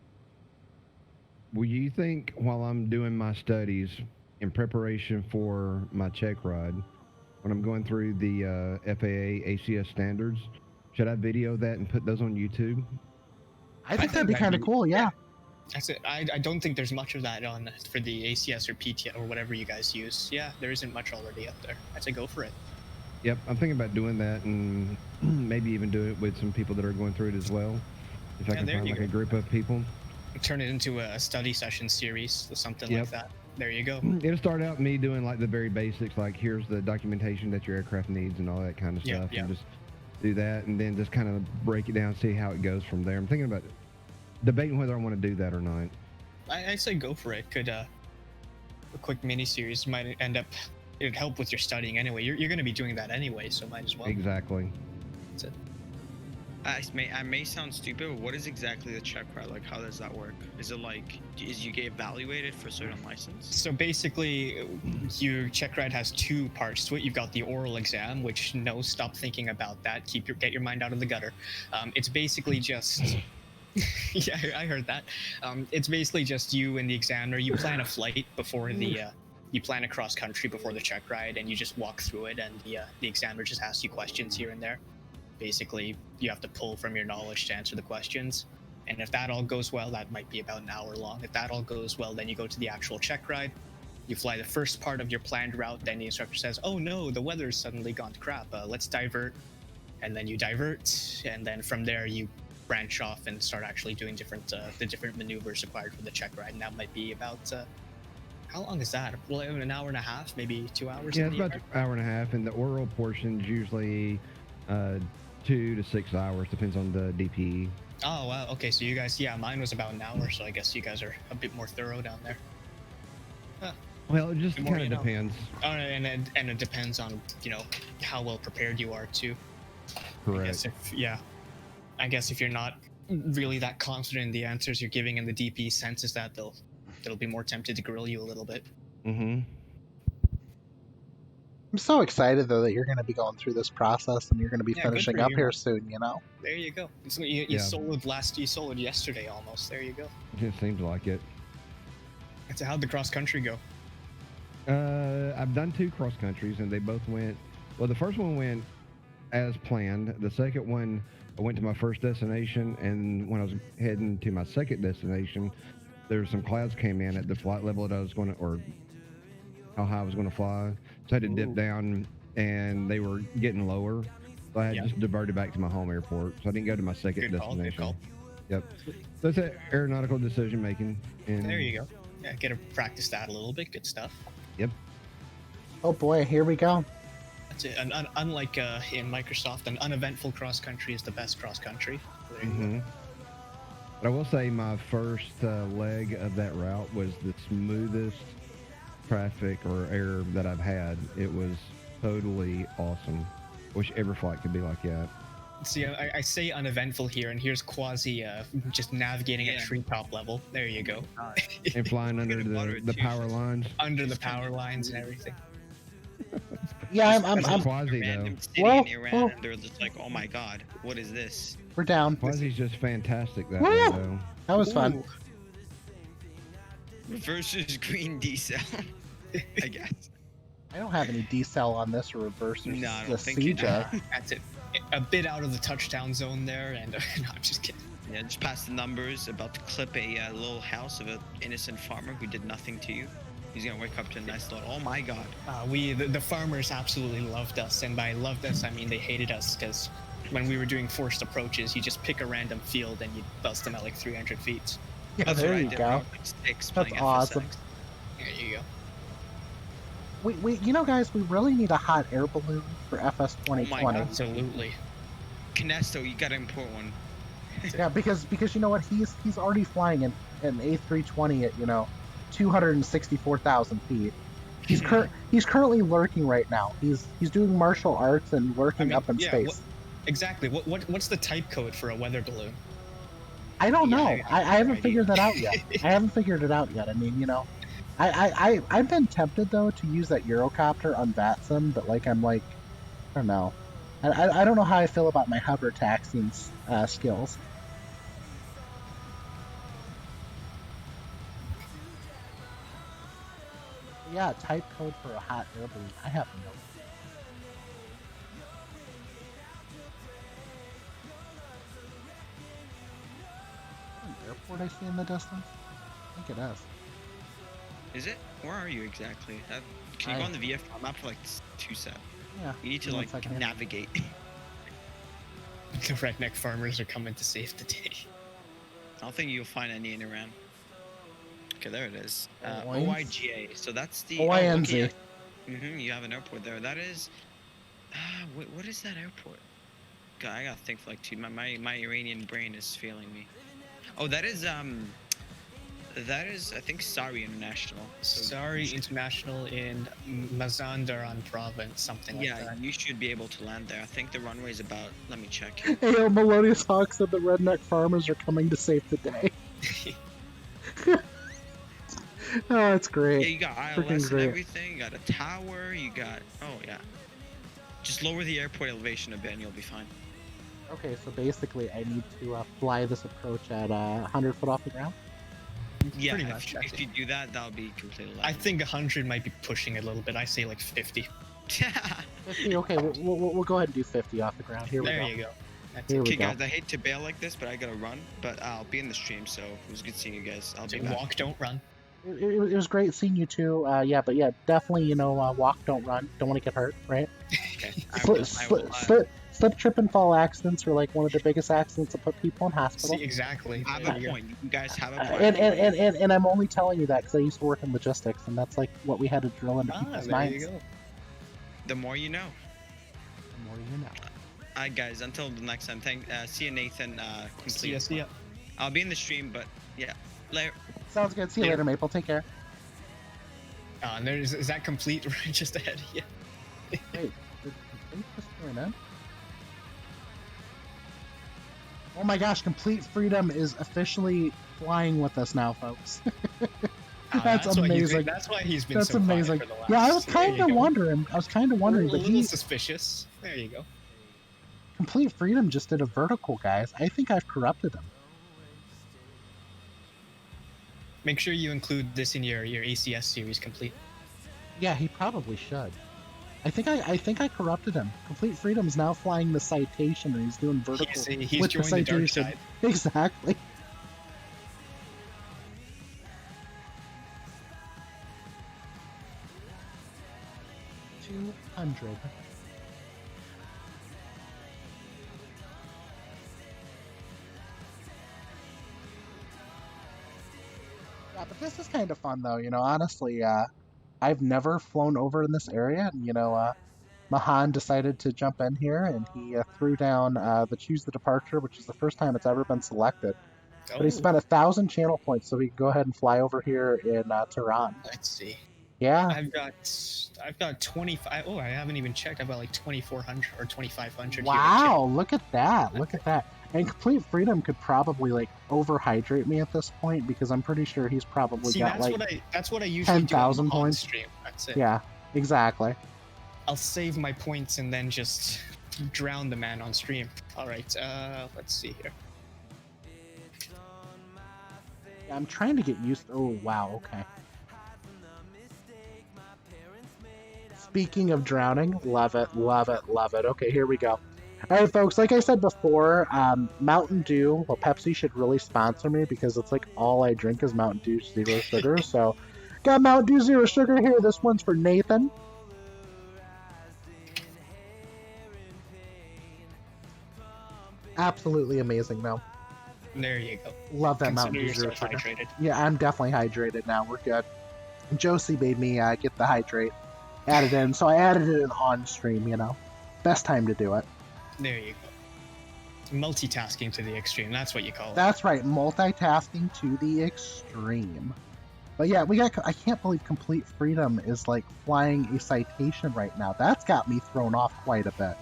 Will you think while I'm doing my studies in preparation for my check ride, when I'm going through the FAA ACS standards, should I video that and put those on YouTube? I think that'd be kind of cool, yeah. That's it. I don't think there's much of that on for the ACS or PT or whatever you guys use. Yeah, there isn't much already up there. I'd say go for it. Yep, I'm thinking about doing that and maybe even do it with some people that are going through it as well. If I can find like a group of people. Turn it into a study session series or something like that. There you go. It'll start out me doing like the very basics, like here's the documentation that your aircraft needs and all that kind of stuff. And just do that and then just kind of break it down, see how it goes from there. I'm thinking about debating whether I want to do that or not. I'd say go for it. A quick mini series might end up, it'd help with your studying anyway. You're going to be doing that anyway, so might as well. Exactly. That's it. I may sound stupid, but what is exactly the check ride? Like, how does that work? Is it like, is you get evaluated for a certain license? So basically, your check ride has 2 parts to it. You've got the oral exam, which no, stop thinking about that. Get your mind out of the gutter. It's basically just. Yeah, I heard that. It's basically just you and the examiner. You plan a flight before you plan a cross country before the check ride, and you just walk through it, and the examiner just asks you questions here and there. Basically, you have to pull from your knowledge to answer the questions. And if that all goes well, that might be about an hour long. If that all goes well, then you go to the actual check ride. You fly the first part of your planned route, then the instructor says, oh no, the weather's suddenly gone to crap, let's divert. And then you divert, and then from there you branch off and start actually doing the different maneuvers required for the check ride. And that might be about, how long is that? Well, an hour and a half, maybe 2 hours? Yeah, it's about an hour and a half, and the oral portion's usually 2 to 6 hours, depends on the DPE. Oh, wow. Okay, so you guys, mine was about an hour, so I guess you guys are a bit more thorough down there. Huh. Well, it just kind of depends. Oh, and it depends on, how well prepared you are, too. Correct. I guess if you're not really that confident in the answers you're giving and the DP senses that, they'll be more tempted to grill you a little bit. Mm-hmm. I'm so excited, though, that you're going to be going through this process and you're going to be finishing up here soon, There you go. You soloed yesterday almost. There you go. It seems like it. How'd the cross country go? I've done 2 cross countries, and they both went. Well, the first one went as planned. The second one, I went to my first destination, and when I was heading to my second destination, there were some clouds came in at the flight level that I was going to, or how high I was going to fly. So I had to dip down, and they were getting lower. So I had just diverted back to my home airport. So I didn't go to my second destination. Good call. Yep. So it's that aeronautical decision making. And There you go. Yeah, get to practice that a little bit. Good stuff. Yep. Oh boy, here we go. That's it. Unlike in Microsoft, an uneventful cross country is the best cross country. So there you go. Mm-hmm. But I will say my first leg of that route was the smoothest traffic or air that I've had. It was totally awesome. Wish every flight could be like that. See, I say uneventful here, and here's Quasi just navigating at treetop level. There you go. And flying under the power lines. Under the power lines and everything. Yeah, I'm Quasi though. Random city Whoa, in Iran, whoa. and they're just like, oh my god, what is this? we're down. Quasi's just fantastic that Woo! way though. That was fun. Versus green decel, I guess. I don't have any decel on this reverse or No, I the don't think you do. CJ. That's it. A bit out of the touchdown zone there, and no, I'm just kidding. Yeah, just past the numbers, about to clip a little house of an innocent farmer who did nothing to you. He's gonna wake up to a nice little, oh my god. The farmers absolutely loved us, and by loved us, I mean they hated us, because when we were doing forced approaches, you just pick a random field and you bust them at like 300 feet. Yeah, That's there what I you did go. when I was, like, 6 That's playing awesome. FSX. There you go. We you know, guys, we really need a hot air balloon for FS Oh my 2020. God. Absolutely. Kinesto, you gotta import one. Yeah, because you know what, he's already flying an A320 at 264,000 feet. He's currently lurking right now. He's doing martial arts and lurking up in space. Exactly. What's the type code for a weather balloon? I don't know. Yeah, I haven't idea. figured that out yet. I haven't figured it out yet. I mean, I've been tempted though to use that Eurocopter on VATSIM, but like I don't know. I don't know how I feel about my hover taxiing skills. Yeah, type code for a hot air balloon. I have no. An airport I see in the distance? I think it is. Is it? Where are you exactly? Can you go on the VFR map for like 2 seconds? Yeah. You need to give me one like second here. navigate. The redneck farmers are coming to save the day. I don't think you'll find any in Iran. Okay, there it is. Oins? OIGA. So that's the OINZ. You have an airport there. That is. What is that airport? God, I gotta think for like 2. My Iranian brain is failing me. Oh, that is I think Sari International. So Sorry, International in Mazandaran province, something like yeah, that. you should be able to land there. I think the runway is about. Let me check. Hey, Melodious Hawk said the redneck farmers are coming to save the day. Oh, it's great. Yeah, you got Freaking ILS and great. everything. You got a tower. You got. Oh yeah. Just lower the airport elevation a bit, and you'll be fine. Okay, so basically I need to fly this approach at 100 foot off the ground? Yeah, Pretty much, if you do that, that'll be completely. I think 100 might be pushing it a little bit. I say like 50. 50, okay, we'll go ahead and do 50 off the ground. Here we There go. you go. That's Here it. we Okay, go. guys, I hate to bail like this, but I gotta run. But I'll be in the stream, so it was good seeing you guys. I'll be So back. walk, don't run. It was great seeing you too. Yeah, but yeah, definitely, walk, don't run. Don't want to get hurt, right? Okay. I will, Slip, trip, and fall accidents are like one of the biggest accidents that put people in hospital. See, exactly. I have There a you go. point. You guys have a point. And I'm only telling you that because I used to work in logistics, and that's like what we had to drill into people's There minds. you go. The more you know. The more you know. Alright, guys. Until the next time. See you, Nathan. See ya. I'll be in the stream, but yeah. Later. Sounds good. See you Yeah. later, Maple. Take care. And is that complete right just ahead of you? Wait, did complete just join in? Oh my gosh, Complete Freedom is officially flying with us now, folks. That's amazing. That's why he's been That's so quiet amazing. for the last. Yeah, I was there kind you of go. wondering. A but little suspicious. There you go. Complete Freedom just did a vertical, guys. I think I've corrupted him. Make sure you include this in your ACS series complete. Yeah, he probably should. I think I corrupted him. Complete Freedom's now flying the Citation, and he's doing vertical He's with the joined the dark Citation. side. Exactly. $200. Yeah, but this is kind of fun, though. Honestly, I've never flown over in this area, and Mahan decided to jump in here, and he threw down the Choose the Departure, which is the first time it's ever been selected. But he spent 1,000 channel points, so he can go ahead and fly over here in Tehran. Let's see. Yeah. I've got 25. Oh, I haven't even checked. I've got like 2,400 or 2,500. Wow! Look at that! Look at that! And Complete Freedom could probably like overhydrate me at this point because I'm pretty sure he's probably got that's what I usually 10,000 do on points. stream. That's it. Yeah, exactly. I'll save my points and then just drown the man on stream. All right. Let's see here. Yeah, I'm trying to get used to... Oh, wow, okay. Speaking of drowning, love it, love it, love it. Okay, here we go. All right, folks, like I said before, Mountain Dew, well, Pepsi should really sponsor me because it's like all I drink is Mountain Dew Zero Sugar. So, got Mountain Dew Zero Sugar here. This one's for Nathan. Absolutely amazing, though. There you go. Love that Consider Mountain Dew Zero yourself Sugar. hydrated. Yeah, I'm definitely hydrated now. We're good. Josie made me get the hydrate added in, so I added it in on stream, Best time to do it. There you go. Multitasking to the extreme. That's what you call it. That's right, multitasking to the extreme. But yeah, I can't believe Complete Freedom is like flying a Citation right now. That's got me thrown off quite a bit.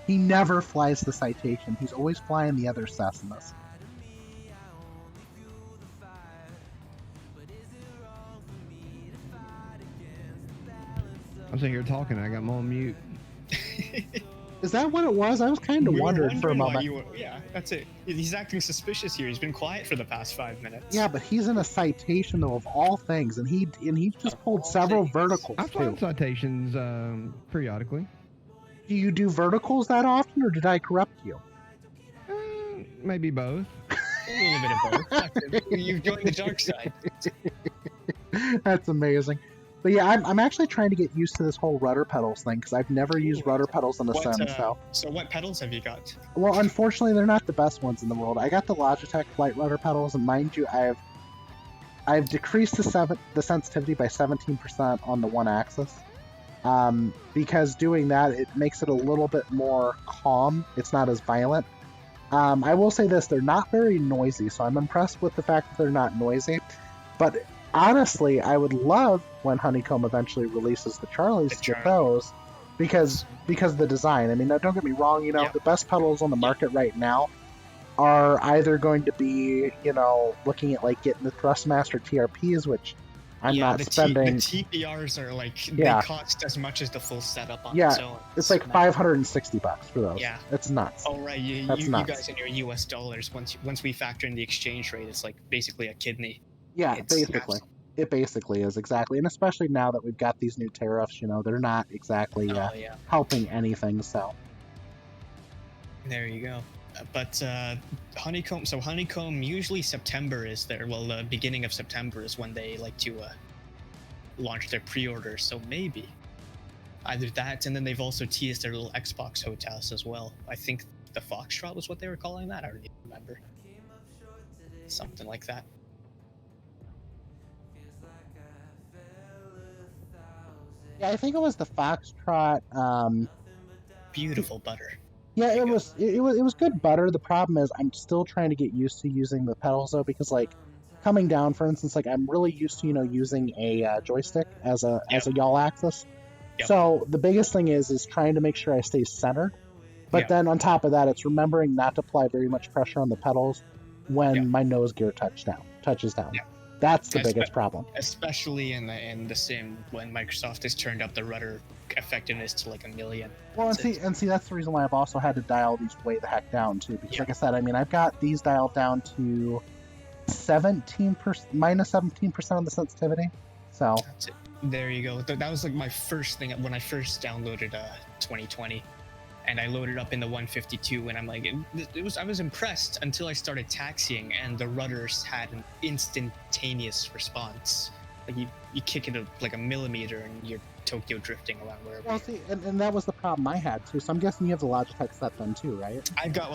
He never flies the Citation. He's always flying the other Cessnas. I'm sitting here talking. I got them on mute. Is that what it was? I was kind of wondering for a moment. Yeah, that's it. He's acting suspicious here. He's been quiet for the past 5 minutes. Yeah, but he's in a Citation though of all things, and he just pulled several verticals I've flown too. Citations periodically. Do you do verticals that often, or did I corrupt you? Maybe both. A little bit of both. You've joined the dark side. That's amazing. But yeah, I'm actually trying to get used to this whole rudder pedals thing because I've never used rudder pedals in a sim. So what pedals have you got? Well, unfortunately, they're not the best ones in the world. I got the Logitech flight rudder pedals, and mind you, I've decreased the sensitivity by 17% on the one axis. Because doing that, it makes it a little bit more calm. It's not as violent. I will say this, they're not very noisy, so I'm impressed with the fact that they're not noisy. But honestly, I would love when Honeycomb eventually releases the Charlies to get those, because of the design. I mean, now, don't get me wrong, the best pedals on the market right now are either going to be, looking at like getting the Thrustmaster TRPs, which I'm not spending. The TPRs are like, they cost as much as the full setup on its own. It's like $560 for those. Yeah. It's nuts. Oh, right. You guys in your US dollars, once we factor in the exchange rate, it's like basically a kidney. Yeah, basically. It basically is, exactly. And especially now that we've got these new tariffs, they're not exactly helping anything, so. There you go. But Honeycomb, usually September is the beginning of September is when they like to launch their pre-orders, so maybe either that, and then they've also teased their little Xbox hotels as well. I think the Foxtrot was what they were calling that. I don't even remember. Something like that. Yeah, I think it was the Foxtrot. Beautiful butter. Yeah, it was good butter. The problem is I'm still trying to get used to using the pedals though, because like coming down, for instance, like I'm really used to using a joystick as a yaw axis. Yep. So the biggest thing is trying to make sure I stay centered. But then on top of that, it's remembering not to apply very much pressure on the pedals when my nose gear touches down. Yeah. That's the biggest problem. Especially in the sim when Microsoft has turned up the rudder effectiveness to like 1,000,000. Well, and see, that's the reason why I've also had to dial these way the heck down too. Because like I said, I mean, I've got these dialed down to minus 17% on the sensitivity. So There you go. That was like my first thing when I first downloaded 2020, and I loaded up in the 152, and I'm like, I was impressed until I started taxiing, and the rudders had an instantaneous response. Like you kick it like a millimeter, and you're Tokyo drifting around wherever. Well, see, and that was the problem I had too. So I'm guessing you have the Logitech set then too, right? I've got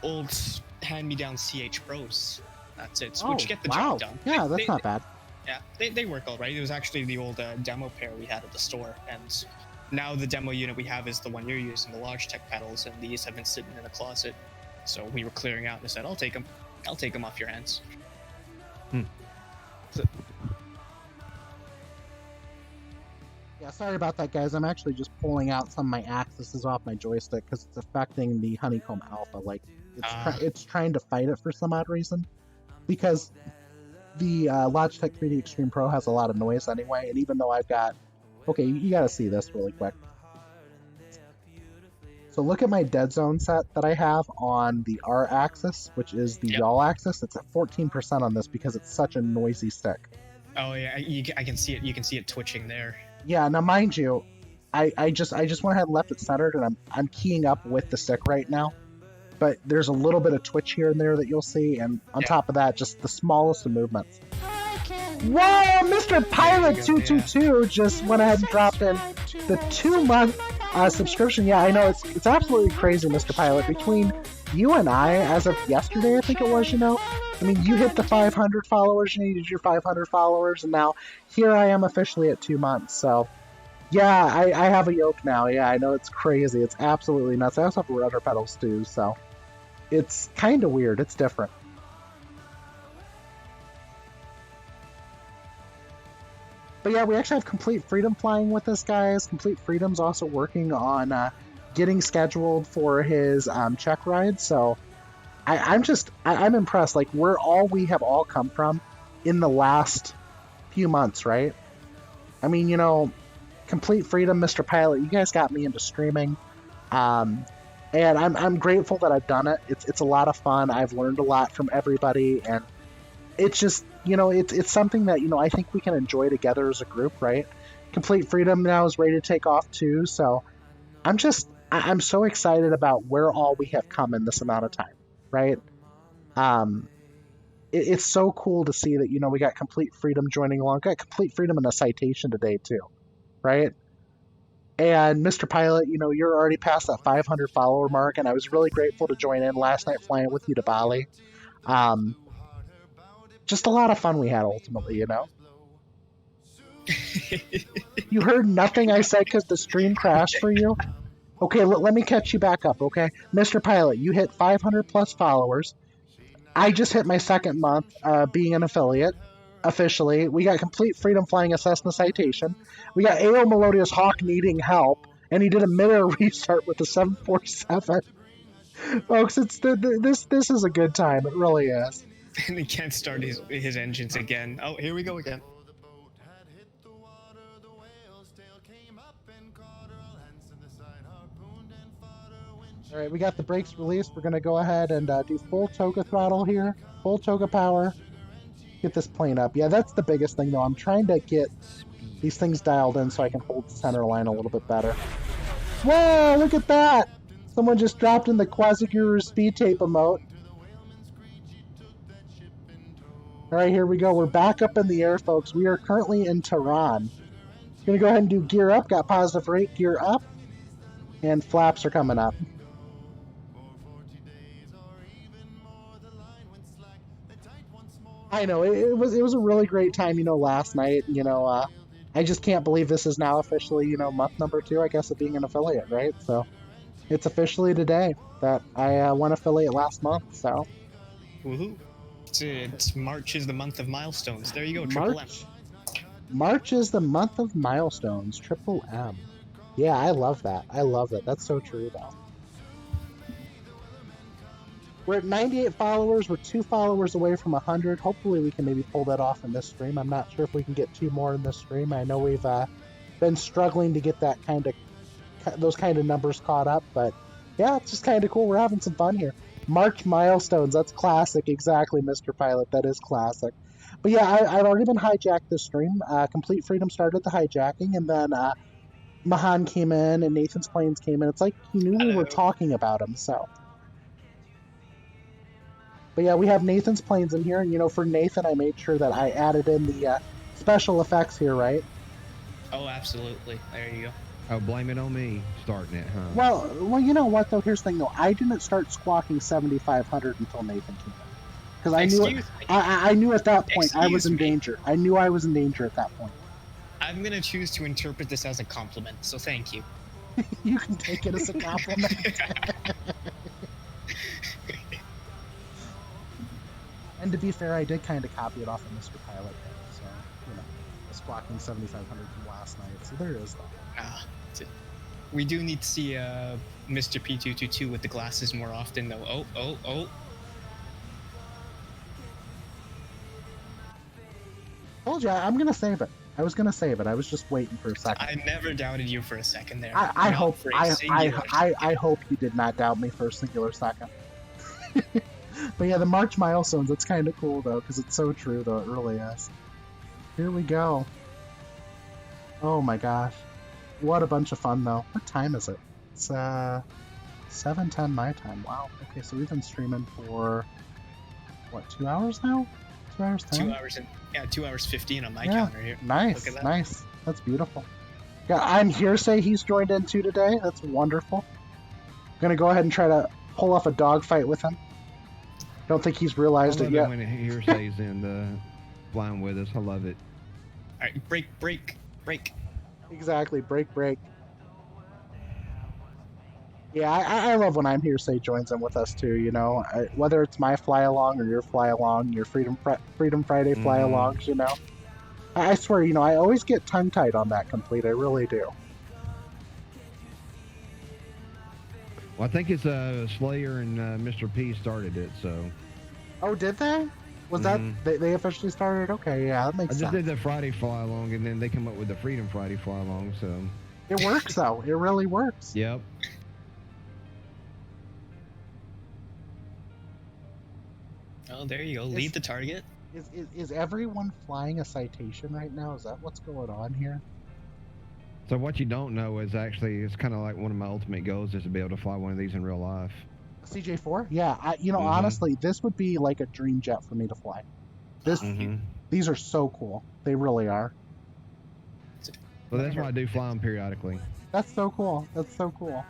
old hand-me-down CH Pros. That's it. Which get the job done. Yeah, that's not bad. Yeah, they work all right. It was actually the old demo pair we had at the store, and now the demo unit we have is the one you're using, the Logitech pedals, and these have been sitting in a closet. So we were clearing out and I said, I'll take them off your hands. Yeah, sorry about that, guys. I'm actually just pulling out some of my axes off my joystick because it's affecting the Honeycomb Alpha. Like, it's trying to fight it for some odd reason. Because the Logitech 3D Extreme Pro has a lot of noise anyway, and even though I've got... Okay, you gotta see this really quick. So look at my dead zone set that I have on the R axis, which is the yaw axis. It's at 14% on this because it's such a noisy stick. Oh yeah, I can see it. You can see it twitching there. Yeah, now mind you, I just went ahead and left it centered, and I'm keying up with the stick right now. But there's a little bit of twitch here and there that you'll see, and on top of that, just the smallest of movements. Whoa, Mr. Pilot 222 just went ahead and dropped in the 2-month subscription. Yeah, I know, it's absolutely crazy, Mr. Pilot. Between you and I, as of yesterday, I think it was, I mean, you hit the 500 followers, you needed your 500 followers, and now here I am officially at 2 months. So, yeah, I have a yoke now. Yeah, I know, it's crazy. It's absolutely nuts. I also have rudder pedals too, so it's kind of weird. It's different. But yeah, we actually have Complete Freedom flying with us, guys. Complete Freedom's also working on getting scheduled for his check ride, so I'm impressed. Like, we have all come from in the last few months, right? I mean, Complete Freedom, Mr. Pilot, you guys got me into streaming, and I'm grateful that I've done it. It's a lot of fun. I've learned a lot from everybody, and it's just, it's something that, I think we can enjoy together as a group, right? Complete Freedom now is ready to take off too, so I'm so excited about where all we have come in this amount of time, right? It's so cool to see that, we got Complete Freedom joining along. Got Complete Freedom in a citation today too, right? And Mr. Pilot, you're already past that 500 follower mark, and I was really grateful to join in last night flying with you to Bali. Just a lot of fun we had ultimately, You heard nothing I said because the stream crashed for you? Okay, let me catch you back up, okay? Mr. Pilot, you hit 500 plus followers. I just hit my second month being an affiliate, officially. We got Complete Freedom flying a Cessna Citation. We got A.O. Melodious Hawk needing help, and he did a mid-air restart with the 747. Folks, this is a good time. It really is. And he can't start his engines again. Oh, here we go again. All right, we got the brakes released. We're going to go ahead and do full toga throttle here. Full toga power. Get this plane up. Yeah, that's the biggest thing, though. I'm trying to get these things dialed in so I can hold the center line a little bit better. Whoa, look at that! Someone just dropped in the Quasiguru speed tape emote. All right, here we go. We're back up in the air, folks. We are currently in Tehran. Going to go ahead and do gear up. Got positive rate, gear up. And flaps are coming up. I know, it was a really great time, last night. I just can't believe this is now officially, month number 2, I guess, of being an affiliate, right? So, it's officially today that I went affiliate last month, so. Woohoo. It's March is the month of milestones. There you go, Triple M. March is the month of milestones, Triple M. Yeah, I love that. I love that. That's so true, though. We're at 98 followers. We're 2 followers away from 100. Hopefully we can maybe pull that off in this stream. I'm not sure if we can get 2 more in this stream. I know we've been struggling to get those kind of numbers caught up, but yeah, it's just kind of cool. We're having some fun here. March milestones. That's classic. Exactly, Mr. Pilot. That is classic. But yeah, I've already been hijacked this stream. Complete Freedom started the hijacking, and then Mahan came in and Nathan's Planes came in. It's like he knew we were talking about him, so. But yeah, we have Nathan's Planes in here, and you know, for Nathan, I made sure that I added in the special effects here, right? Oh, absolutely. There you go. Oh, blame it on me starting it, huh? Well, you know what though? Here's the thing though. I didn't start squawking 7,500 until Nathan came in, because I knew at that point I was in danger. I knew I was in danger at that point. I'm gonna choose to interpret this as a compliment, so thank you. You can take it as a compliment. And to be fair, I did kind of copy it off of Mr. Pilot, so you know, the squawking 7,500 from last night. So there is that. We do need to see Mr. P222 with the glasses more often, though. Oh. Told you, I'm gonna save it. I was gonna save it. I was just waiting for a second. I never doubted you for a second there. I hope you did not doubt me for a singular second. But yeah, the March milestones, that's kind of cool though, because it's so true though, it really is. Here we go. Oh my gosh. What a bunch of fun though. What time is it? It's 7:10 my time. Wow. Okay, so we've been streaming for what, 2 hours now? 2 hours 10? 2 hours and 2 hours 15 on my counter here. Nice, Look at that. nice. That's beautiful. Yeah, I'm Hearsay he's joined in too today. That's wonderful. Gonna go ahead and try to pull off a dogfight with him. Don't think he's realized it yet. When Hearsay's in the flying with us, I love it. All right, break. Exactly, break. Yeah, I love when I'm Hearsay joins in with us too. You know, whether it's my fly along or your fly along, your Freedom Friday fly alongs. You know, I swear, you know, I always get tongue tied on that complete. I really do. Well, I think it's Slayer and Mr. P started it, so. Oh, did they? Was that they officially started? Okay, yeah, that makes sense. I just did the Friday fly along, and then they come up with the Freedom Friday fly along, so. It works though. It really works. Yep. Oh, there you go. Lead the target. Is everyone flying a citation right now? Is that what's going on here? So what you don't know is actually, it's kind of like one of my ultimate goals is to be able to fly one of these in real life. CJ4? Yeah, you know, honestly, this would be like a dream jet for me to fly. These are so cool. They really are. Well, that's why I do fly them periodically. That's so cool. That's so cool.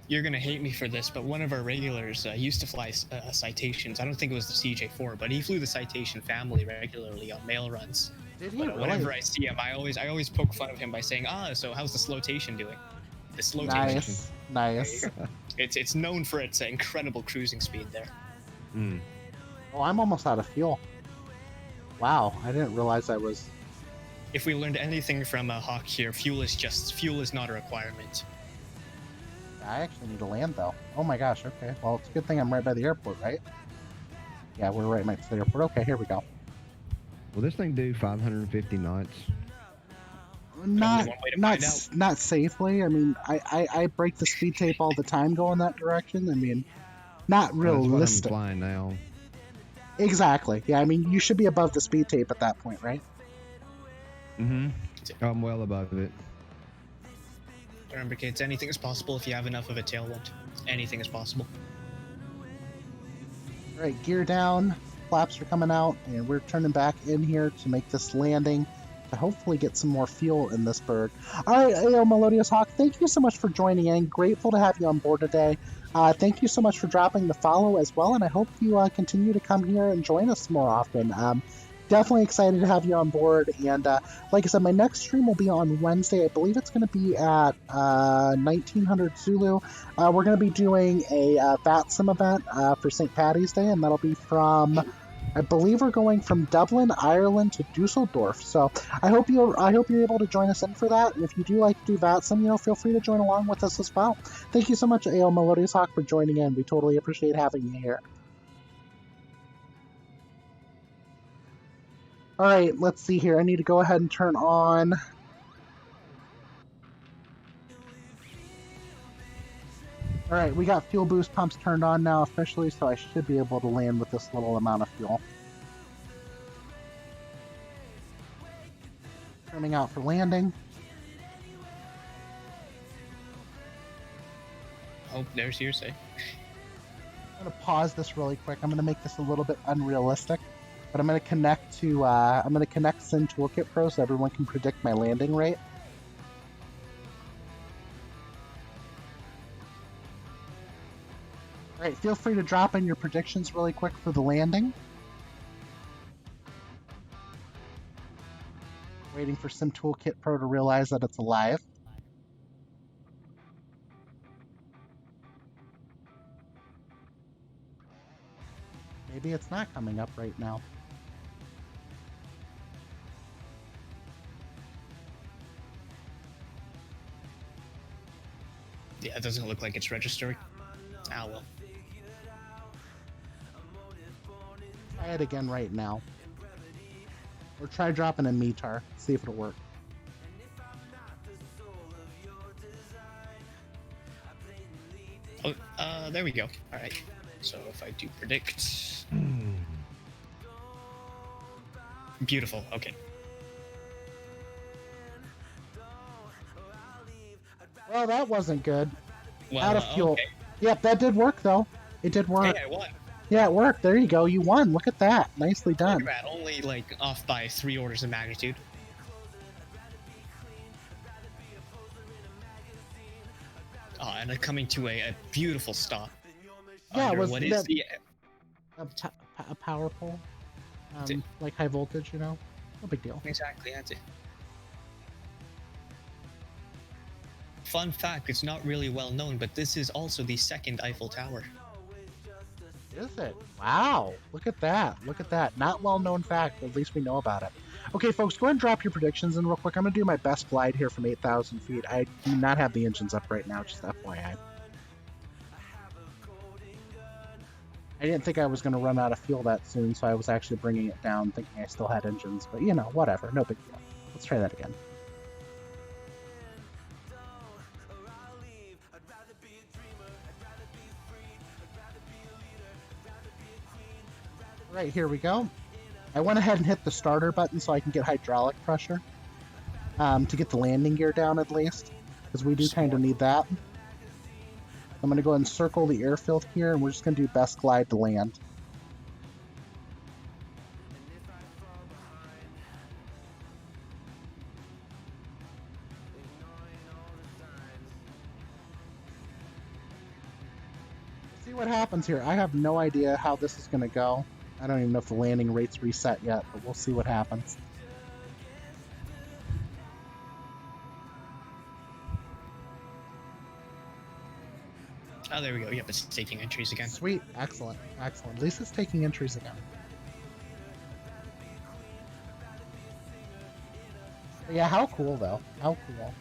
You're gonna hate me for this, but one of our regulars used to fly citations. I don't think it was the CJ4, but he flew the citation family regularly on mail runs. Did he? But whenever I see him, I always poke fun of him by saying, so how's the slotation doing? The slotation. Nice. It's known for its incredible cruising speed there. Oh, I'm almost out of fuel. Wow, I didn't realize I was. If we learned anything from Hawk here, fuel is not a requirement. I actually need to land though. Oh my gosh, okay. Well, it's a good thing I'm right by the airport, right? Yeah, we're right next to the airport. Okay, here we go. Will this thing do 550 knots? Not safely. I mean, I break the speed tape all the time going that direction. I mean, not realistic. That's what I'm flying now. Exactly. Yeah, I mean, you should be above the speed tape at that point, right? I'm well above it. Remember, kids, anything is possible if you have enough of a tailwind. Anything is possible. All right, gear down. Flaps are coming out, and we're turning back in here to make this landing to hopefully get some more fuel in this bird. All right, AO Melodious Hawk, thank you so much for joining in. Grateful to have you on board today. Thank you so much for dropping the follow as well, and I hope you continue to come here and join us more often. Definitely excited to have you on board, and like I said, my next stream will be on Wednesday. I believe it's going to be at 1900 Zulu. We're going to be doing a VATSIM event for St. Paddy's Day, and that'll be from, I believe we're going from Dublin, Ireland to Dusseldorf. So I hope you're able to join us in for that. And if you do like to do VATSIM, you know, feel free to join along with us as well. Thank you so much, AO Melodious Hawk, for joining in. We totally appreciate having you here. All right, let's see here. I need to go ahead and turn on. All right, we got fuel boost pumps turned on now officially, so I should be able to land with this little amount of fuel. Turning out for landing. Oh, there's your say. I'm going to pause this really quick. I'm going to make this a little bit unrealistic, but I'm going to connect Sim Toolkit Pro so everyone can predict my landing rate. All right, feel free to drop in your predictions really quick for the landing. Waiting for Sim Toolkit Pro to realize that it's alive. Maybe it's not coming up right now. Yeah, it doesn't look like it's registered. Ah, well. Try it again right now. Or try dropping a METAR. See if it'll work. Oh, there we go. Alright. So if I do predict... Beautiful, okay. Well, that wasn't good. Well, Out of fuel. okay. Yep, that did work though. It did work. Hey, I won. Yeah, it worked. There you go. You won. Look at that. Nicely done. Look at that. Only, like, off by 3 orders of magnitude. And coming to a beautiful stop. Yeah, Under was what that is the... a power pole? Like high voltage, you know? No big deal. Exactly, that's it. Fun fact, it's not really well known, but this is also the second Eiffel Tower. Is it? Wow. Look at that. Look at that. Not well known fact, but at least we know about it. Okay, folks, go ahead and drop your predictions in real quick. I'm going to do my best glide here from 8,000 feet. I do not have the engines up right now, just FYI. I didn't think I was going to run out of fuel that soon, so I was actually bringing it down thinking I still had engines. But, you know, whatever. No big deal. Let's try that again. Right, here we go. I went ahead and hit the starter button so I can get hydraulic pressure to get the landing gear down at least, because we do kind of need that. I'm going to go ahead and circle the airfield here, and we're just going to do best glide to land. See what happens here. I have no idea how this is going to go. I don't even know if the landing rate's reset yet, but we'll see what happens. Oh, there we go. Yep, it's taking entries again. Sweet. Excellent. Excellent. At least it's taking entries again. But yeah, how cool, though. How cool.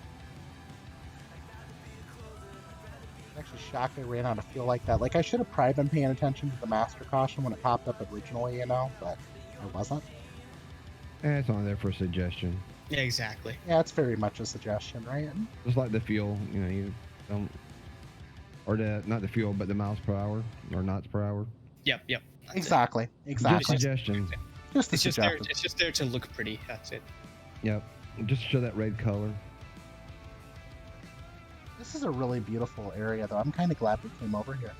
I'm actually shocked I ran out of fuel like that. Like, I should have probably been paying attention to the master caution when it popped up originally, you know, but I wasn't. It's on there for suggestion. Yeah, exactly. Yeah, it's very much a suggestion, right? Just like the fuel, you know, you don't... Or not the fuel, but the miles per hour, or knots per hour. Yep, yep. Exactly. Exactly. Just suggestion. Just a It's just there. suggestion. It's just there to look pretty. That's it. Yep. Just show that red color. This is a really beautiful area, though. I'm kind of glad we came over here.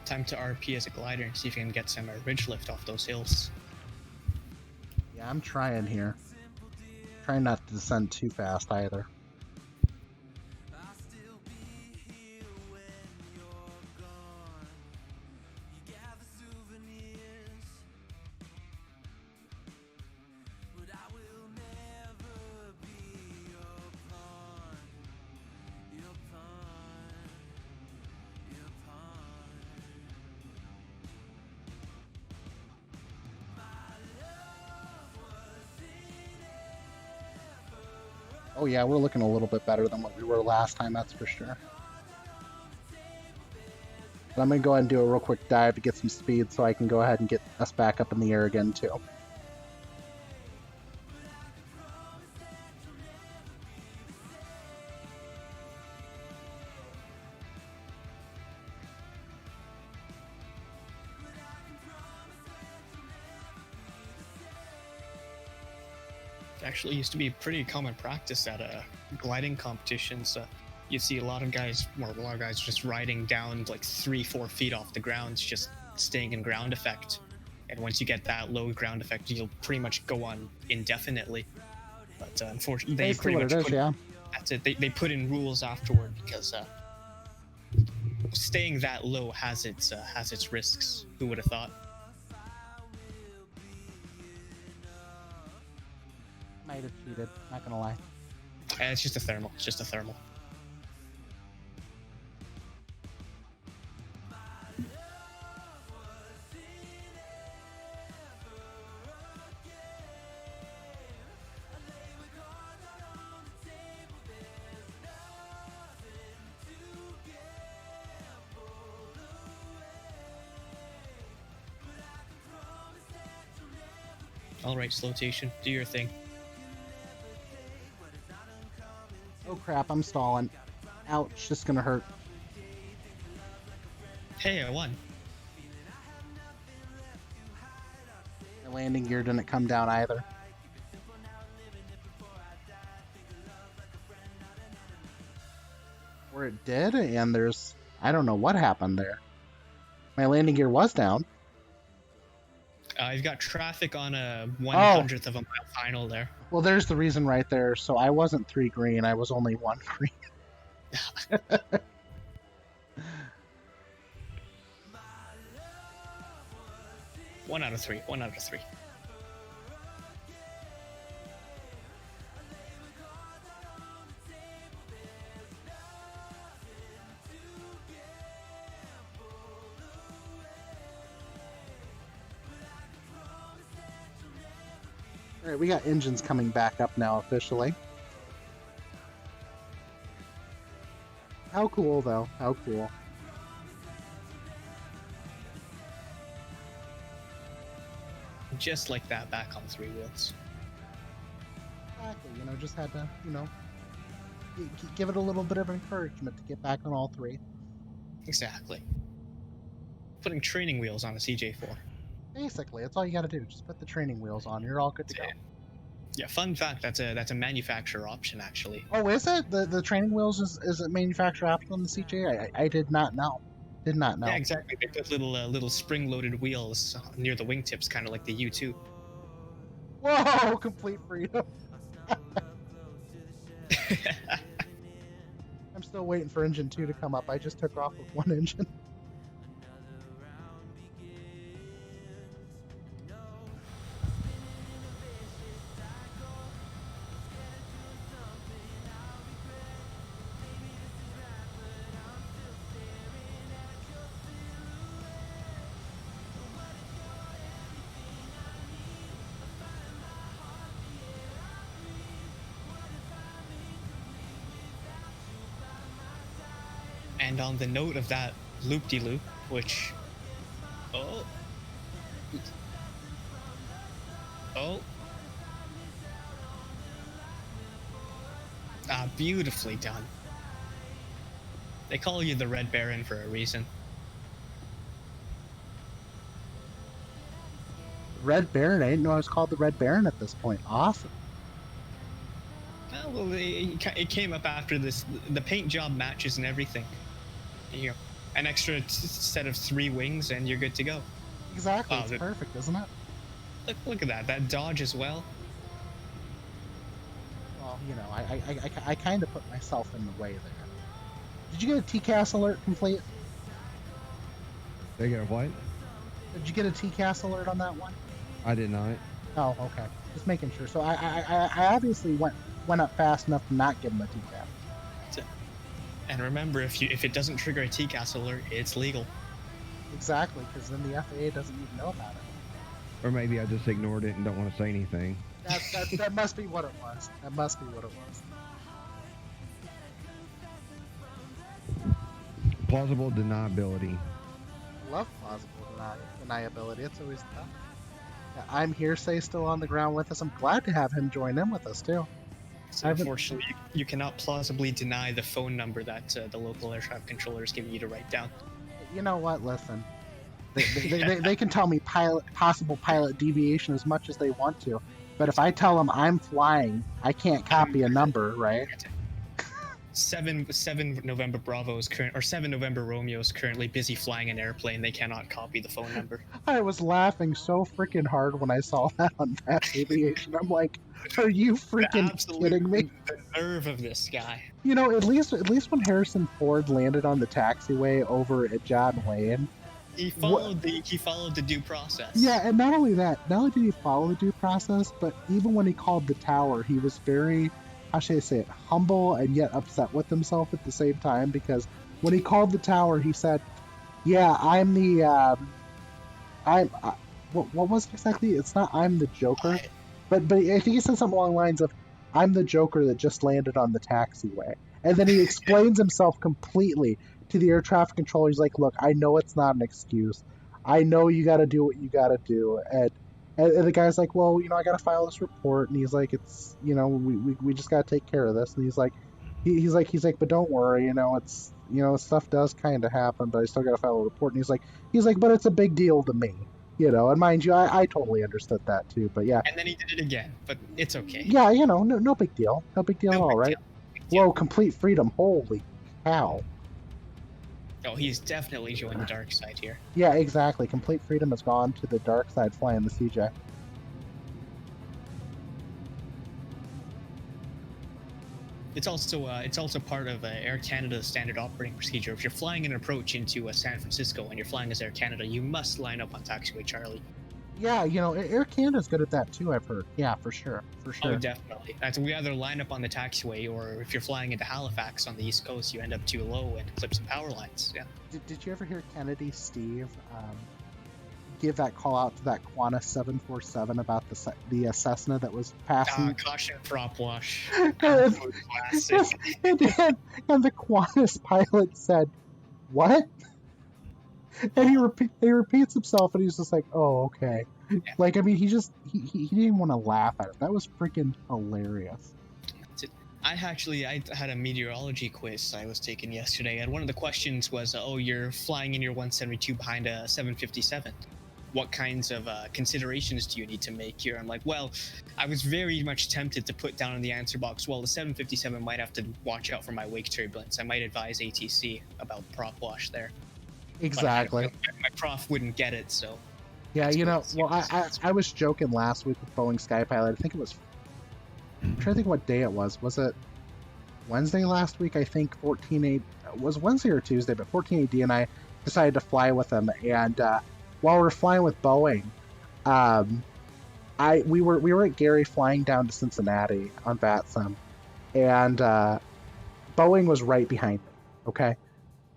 Time to RP as a glider and see if you can get some ridge lift off those hills. Yeah, I'm trying here. Trying not to descend too fast either. Oh yeah, we're looking a little bit better than what we were last time, that's for sure. But I'm going to go ahead and do a real quick dive to get some speed so I can go ahead and get us back up in the air again too. Actually used to be pretty common practice at gliding competitions. You see a lot of guys just riding down like 3-4 feet off the ground, just staying in ground effect. And once you get that low ground effect, you'll pretty much go on indefinitely. But unfortunately, they Basically pretty what much it is, yeah. that's it. They put in rules afterward because staying that low has its risks. Who would have thought? Might have cheated, not gonna lie. It's just a thermal. It's just a thermal. All right, Slotation, do your thing. Oh crap, I'm stalling. Ouch, this is gonna hurt. Hey, I won. The landing gear didn't come down either. Or it did, and there's... I don't know what happened there. My landing gear was down. You've got traffic on a 1/100th of a mile final there. Well, there's the reason right there. So I wasn't 3 green, I was only 1 green. 1 out of 3. 1 out of 3. Alright, we got engines coming back up now officially. How cool, though. How cool. Just like that, back on 3 wheels. Exactly, you know, just had to, you know, give it a little bit of encouragement to get back on all 3. Exactly. Putting training wheels on a CJ4. Basically, that's all you gotta do. Just put the training wheels on. You're all good to go. Yeah, fun fact, that's a manufacturer option, actually. Oh, is it? The training wheels is a manufacturer option on the CJ? I did not know. Did not know. Yeah, exactly. They put little spring-loaded wheels near the wingtips, kind of like the U2. Whoa! Complete freedom. I'm still waiting for engine 2 to come up. I just took off with 1 engine. And on the note of that loop-de-loop, which... Oh. Ah, beautifully done. They call you the Red Baron for a reason. Red Baron? I didn't know I was called the Red Baron at this point. Awesome. Well, it came up after this. The paint job matches and everything. You know, an extra set of 3 wings and you're good to go. Exactly. It's perfect, isn't it? Look at that. That dodge as well. Well, you know, I kind of put myself in the way there. Did you get a TCAS alert complete? They get a what? Did you get a TCAS alert on that one? I did not. Oh, okay. Just making sure. So I obviously went up fast enough to not give him a TCAS. And remember, if it doesn't trigger a TCAS alert, it's legal. Exactly, because then the FAA doesn't even know about it. Or maybe I just ignored it and don't want to say anything. That must be what it was. That must be what it was. Plausible deniability. I love plausible deniability. It's always tough. Yeah, I'm Hearsay still on the ground with us. I'm glad to have him join in with us too. So unfortunately, you cannot plausibly deny the phone number that the local air traffic controller is giving you to write down. You know what? Listen, they can tell me possible pilot deviation as much as they want to. But if I tell him I'm flying, I can't copy a number, right? 7 November Bravo is current, or 7 November Romeo is currently busy flying an airplane. They cannot copy the phone number. I was laughing so freaking hard when I saw that on Fast Aviation. I'm like, are you freaking kidding me? The nerve of this guy. You know, at least when Harrison Ford landed on the taxiway over at John Wayne, he followed the due process. Yeah, and not only did he follow the due process, but even when he called the tower, he was very, how should I say it, humble and yet upset with himself at the same time, because when he called the tower, he said, yeah, I'm the, what was it exactly? It's not I'm the Joker, but I think he said something along the lines of, I'm the Joker that just landed on the taxiway. And then he explains himself completely to the air traffic controller. He's like, look, I know it's not an excuse. I know you got to do what you got to do. And the guy's like, well, you know, I got to file this report. And he's like, it's, you know, we just got to take care of this. And he's like, he's like, but don't worry, you know, it's, you know, stuff does kind of happen, but I still got to file a report. And he's like, but it's a big deal to me, you know. And mind you, I totally understood that too. But yeah. And then he did it again, but it's okay. Yeah, you know, no big deal. No big deal at all, right? Whoa, complete freedom. Holy cow. Oh, he's definitely joined the dark side here. Yeah, exactly. Complete freedom has gone to the dark side flying the CJ. It's also part of Air Canada's standard operating procedure. If you're flying an approach into San Francisco and you're flying as Air Canada, you must line up on taxiway Charlie. Yeah, you know, Air Canada's good at that too, I've heard. Yeah, for sure. Oh, definitely. We either line up on the taxiway, or if you're flying into Halifax on the East Coast, you end up too low and clip some power lines. Yeah. Did you ever hear Kennedy Steve give that call out to that Qantas 747 about the Cessna that was passing? Caution prop wash. And the Qantas pilot said, "What?" And he repeats himself, and he's just like, "Oh, okay." Yeah. Like, I mean, he didn't even want to laugh at it. That was freaking hilarious. I had a meteorology quiz I was taking yesterday, and one of the questions was, "Oh, you're flying in your 172 behind a 757. What kinds of considerations do you need to make here?" I'm like, well, I was very much tempted to put down in the answer box, well, the 757 might have to watch out for my wake turbulence. I might advise ATC about prop wash there. Exactly. My prof wouldn't get it, so. Yeah, you know, well, I was joking last week with Boeing Sky Pilot. I think it was, I'm trying to think what day it was. Was it Wednesday last week? I think 14A, was Wednesday or Tuesday, but 14AD and I decided to fly with them. And while we were flying with Boeing, we were at Gary flying down to Cincinnati on VATSIM, and Boeing was right behind me, okay?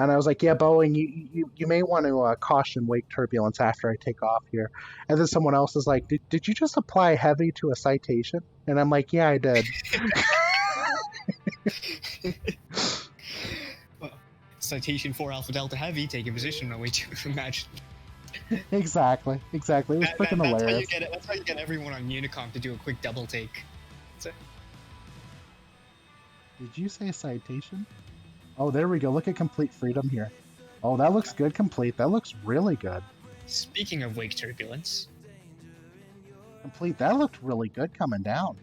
And I was like, yeah, Boeing, you may want to caution wake turbulence after I take off here. And then someone else is like, did you just apply heavy to a citation? And I'm like, yeah, I did. Well, citation 4 Alpha Delta Heavy, taking position, no way to imagine. Exactly. It was freaking hilarious. That's how you get everyone on Unicom to do a quick double take. Did you say citation? Oh, there we go. Look at complete freedom here. Oh, that looks good, complete. That looks really good. Speaking of wake turbulence. Complete, that looked really good coming down.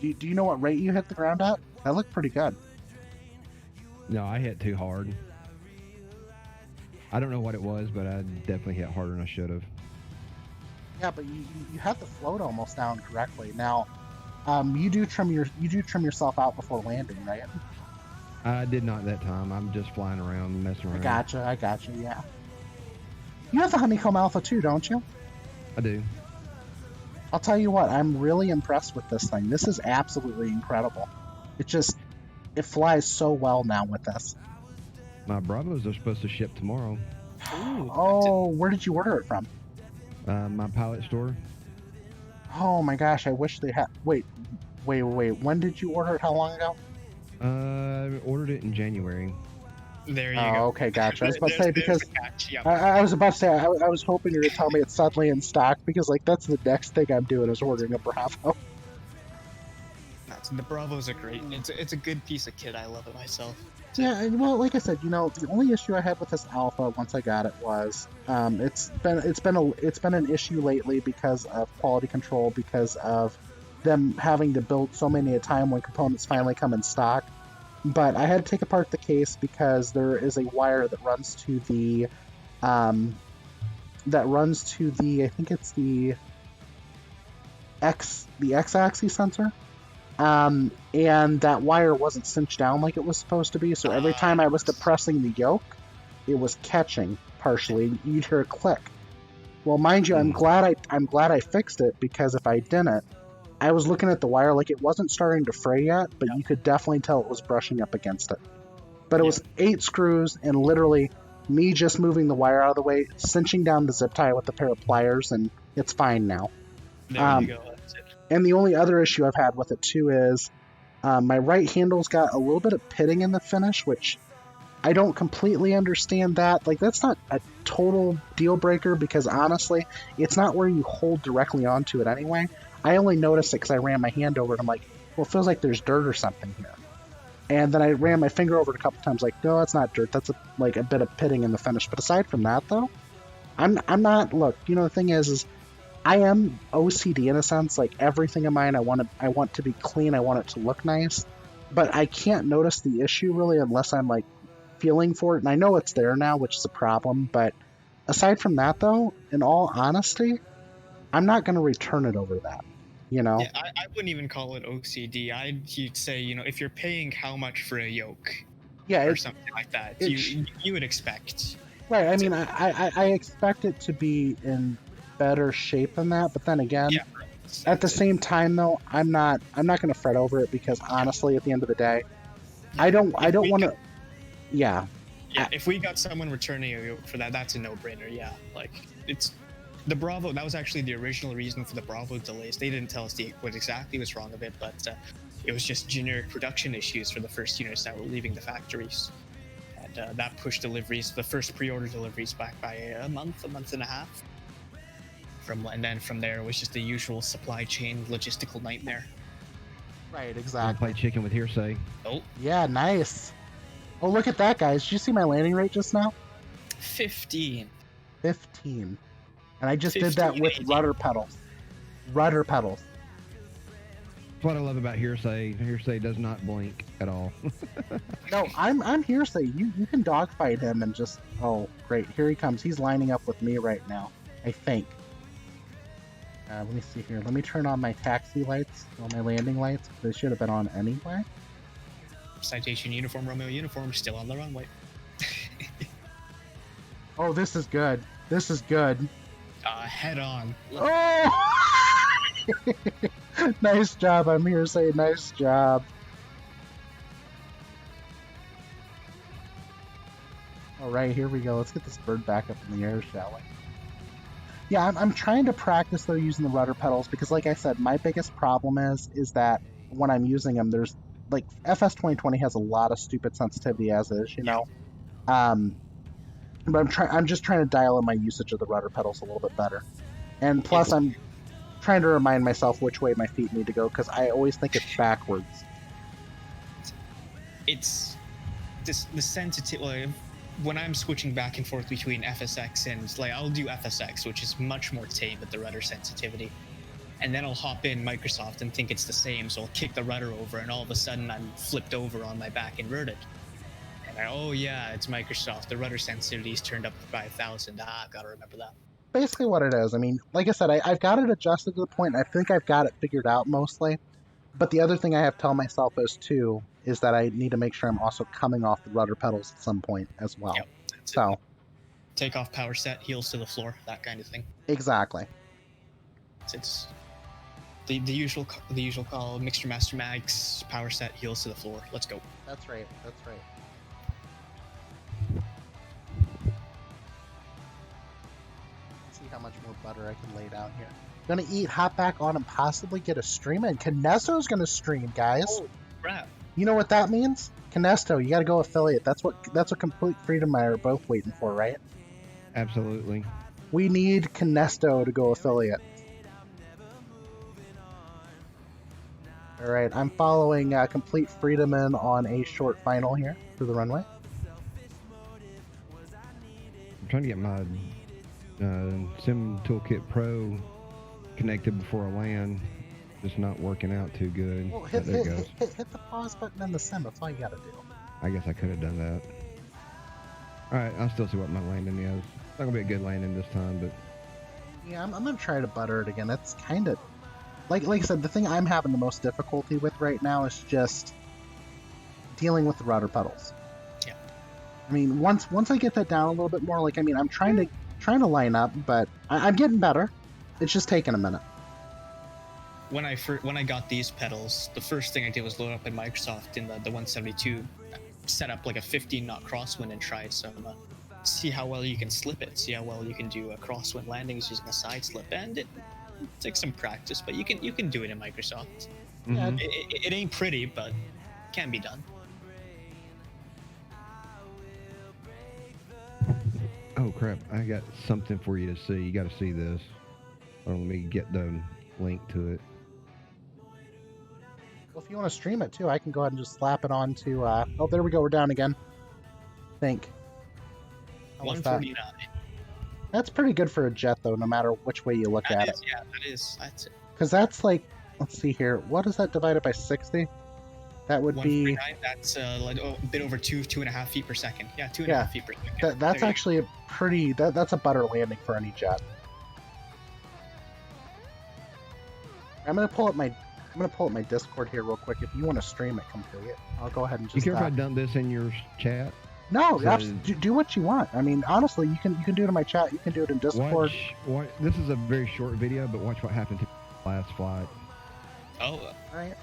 Do you know what rate you hit the ground at? That looked pretty good. No, I hit too hard. I don't know what it was, but I definitely hit harder than I should have. Yeah, but you had the float almost down correctly. Now, you do trim yourself out before landing, right? I did not that time. I'm just flying around, messing around. I gotcha, yeah. You have the Honeycomb Alpha too, don't you? I do. I'll tell you what, I'm really impressed with this thing. This is absolutely incredible. It flies so well now with this. My Bravos are supposed to ship tomorrow. Ooh, oh, where did you order it from? My pilot store. Oh my gosh, I wish they had... Wait. When did you order it? How long ago? I ordered it in January. There you go. Oh, okay, gotcha. I was about to say, because... I was about to say, I was hoping you were going to tell me it's suddenly in stock, because, like, that's the next thing I'm doing is ordering a Bravo. the Bravos are great. It's a good piece of kit. I love it myself. Yeah, and well, like I said, the only issue I had with this alpha once I got it was it's been an issue lately because of quality control, because of them having to build so many at a time when components finally come in stock. But I had to take apart the case because there is a wire that runs to the I think it's the X-axis sensor. And that wire wasn't cinched down like it was supposed to be, so every time I was depressing the yoke, it was catching partially. You'd hear a click. Well, mind you, I'm glad I fixed it, because if I didn't, I was looking at the wire like it wasn't starting to fray yet, but you could definitely tell it was brushing up against it. But it was 8 screws, and literally me just moving the wire out of the way, cinching down the zip tie with a pair of pliers, and it's fine now. There you go. That's it. And the only other issue I've had with it too is my right handle's got a little bit of pitting in the finish, which I don't completely understand that. Like, that's not a total deal breaker, because honestly, it's not where you hold directly onto it anyway. I only noticed it because I ran my hand over it. I'm like, well, it feels like there's dirt or something here. And then I ran my finger over it a couple times, like, no, that's not dirt. That's a bit of pitting in the finish. But aside from that, though, I'm not. Look, the thing is I am OCD in a sense. Like, everything of mine, I want to be clean. I want it to look nice. But I can't notice the issue really unless I'm like feeling for it. And I know it's there now, which is a problem. But aside from that, though, in all honesty, I'm not going to return it over that. Yeah, I wouldn't even call it OCD. You'd say, if you're paying how much for a yoke, or something like that, you would expect. Right. I mean, I expect it to be in better shape than that. But then again, at the same time, though, I'm not going to fret over it, because honestly, at the end of the day, I don't want to. Yeah. Yeah. If we got someone returning a yoke for that, that's a no-brainer. Yeah. Like, it's. The Bravo, that was actually the original reason for the Bravo delays. They didn't tell us what exactly was wrong with it, but it was just generic production issues for the first units that were leaving the factories. And that pushed deliveries, the first pre-order deliveries, back by a month and a half. And then from there, it was just the usual supply chain logistical nightmare. Right, exactly. Play chicken with hearsay. Oh. Yeah, nice. Oh, look at that, guys. Did you see my landing rate just now? 15. 15. And I just did that with rudder pedals. Rudder pedals. That's what I love about hearsay. Hearsay does not blink at all. No, I'm hearsay. You can dogfight him and just... Oh, great. Here he comes. He's lining up with me right now, I think. Let me see here. Let me turn on my taxi lights, on my landing lights. They should have been on anyway. Citation uniform, Romeo uniform, still on the runway. Oh, this is good. This is good. Head on. Oh! Nice job. I'm here saying nice job. All right, here we go. Let's get this bird back up in the air, shall we? Yeah, I'm trying to practice, though, using the rudder pedals, because, like I said, my biggest problem is that when I'm using them, there's, like, FS 2020 has a lot of stupid sensitivity as is, But I'm just trying to dial in my usage of the rudder pedals a little bit better. And plus, I'm trying to remind myself which way my feet need to go, because I always think it's backwards. It's the sensitivity. When I'm switching back and forth between FSX and, like, I'll do FSX, which is much more tame with the rudder sensitivity. And then I'll hop in Microsoft and think it's the same, so I'll kick the rudder over, and all of a sudden I'm flipped over on my back inverted. Oh yeah, it's Microsoft. The rudder sensitivity is turned up by 1,000. Gotta remember that. Basically what it is. I mean, like I said, I've got it adjusted to the point. I think I've got it figured out mostly. But the other thing I have to tell myself is that I need to make sure I'm also coming off the rudder pedals at some point as well. Yep, so, take off power set, heels to the floor, that kind of thing. Exactly. It's the usual call: mixture master mags, power set, heels to the floor. Let's go. That's right. That's right. How much more butter I can lay down here. Gonna eat, hop back on, and possibly get a stream in. Kinesto's gonna stream, guys. Oh, crap. You know what that means? Kinesto, you gotta go affiliate. That's what Complete Freedom and I are both waiting for, right? Absolutely. We need Kinesto to go affiliate. All right, I'm following Complete Freedom in on a short final here through the runway. I'm trying to get my Sim Toolkit Pro connected before I land. Just not working out too good. Well, There it goes. hit the pause button in the sim. That's all you gotta do. I guess I could have done that. Alright, I'll still see what my landing is. It's not gonna be a good landing this time, but Yeah, I'm gonna try to butter it again. It's kind of like I said, the thing I'm having the most difficulty with right now is just dealing with the rudder pedals. Yeah. I mean, once I get that down a little bit more, like I mean, I'm trying to line up, but I'm getting better. It's just taking a minute. When I got these pedals, the first thing I did was load up in Microsoft in the 172, set up like a 15-knot crosswind and try some, see how well you can slip it, see how well you can do a crosswind landings using a side slip, and it takes some practice, but you can do it in Microsoft. Yeah. It ain't pretty, but it can be done. oh crap, I got something for you to see. You gotta see this. Let me get the link to it. Well, if you want to stream it too, I can go ahead and just slap it onto. Oh, there we go. We're down again. Think. How was that? 149. That's pretty good for a jet, though, no matter which way you look at it. Yeah, that is. That's it. Because that's like, let's see here. What is that divided by 60? That would be. 149. That's like a bit over 2.5 feet per second. Yeah, 2.5 feet per second. That's actually a pretty. That's a butter landing for any jet. I'm gonna pull up my Discord here real quick. If you want to stream it complete, I'll go ahead and just. You care if I done this in your chat? No, So- do what you want. I mean, honestly, you can do it in my chat. You can do it in Discord. Watch, this is a very short video, but watch what happened to last flight. Oh, All right.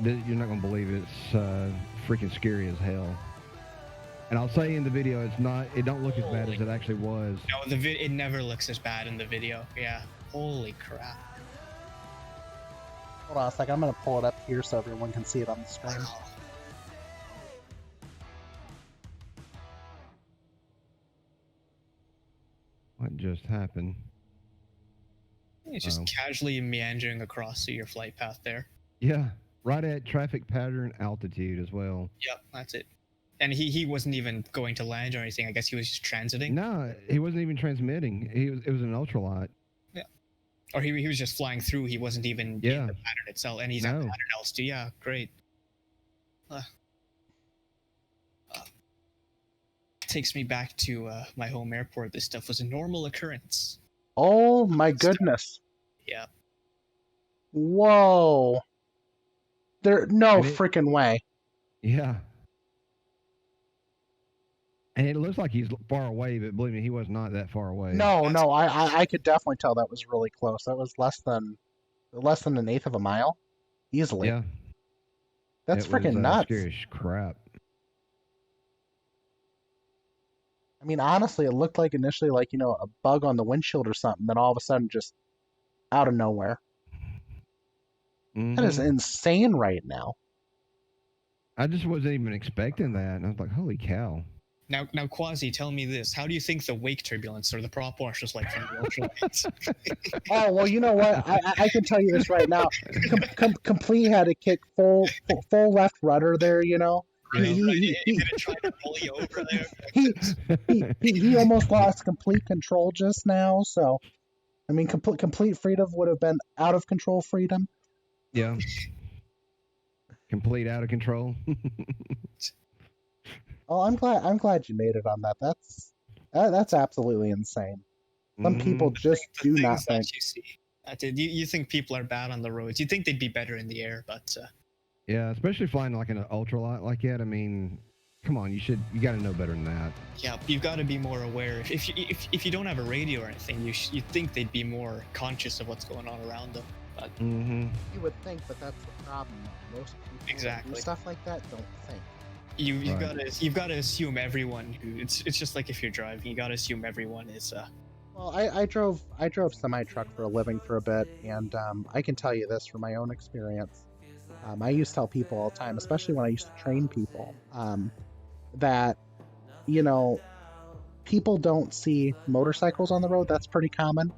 You're not gonna believe it. It's freaking scary as hell. And I'll say in the video, it don't look as bad as it actually was. no, it never looks as bad in the video. Yeah. Holy crap. Hold on a second. I'm gonna pull it up here so everyone can see it on the screen. What just happened? It's just casually meandering across your flight path there. Yeah, right at traffic pattern altitude as well. Yep, that's it. And he wasn't even going to land or anything. I guess he was just transiting. No, he wasn't even transmitting. It was an ultralight. Yeah. Or he was just flying through. He wasn't even in the pattern itself. And he's at pattern altitude. Yeah, great. Takes me back to my home airport. This stuff was a normal occurrence. Oh my goodness. Yeah. Whoa. No freaking way. Yeah. And it looks like he's far away, but believe me, he was not that far away. No, I could definitely tell that was really close. That was less than an eighth of a mile, easily. Yeah. That's freaking nuts. Scary as crap. I mean, honestly, it looked like initially like, a bug on the windshield or something, then all of a sudden just out of nowhere. Mm-hmm. That is insane right now. I just wasn't even expecting that. And I was like, holy cow. Now, Quasi, tell me this. How do you think the wake turbulence or the prop wash was like from the ultralights? Oh, well, you know what? I can tell you this right now. Complete had to kick full left rudder there, He didn't try to pull you over there. He almost lost complete control just now. So, I mean, complete freedom would have been out of control freedom. Yeah. Complete out of control. Oh, I'm glad you made it on that. That's absolutely insane. Some people just do not think. You think people are bad on the roads. You think they'd be better in the air, but. Yeah, especially flying like an ultralight like that. I mean, come on, you got to know better than that. Yeah, you've got to be more aware. If you don't have a radio or anything, you'd think they'd be more conscious of what's going on around them. But you would think, but that's the problem. Most people who do stuff like that don't think. You've got to assume everyone who it's just like if you're driving, you got to assume everyone is. Well, I drove semi truck for a living for a bit, and I can tell you this from my own experience. I used to tell people all the time, especially when I used to train people, that, people don't see motorcycles on the road. That's pretty common.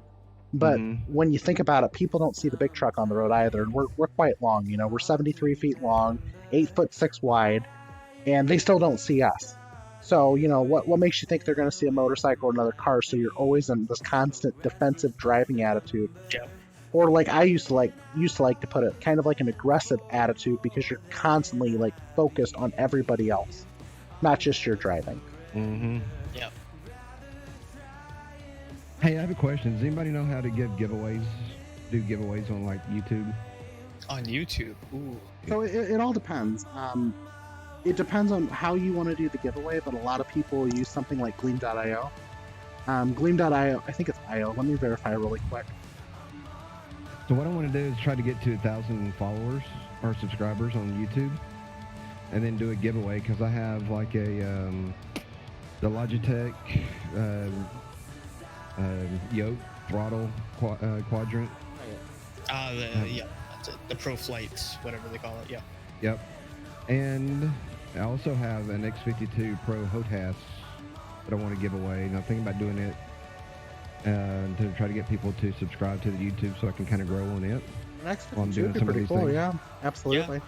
But Mm-hmm. when you think about it, people don't see the big truck on the road either. And we're quite long, you know, we're 73 feet long, 8'6" wide, and they still don't see us. So, you know, what makes you think they're going to see a motorcycle or another car? So you're always in this constant defensive driving attitude. Yep. Or like I used to like to put it, kind of like an aggressive attitude, because you're constantly like focused on everybody else, not just your driving. Mm-hmm. Yep. Hey, I have a question. Does anybody know how to do giveaways on like YouTube? On YouTube. Ooh. So it all depends. It depends on how you want to do the giveaway, but a lot of people use something like Gleam.io. Gleam.io, I think it's IO. Let me verify really quick. So what I want to do is try to get to 1,000 followers or subscribers on YouTube, and then do a giveaway, because I have like the Logitech yoke throttle quadrant. Yeah, that's it. The Pro Flights, whatever they call it. Yeah. Yep. And I also have an X52 Pro HOTAS that I want to give away, and I'm thinking about doing it to try to get people to subscribe to the YouTube, so I can kind of grow on it. Next, Well, I'm doing would be some of pretty these cool. things. Yeah, absolutely.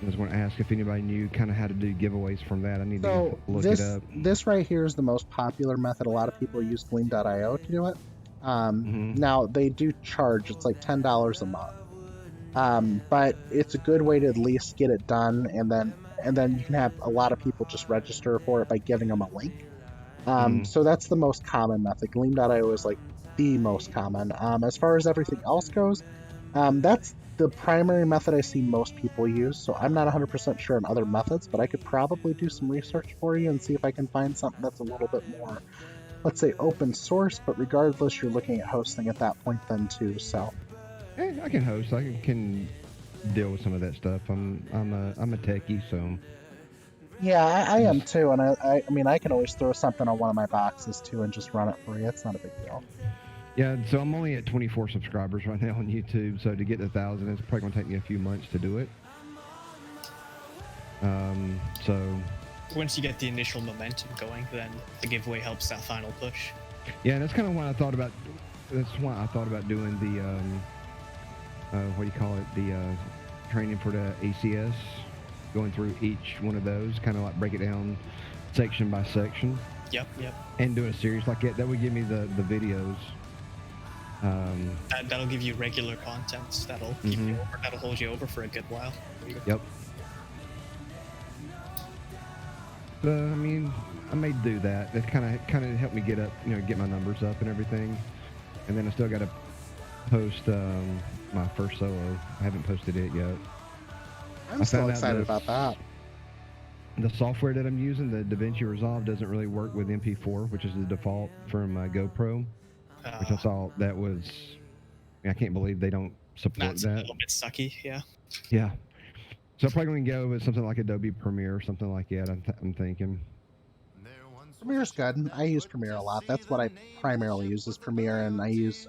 I was going to ask if anybody knew kind of how to do giveaways from that. I need So to look this it up. this right here is the most popular method. A lot of people use Gleam.io to do it. Now they do charge. It's like $10 a month. But it's a good way to at least get it done, and then you can have a lot of people just register for it by giving them a link. So that's the most common method. Gleam.io is like the most common. As far as everything else goes, that's the primary method I see most people use. So I'm not 100% sure on other methods, but I could probably do some research for you and see if I can find something that's a little bit more, let's say, open source. But regardless, you're looking at hosting at that point then too. So Hey, I can host. I can deal with some of that stuff. I'm a techie, so yeah, I am too. And I mean, I can always throw something on one of my boxes too and just run it for you. It's not a big deal. yeah. So I'm only at 24 subscribers right now on YouTube. So to get to 1,000, it's probably gonna take me a few months to do it. So Once you get the initial momentum going, then the giveaway helps that final push. yeah, and that's kind of why I thought about. That's why I thought about doing the what do you call it? The training for the ACS, going through each one of those, kind of like break it down section by section, Yep. and doing a series like that. That would give me the videos. That'll give you regular content. That'll keep you over. That'll hold you over for a good while. Yep. I mean, I may do that. That kind of helped me get up, get my numbers up and everything. And then I still got to post my first solo. I haven't posted it yet. I'm so excited about that. The software that I'm using, the DaVinci Resolve, doesn't really work with MP4, which is the default from GoPro. Which I thought that was, I can't believe they don't support That's that. a little bit sucky, yeah. Yeah. So I'm probably going to go with something like Adobe Premiere or something like that, I'm thinking. Premiere's good. I use Premiere a lot. That's what I primarily use, is Premiere, and I use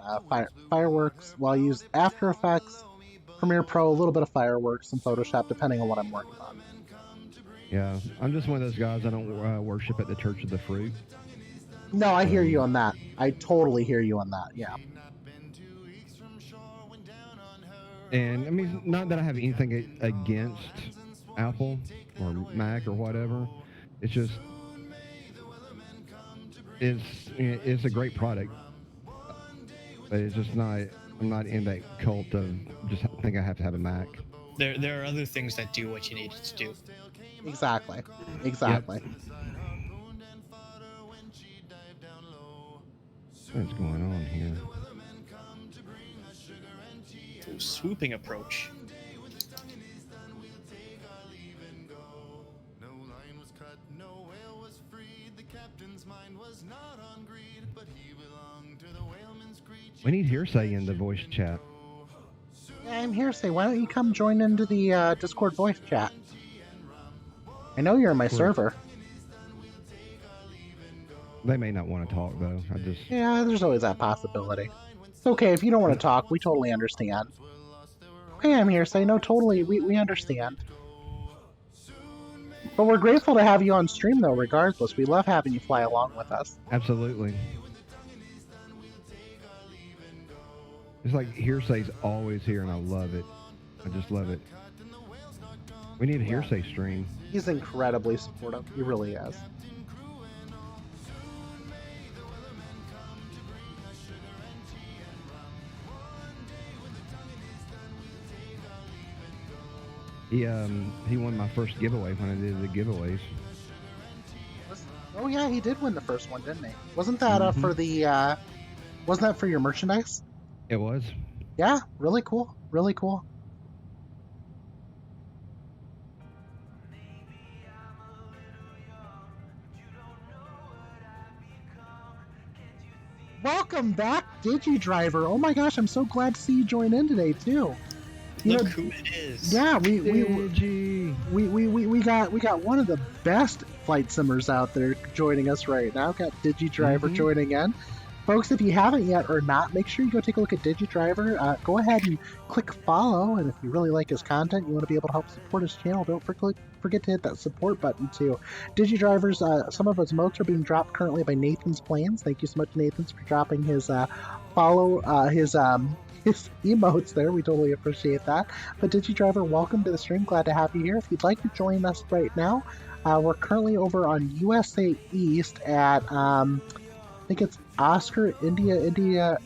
Fireworks. Well, I use After Effects, Premiere Pro, a little bit of Fireworks, and Photoshop, depending on what I'm working on. Yeah, I'm just one of those guys. I don't worship at the Church of the Fruit. No, I hear you on that. I totally hear you on that, yeah. And I mean, not that I have anything against Apple or Mac or whatever. It's just, it's a great product, but it's just not. I'm not in that cult of just think I have to have a Mac. There are other things that do what you need it to do. Exactly. Yep. What's going on here? Swooping approach. We need hearsay in the voice chat. Yeah, I'm Hearsay. Why don't you come join into the Discord voice chat? I know you're in my server. They may not want to talk though. Yeah, there's always that possibility. It's okay if you don't want to talk. We totally understand. Okay, I'm Hearsay. No, totally. We understand. But we're grateful to have you on stream, though, regardless. We love having you fly along with us. Absolutely. It's like hearsay's always here, and I love it. I just love it. We need a hearsay stream. He's incredibly supportive. He really is. He won my first giveaway when I did the giveaways. Oh yeah, he did win the first one, didn't he? Wasn't that for the? Wasn't that for your merchandise? It was. Yeah, really cool. Really cool. Welcome back, DigiDriver. Oh my gosh, I'm so glad to see you join in today too. Look who it is. Yeah, we got one of the best flight simmers out there joining us right now. Got DigiDriver joining in. Folks, if you haven't yet or not, make sure you go take a look at DigiDriver. Go ahead and click follow, and if you really like his content, you want to be able to help support his channel, don't forget to hit that support button too. DigiDriver's, some of his emotes are being dropped currently by Nathan's Plans. Thank you so much, Nathan's, for dropping his his emotes there. We totally appreciate that. But DigiDriver, welcome to the stream. Glad to have you here. If you'd like to join us right now, we're currently over on USA East at I think it's Oscar India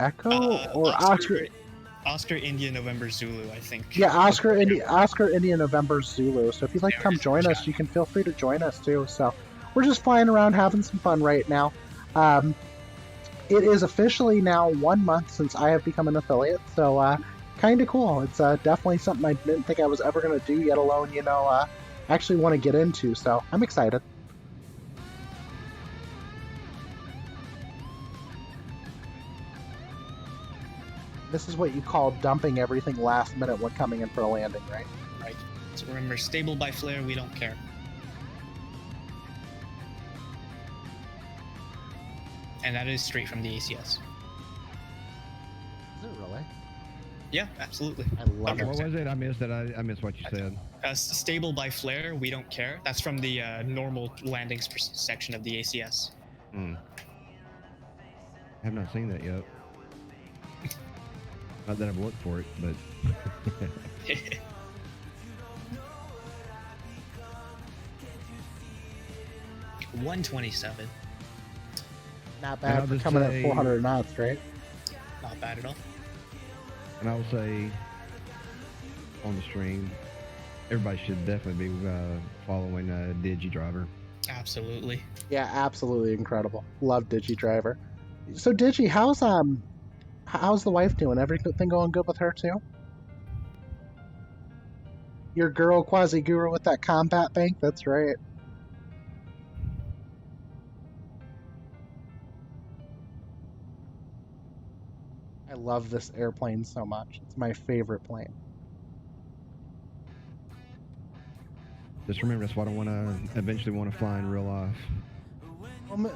Echo or Oscar India November Zulu, I think. Yeah, Oscar India November Zulu. So if you'd like to come join us, you can feel free to join us too. So we're just flying around having some fun right now. It is officially now 1 month since I have become an affiliate, so kind of cool. It's definitely something I didn't think I was ever going to do, yet alone, actually want to get into, so I'm excited. This is what you call dumping everything last minute when coming in for a landing, right? Right. So remember, stable by flare, we don't care. And that is straight from the ACS. Is it really? Yeah, absolutely. I love it. What was it? I missed it. I missed what you said. Stable by flare, we don't care. That's from the normal landings section of the ACS. I have not seen that yet. Not that I've looked for it, but... 127. Not bad for coming at 400 knots, right? Not bad at all. And I will say, on the stream, everybody should definitely be following DigiDriver. Absolutely. Yeah, absolutely incredible. Love DigiDriver. So Digi, how's the wife doing? Everything going good with her too? Your girl Quasiguru with that combat bank? That's right. I love this airplane so much. It's my favorite plane. Just remember, that's what I want to eventually want to fly in real life.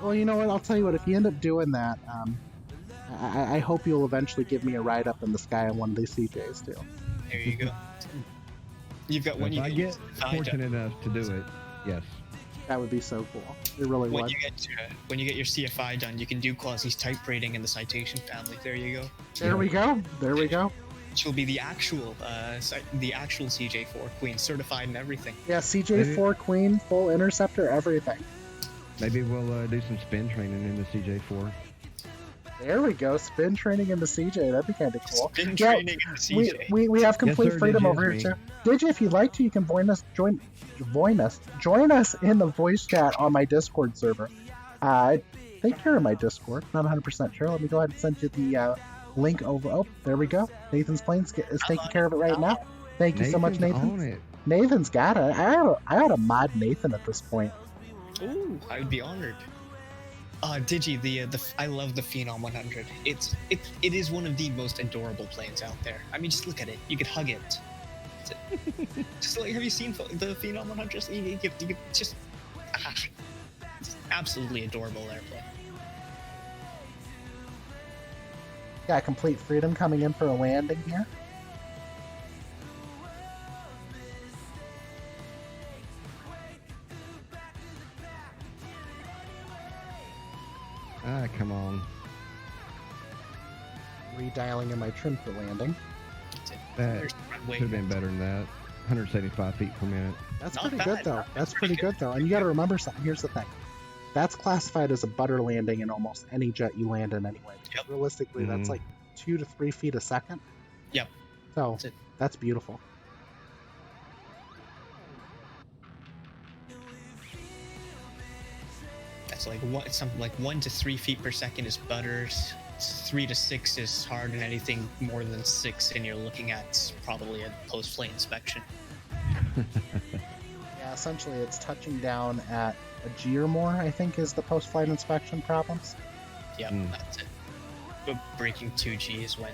Well, you know what? I'll tell you what. If you end up doing that, I hope you'll eventually give me a ride up in the sky on one of these CJs too. There you go. You've got when if you I get fortunate enough to do it, yes. That would be so cool. It really would. When you get your CFI done, you can do Quasi's type rating in the citation family. There you go. There we go. There we go. She'll be the actual CJ4 queen, certified and everything. Yeah, CJ4 queen, full interceptor, everything. Maybe we'll do some spin training in the CJ4. There we go. Spin training in the CJ. That'd be kind of cool. Spin training in the CJ. We have complete freedom over here too. Digi, if you'd like to, you can join us in the voice chat on my Discord server. I think you're in my Discord. Not 100% sure. Let me go ahead and send you the link over. Oh, there we go. Nathan's Planes is taking care of it right now. Thank you so much, Nathan. Nathan's got it. I ought to mod Nathan at this point. Ooh, I would be honored. Digi, I love the Phenom 100. It is one of the most adorable planes out there. I mean, just look at it. You could hug it. Just like, have you seen the Phenom 100? You could just absolutely adorable airplane. Got complete freedom coming in for a landing here. Ah, come on. me dialing in my trim for landing. That should have been better than that. 175 feet per minute. That's Not pretty bad. good though. That's pretty good though. And you got to remember something. Here's the thing. That's classified as a butter landing in almost any jet you land in anyway. Yep. Realistically, that's like 2 to 3 feet a second. Yep. So That's it. that's beautiful. That's like something like 1 to 3 feet per second is butters. 3 to 6 is hard, and anything more than 6, and you're looking at probably a post-flight inspection. Yeah, essentially it's touching down at a G or more, I think, is the post-flight inspection problems. Yep, that's it. But breaking 2 Gs when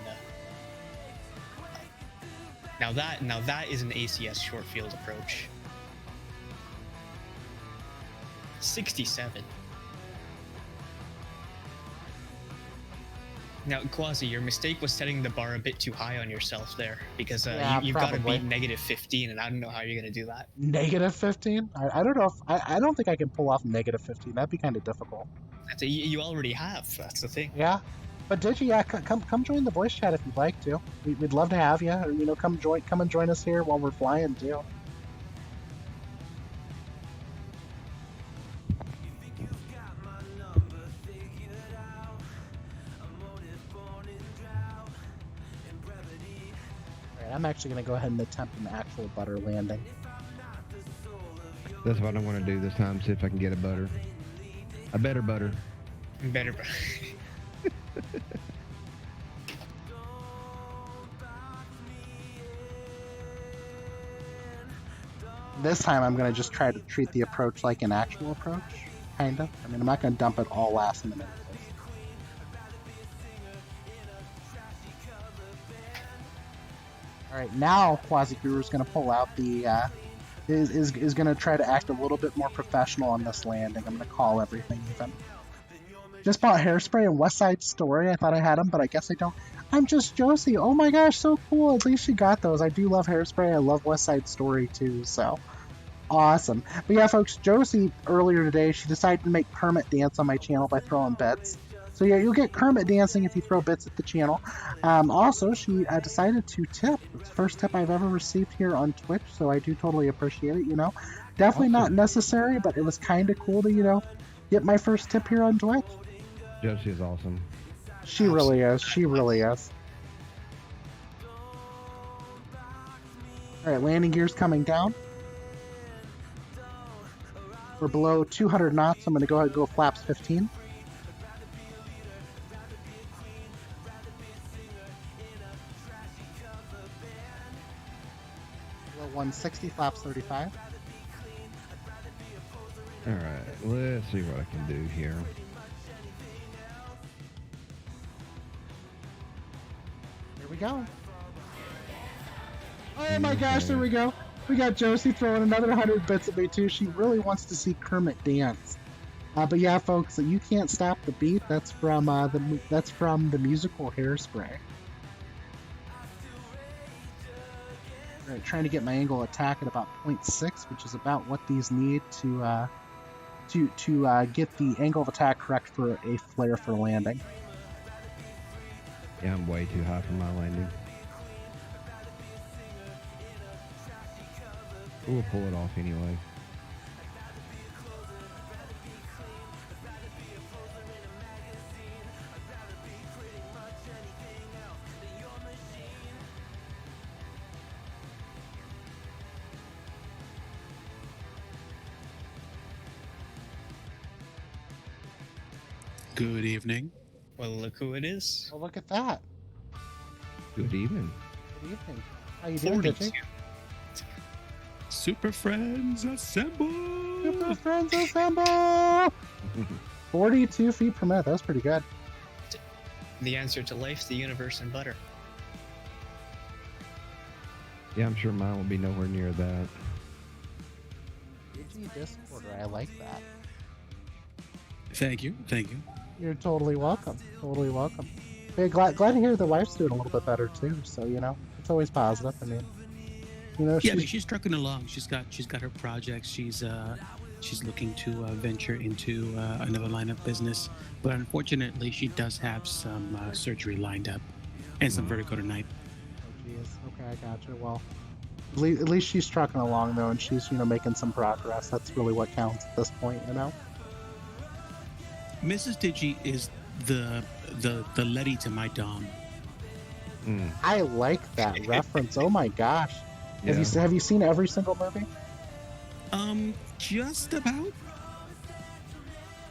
now that is an ACS short field approach. 67. Now, Quasi, your mistake was setting the bar a bit too high on yourself there, because Yeah, you've got to probably. beat negative 15, and I don't know how you're going to do that. Negative 15? I don't know if I don't think I can pull off negative 15. That'd be kind of difficult. That's you already have. That's the thing. Yeah. But Digi, yeah, come join the voice chat if you'd like to. We'd love to have you. Or, you know, come and join us here while we're flying too. Alright, I'm actually gonna go ahead and attempt an actual butter landing. That's what I want to do this time. See if I can get a butter. A better butter. Better. This time I'm gonna just try to treat the approach like an actual approach, kind of. I mean, I'm not gonna dump it all last minute. All right, now Quasiguru is gonna pull out the is gonna try to act a little bit more professional on this landing. I'm gonna call everything even. Just bought Hairspray and West Side Story. I thought I had them, but I guess I don't. I'm just Josie. Oh my gosh, so cool. At least she got those. I do love Hairspray. I love West Side Story too, so awesome. But yeah, folks, Josie earlier today, she decided to make Kermit dance on my channel by throwing bits. So yeah, you'll get Kermit dancing if you throw bits at the channel. Also, she decided to tip. It's the first tip I've ever received here on Twitch, so I do totally appreciate it, you know. Definitely not necessary, but it was kind of cool to, you know, get my first tip here on Twitch. Josie is awesome. She really is. She really is. Alright, landing gear's coming down. We're below 200 knots. I'm going to go ahead and go flaps 15. Below 160, flaps 35. Alright, let's see what I can do here. Here we go. Oh my gosh, there we go. We got Josie throwing another 100 bits at me too. She really wants to see Kermit dance. But yeah, folks, you can't stop the beat. That's from the musical Hairspray. All right, trying to get my angle of attack at about 0.6, which is about what these need to get the angle of attack correct for a flare for landing. Yeah, I'm way too high for my landing. We'll pull it off anyway. Good evening. Well, look who it is. Oh, look at that. Good evening. Good evening. How you doing, Digi? Super Friends Assemble! Super Friends Assemble! 42 feet per minute. That was pretty good. The answer to life, the universe, and butter. Yeah, I'm sure mine will be nowhere near that. Digi Discorder. I like that. Thank you. Thank you. You're totally welcome. Totally welcome. Hey, glad to hear the wife's doing a little bit better too. So you know, it's always positive. I mean, you know, Yeah, I mean, she's trucking along. She's got her projects. She's looking to venture into another line of business, but unfortunately, she does have some surgery lined up. and some vertigo tonight. Oh, jeez. Okay, I gotcha. Well, at least she's trucking along though, and she's making some progress. That's really what counts at this point, Mrs. Digi is the Letty to my Dom. I like that reference. Oh my gosh. Yeah. Have you seen every single movie? Just about.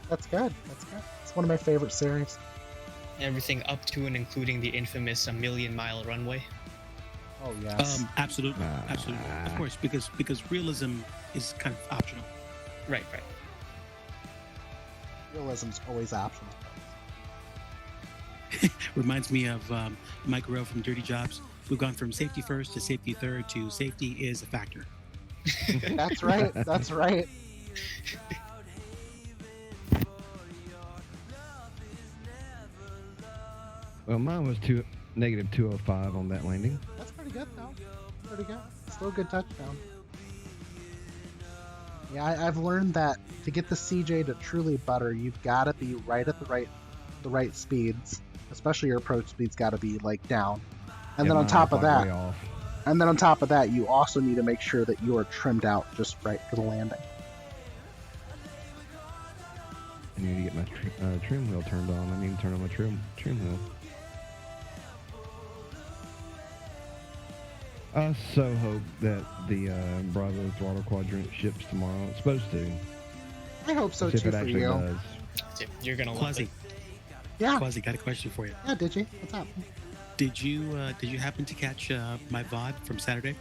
That's good. That's good. It's one of my favorite series. Everything up to and including the infamous A Million Mile Runway. Oh yes. Absolutely, absolutely. Of course, because realism is kind of optional. Right. Realism's always optional. Reminds me of Mike Rowe from Dirty Jobs. We've gone from safety first to safety third to safety is a factor. That's right. That's right. Well, mine was negative 205 on that landing. That's pretty good, though. Pretty good. Still a good touchdown. Yeah, I've learned that to get the CJ to truly butter, you've got to be right at the right speeds. Especially your approach speed's got to be like down. And then on top of that, you also need to make sure that you are trimmed out just right for the landing. I need to get my trim wheel turned on. I need to turn on my trim wheel. I so hope that the Bravo throttle quadrant ships tomorrow. It's supposed to. I hope so too for you. Does. You're gonna love Quasi. it. Yeah. Quasi, got a question for you. Yeah, did you? What's up? Did you happen to catch my VOD from Saturday?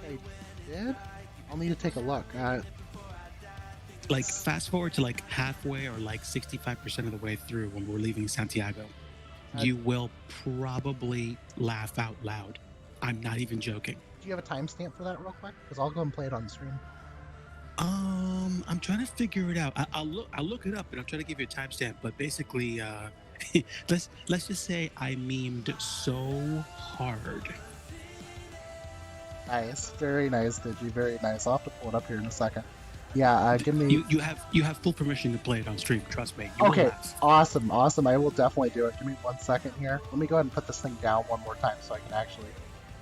I did? I'll need to take a look. Like fast forward to like halfway or like 65% of the way through when we're leaving Santiago. You will probably laugh out loud. I'm not even joking. Do you have a timestamp for that real quick? Because I'll go and play it on stream. I'm trying to figure it out. I'll look it up and I'll try to give you a timestamp. But basically, let's just say I memed so hard. Nice, very nice, Digi, very nice. I'll have to pull it up here in a second. Yeah, give me. You have full permission to play it on stream. Trust me. You Okay, will laugh. awesome. I will definitely do it. Give me 1 second here. Let me go ahead and put this thing down one more time so I can actually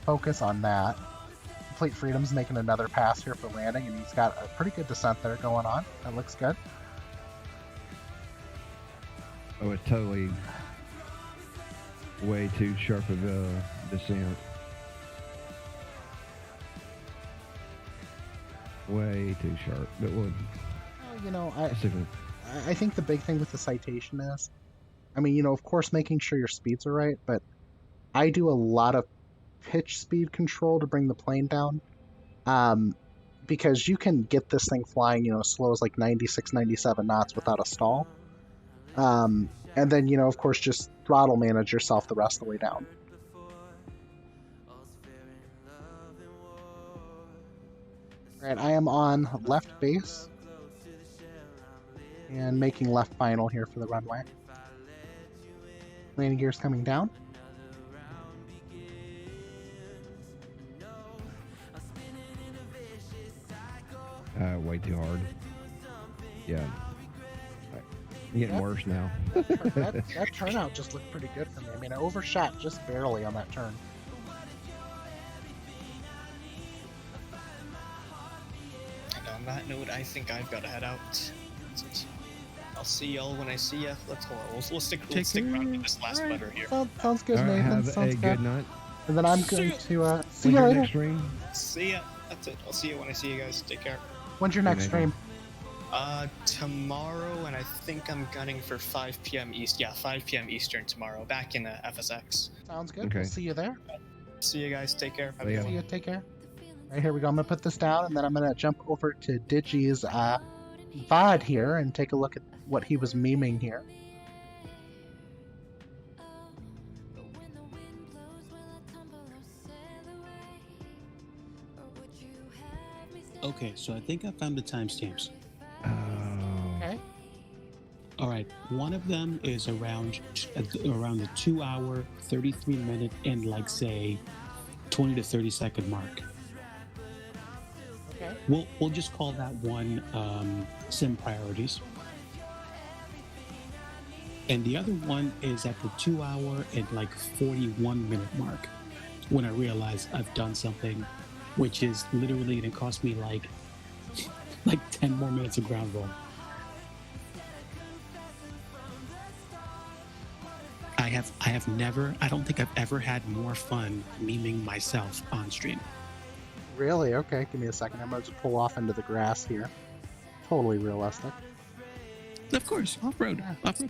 focus on that. Complete Freedom's making another pass here for landing, and he's got a pretty good descent there going on. That looks good. Oh, it's totally way too sharp of a descent. Way too sharp. But would. I think the big thing with the citation is, of course, making sure your speeds are right, but I do a lot of pitch speed control to bring the plane down, because you can get this thing flying, as slow as like 96, 97 knots without a stall. And then, of course, just throttle manage yourself the rest of the way down. Alright, I am on left base and making left final here for the runway. Landing gear's coming down. Way too hard. Yeah. I'm getting worse now. that turnout just looked pretty good for me. I overshot just barely on that turn. And on that note, I think I've got to head out. I'll see y'all when I see ya. We'll stick around with this last butter here. Sounds good, All right, Nathan. have Sounds a good night. And then I'm going to see When's you your later. next stream? See ya. That's it. I'll see you when I see you guys. Take care. When's your next stream? Tomorrow, and I think I'm gunning for 5 p.m. East. Yeah, 5 p.m. Eastern tomorrow. Back in FSX. Sounds good. Okay. We'll see you there. See you guys. Take care. Have a See good ya. one. See you. Take care. All right, here we go. I'm going to put this down, and then I'm going to jump over to Digi's VOD here and take a look at what he was memeing here. Okay, so I think I found the timestamps. Okay. All right, one of them is around the 2 hour, 33 minute, and like say 20 to 30 second mark. Okay. We'll just call that one sim priorities. And the other one is at the 2 hour and like 41 minute mark when I realize I've done something which is literally going to cost me like 10 more minutes of ground roll. I don't think I've ever had more fun memeing myself on stream. Really? Okay, give me a second. I'm going to pull off into the grass here. Totally realistic. Of course, off-road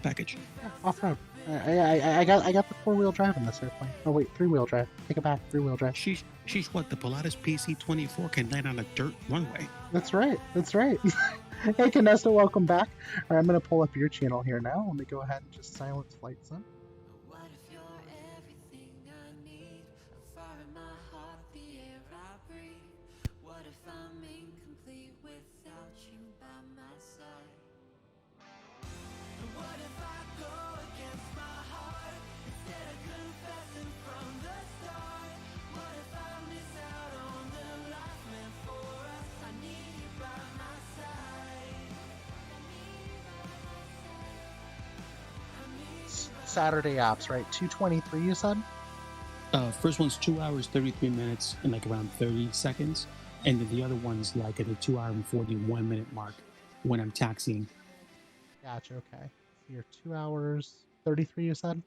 package. Yeah, off-road. I got the 4-wheel drive in this airplane. Oh wait, 3-wheel drive. Take it back, 3-wheel drive. She's what, the Pilatus PC-24 can land on a dirt runway. That's right. Hey, Canesta, welcome back. All right, I'm going to pull up your channel here now. Let me go ahead and just silence Flight Sim. What if you're everything I need? A fire in my heart, the air I breathe. What if I'm incomplete without you by my side? What if I go against my heart instead of confessing from the start? What if I miss out on the life meant for us? I need you by my side. Saturday ops, right? 2:23, you said? First one's 2 hours, 33 minutes, and like around 30 seconds. And then the other one's like at the 2 hour and 41 minute mark when I'm taxiing. Gotcha, okay. So you're 2 hours, 33, you said?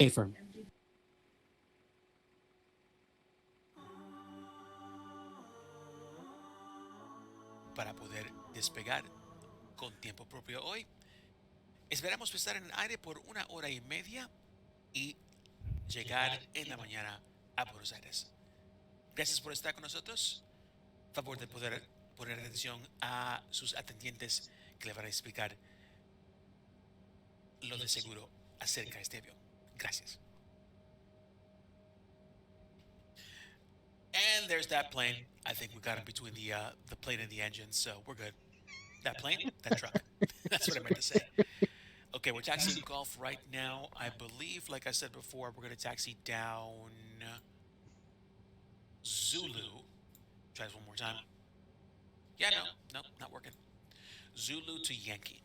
Affirm. Para poder despegar con tiempo propio hoy. Esperamos estar en el aire por 1 hora y media y llegar en la mañana a Buenos Aires. Gracias por estar con nosotros. Favor de poder poner atención a sus atendientes que le van a explicar lo de seguro acerca de este avión. Gracias. And there's that plane. I think we got in between the plane and the engine, so we're good. That plane? That truck. That's what I meant to say. Okay, we're taxiing Gulf right now. I believe, like I said before, we're going to taxi down Zulu. Try this one more time. Yeah, no, not working. Zulu to Yankee.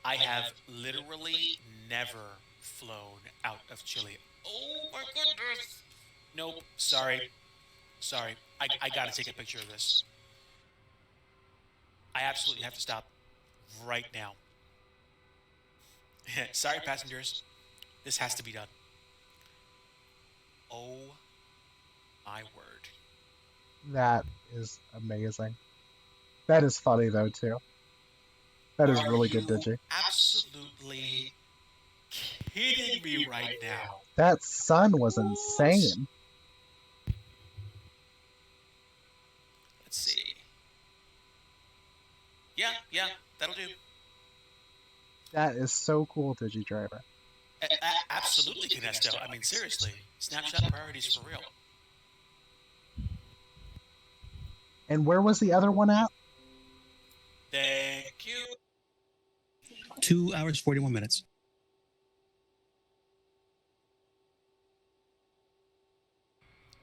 I have literally never flown out of Chile. Oh my goodness. Nope, sorry. I gotta take a picture of this. I absolutely have to stop right now. Sorry, passengers. This has to be done. Oh my word. That is amazing. That is funny, though, too. That is really good, Digi. Absolutely kidding me right now. That sun was insane. Let's see. Yeah, that'll do. That is so cool, Digi Driver. Absolutely, Canesto. I mean, seriously. Snapshot priorities for real. And where was the other one at? Thank you. 2 hours, 41 minutes.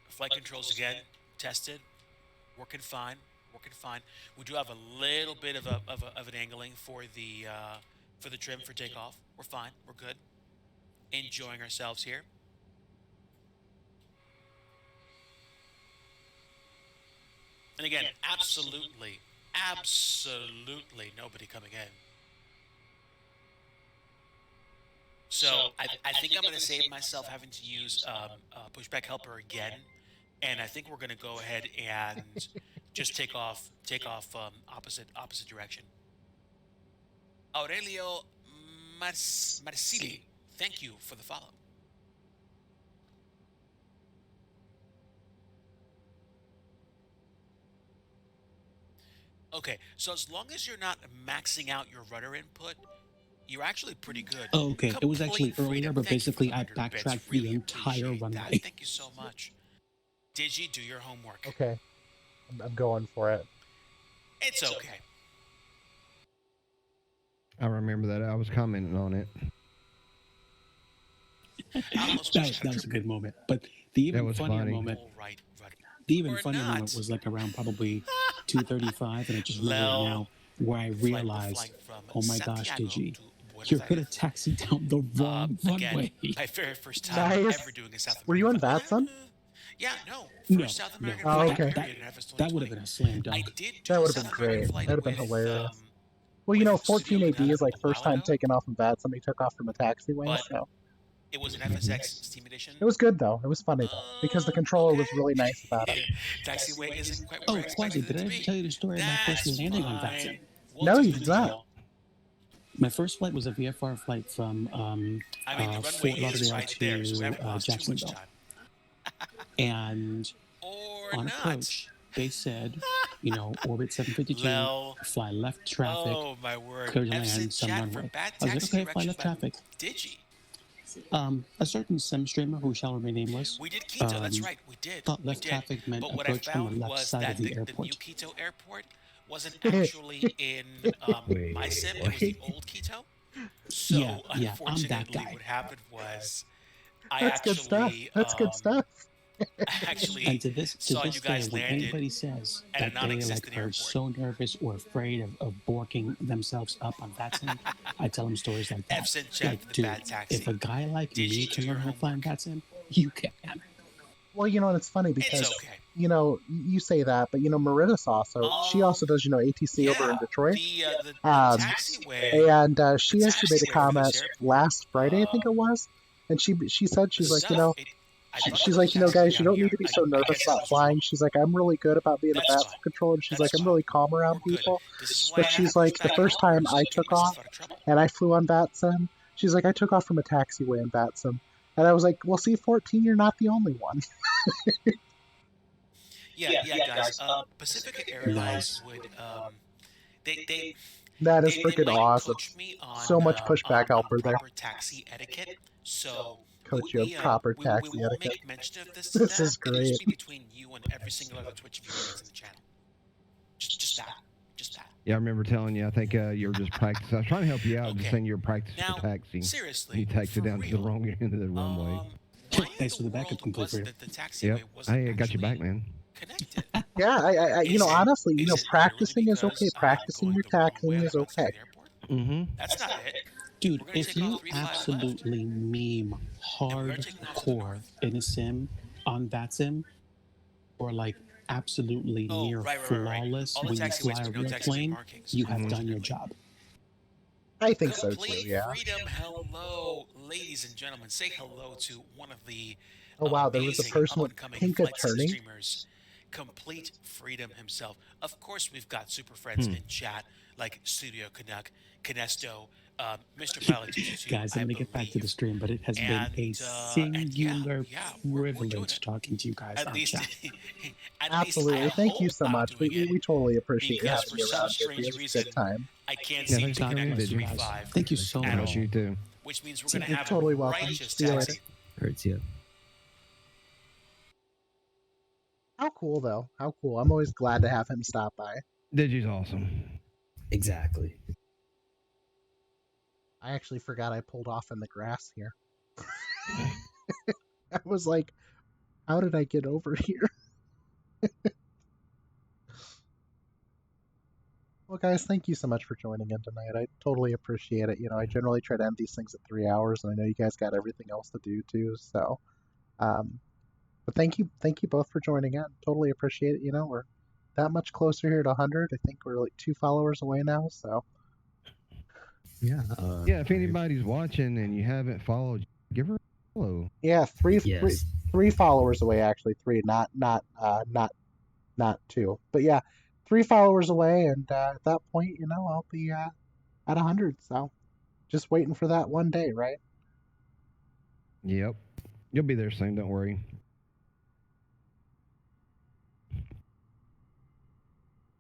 Flight controls again, tested, working fine. We do have a little bit of an angling for the trim for takeoff. We're fine. We're good. Enjoying ourselves here. And again, absolutely nobody coming in. So I think I'm going to save myself having to use pushback helper again, and I think we're going to go ahead and just take off opposite direction. Aurelio Marsili, thank you for the follow. Okay, so as long as you're not maxing out your rudder input, you're actually pretty good. Oh, okay. It was actually Complete earlier, freedom. but Thank you for basically the I 100 bits. backtracked Really the entire appreciate runway. that. Thank you so much. Digi, do your homework. Okay. I'm going for it. It's okay. I remember that. I was commenting on it. That was a good moment. But the That even was funnier funny. moment, All right, rudder. The even Or funnier not. moment was like around probably 2:35, and I just remember it Lel, now, where I we're realized, flying from oh my gosh, Santiago Digi, to Buenos you're gonna Aires. taxi down the wrong Again, runway. my very first time Nice. ever doing a South American. Were you on flight. VATSIM? Yeah, no. No, First South no. American Oh, flight okay. period in FS That would have 2020. been a slam I dunk. did do That a would have South been American great. flight That would have been with, hilarious. Well, you know, with Studio 14AD Canuck is like a while first time ago, taking off from VATSIM. Somebody took off from a taxiway, but so it was an FSX Steam Edition. it was good though. It was funny though because the controller was really nice about it. Taxiway isn't quite Oh, where I expected Quasi, did it I to ever be. tell you the story of my first That's landing on fine. VATSIM? We'll No, do you the did not. deal. My first flight was a VFR flight from I mean, the runway Fort is Lauderdale right there, so we to haven't lost too much Jacksonville. time. And Or on not. approach, they said, you know, orbit 752, Lel. fly left traffic, Oh my word. clear to F-Cent land some chat for runway. bad I was like, taxi okay, fly left directions by traffic. Digi. A certain sim streamer who shall remain nameless We did Quito, that's right, we did. thought we left did. traffic meant But what I approach from found the left was side that of the the new airport. Quito airport wasn't actually in my sim, it was the old Quito. So Yeah, I'm unfortunately, that guy. what happened was I That's good stuff. actually That's good stuff. actually And to this saw day, you guys when landed anybody says at a that they non-existent like are airport. so nervous or afraid of borking themselves up on VATSIM, I tell them stories like that. F-Cent chat Like, for the dude, bad taxi. if a guy like me Digi, can do your learn how to fly on homework. VATSIM, you can. Well, you know, and it's funny because It's okay. you know you say that, but you know Maritta's also she also does you know ATC over in Detroit, The taxiway. and she actually made a taxiway for comment this airport, last Friday, I think it was, and she said she's like you know I thought she's it like was you know taxiway guys you down don't here. need to be so I nervous guess I about was flying. wrong. She's like I'm really good about being a That's VATSIM fine. controller. And she's That's like I'm fine. really calm around We're good. people. This is why But I she's have like those the bad first time hours I to get took myself off out of trouble. and I flew on VATSIM, she's like I took off from a taxiway in VATSIM, and I was like, well, C14, you're not the only one. Yeah, guys. Pacific Airlines would they That is they freaking might awesome. coach me on So much pushback helper there. proper taxi etiquette. So Coach you on proper we taxi will etiquette. make mention of this. This that. is It'll just great. be between you and every single other Twitch viewer that's in the channel. Just that. Yeah, I remember telling you. I think you were just practicing. I was trying to help you out, just Okay. saying you were practicing Now, for taxing. seriously, You taxied for down to the real, wrong end of the runway. why Thanks in for the backup, world complete was it freedom. that the taxiway Yep. wasn't Hey, I got you back, actually man. connected? Yeah, I you Is know, it- honestly, you is know, it practicing literally is okay. because I'm Practicing going your the wrong taxing way is on the way to okay. the airport? Mm-hmm. That's not it. Dude, We're gonna if take you off 3-5 left. absolutely meme hardcore in a sim on that sim, or like absolutely Oh, near right. flawless All the when you taxiways fly with over no your taxiway plane, markings. you have done unfortunately. your job. I think so too. Complete Yeah. freedom. Hello, ladies and gentlemen. Say hello to one of the Oh wow, there was a amazing person with up-and-coming pink flight sim attorney. streamers. Complete freedom himself. Of course, we've got super friends in chat like Studio Canuck, Canesto, Mr. Pilot 222. Guys, I'm I gonna get back to the believe. stream, but it has been a And, singular we're doing privilege it. talking to you guys At on least, chat. Absolutely. Thank you so much. We totally appreciate you because having for me some around. strange It was a reason, good time. I can't Yeah, seem thanks to for coming, connect with Digi. 3-5. Thank you so at How all. about you too? Which means we're going to You're have totally a welcome. righteous See you later. taxi. Hurts you. How cool though. How cool. I'm always glad to have him stop by. Digi's awesome. Exactly. I actually forgot I pulled off in the grass here. I was like, how did I get over here? Well, guys, thank you so much for joining in tonight. I totally appreciate it. You know, I generally try to end these things at 3 hours, and I know you guys got everything else to do too. So, but thank you both for joining in. Totally appreciate it. You know, we're that much closer here to 100. I think we're like 2 followers away now. So, Yeah. Yeah, if anybody's watching and you haven't followed, give her a follow. yeah, three Yes. three followers away. Actually, 3, not 2. But yeah, 3 followers away, and at that point, you know, I'll be at 100. So, just waiting for that one day, right? Yep. You'll be there soon, don't worry.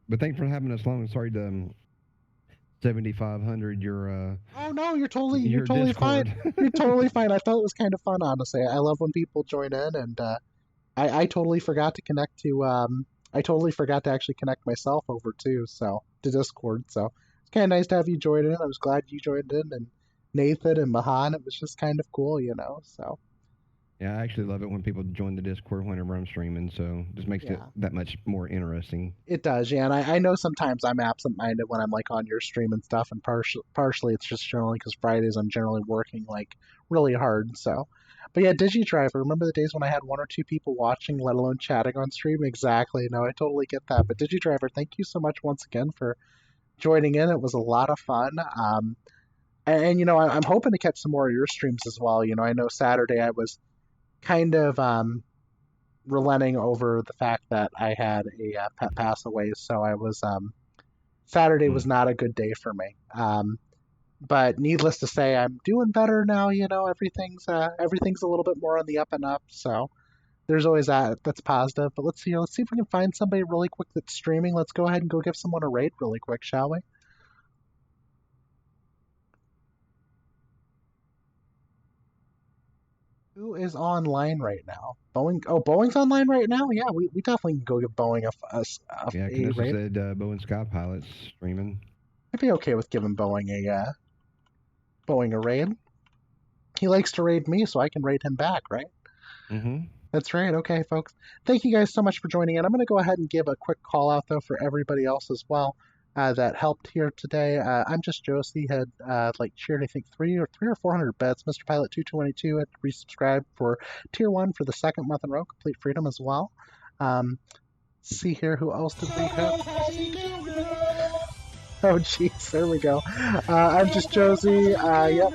But thanks for having us along. Sorry to 7,500 your Oh no, you're totally Discord. fine. You're totally fine. I thought it was kind of fun, honestly. I love when people join in, and I totally forgot to connect to I totally forgot to actually connect myself over too, so to Discord. So it's kind of nice to have you join in. I was glad you joined in, and Nathan and Mahan. It was just kind of cool, you know. So Yeah, I actually love it when people join the Discord whenever I'm streaming, so just makes it Yeah. that much more interesting. It does, yeah. And I know sometimes I'm absent-minded when I'm like on your stream and stuff, and partially it's just generally because Fridays I'm generally working like really hard. So, but yeah, DigiDriver. Remember the days when I had one or two people watching, let alone chatting on stream? Exactly. No, I totally get that. But DigiDriver, thank you so much once again for joining in. It was a lot of fun. And you know, I'm hoping to catch some more of your streams as well. You know, I know Saturday I was kind of relenting over the fact that I had a pet pass away, so I was Saturday was not a good day for me. But needless to say, I'm doing better now. You know, everything's a little bit more on the up and up. So there's always that. That's positive. But let's see. Let's see if we can find somebody really quick that's streaming. Let's go ahead and go give someone a raid really quick, shall we? Who is online right now? Boeing. Oh, Boeing's online right now. Yeah, we definitely can go give Boeing Yeah, a Knesset raid. said Boeing Sky Pilot's streaming. I'd be okay with giving Boeing a raid. He likes to raid me, so I can raid him back, right? Mm-hmm. That's right. Okay, folks. Thank you guys so much for joining in. I'm going to go ahead and give a quick call out, though, for everybody else as well that helped here today. I'm just Josie, had cheered, I think, 300 or 400 bets. Mr. Pilot 2222 had resubscribed for Tier 1 for the second month in a row, Complete Freedom as well. See here, who else did we have? Oh, jeez, there we go. I'm just Josie. Yep,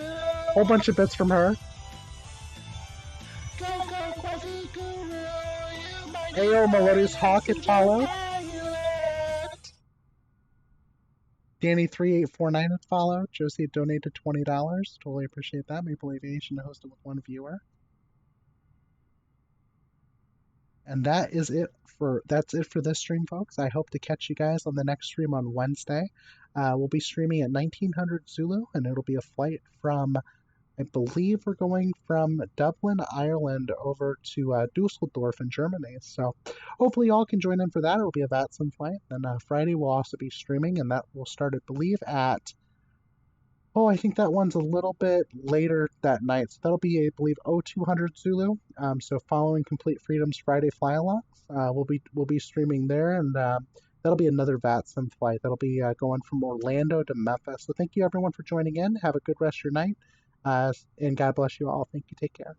whole bunch of bits from her. Ayo, Melodious Hawk had followed. Danny3849 had followed. Josie had donated $20. Totally appreciate that. Maple Aviation hosted with one viewer. And that's it for this stream, folks. I hope to catch you guys on the next stream on Wednesday. We'll be streaming at 1900 Zulu, and it'll be a flight from, I believe we're going from Dublin, Ireland, over to Dusseldorf in Germany. So hopefully y'all can join in for that. It'll be a VATSIM flight. And Friday we'll also be streaming, and that will start, I believe, at, I think that one's a little bit later that night. So that'll be, I believe, 0200 Zulu. So following Complete Freedom's Friday fly-alongs, we'll be streaming there, and that'll be another VATSIM flight. That'll be going from Orlando to Memphis. So thank you everyone for joining in. Have a good rest of your night. And God bless you all. Thank you. Take care.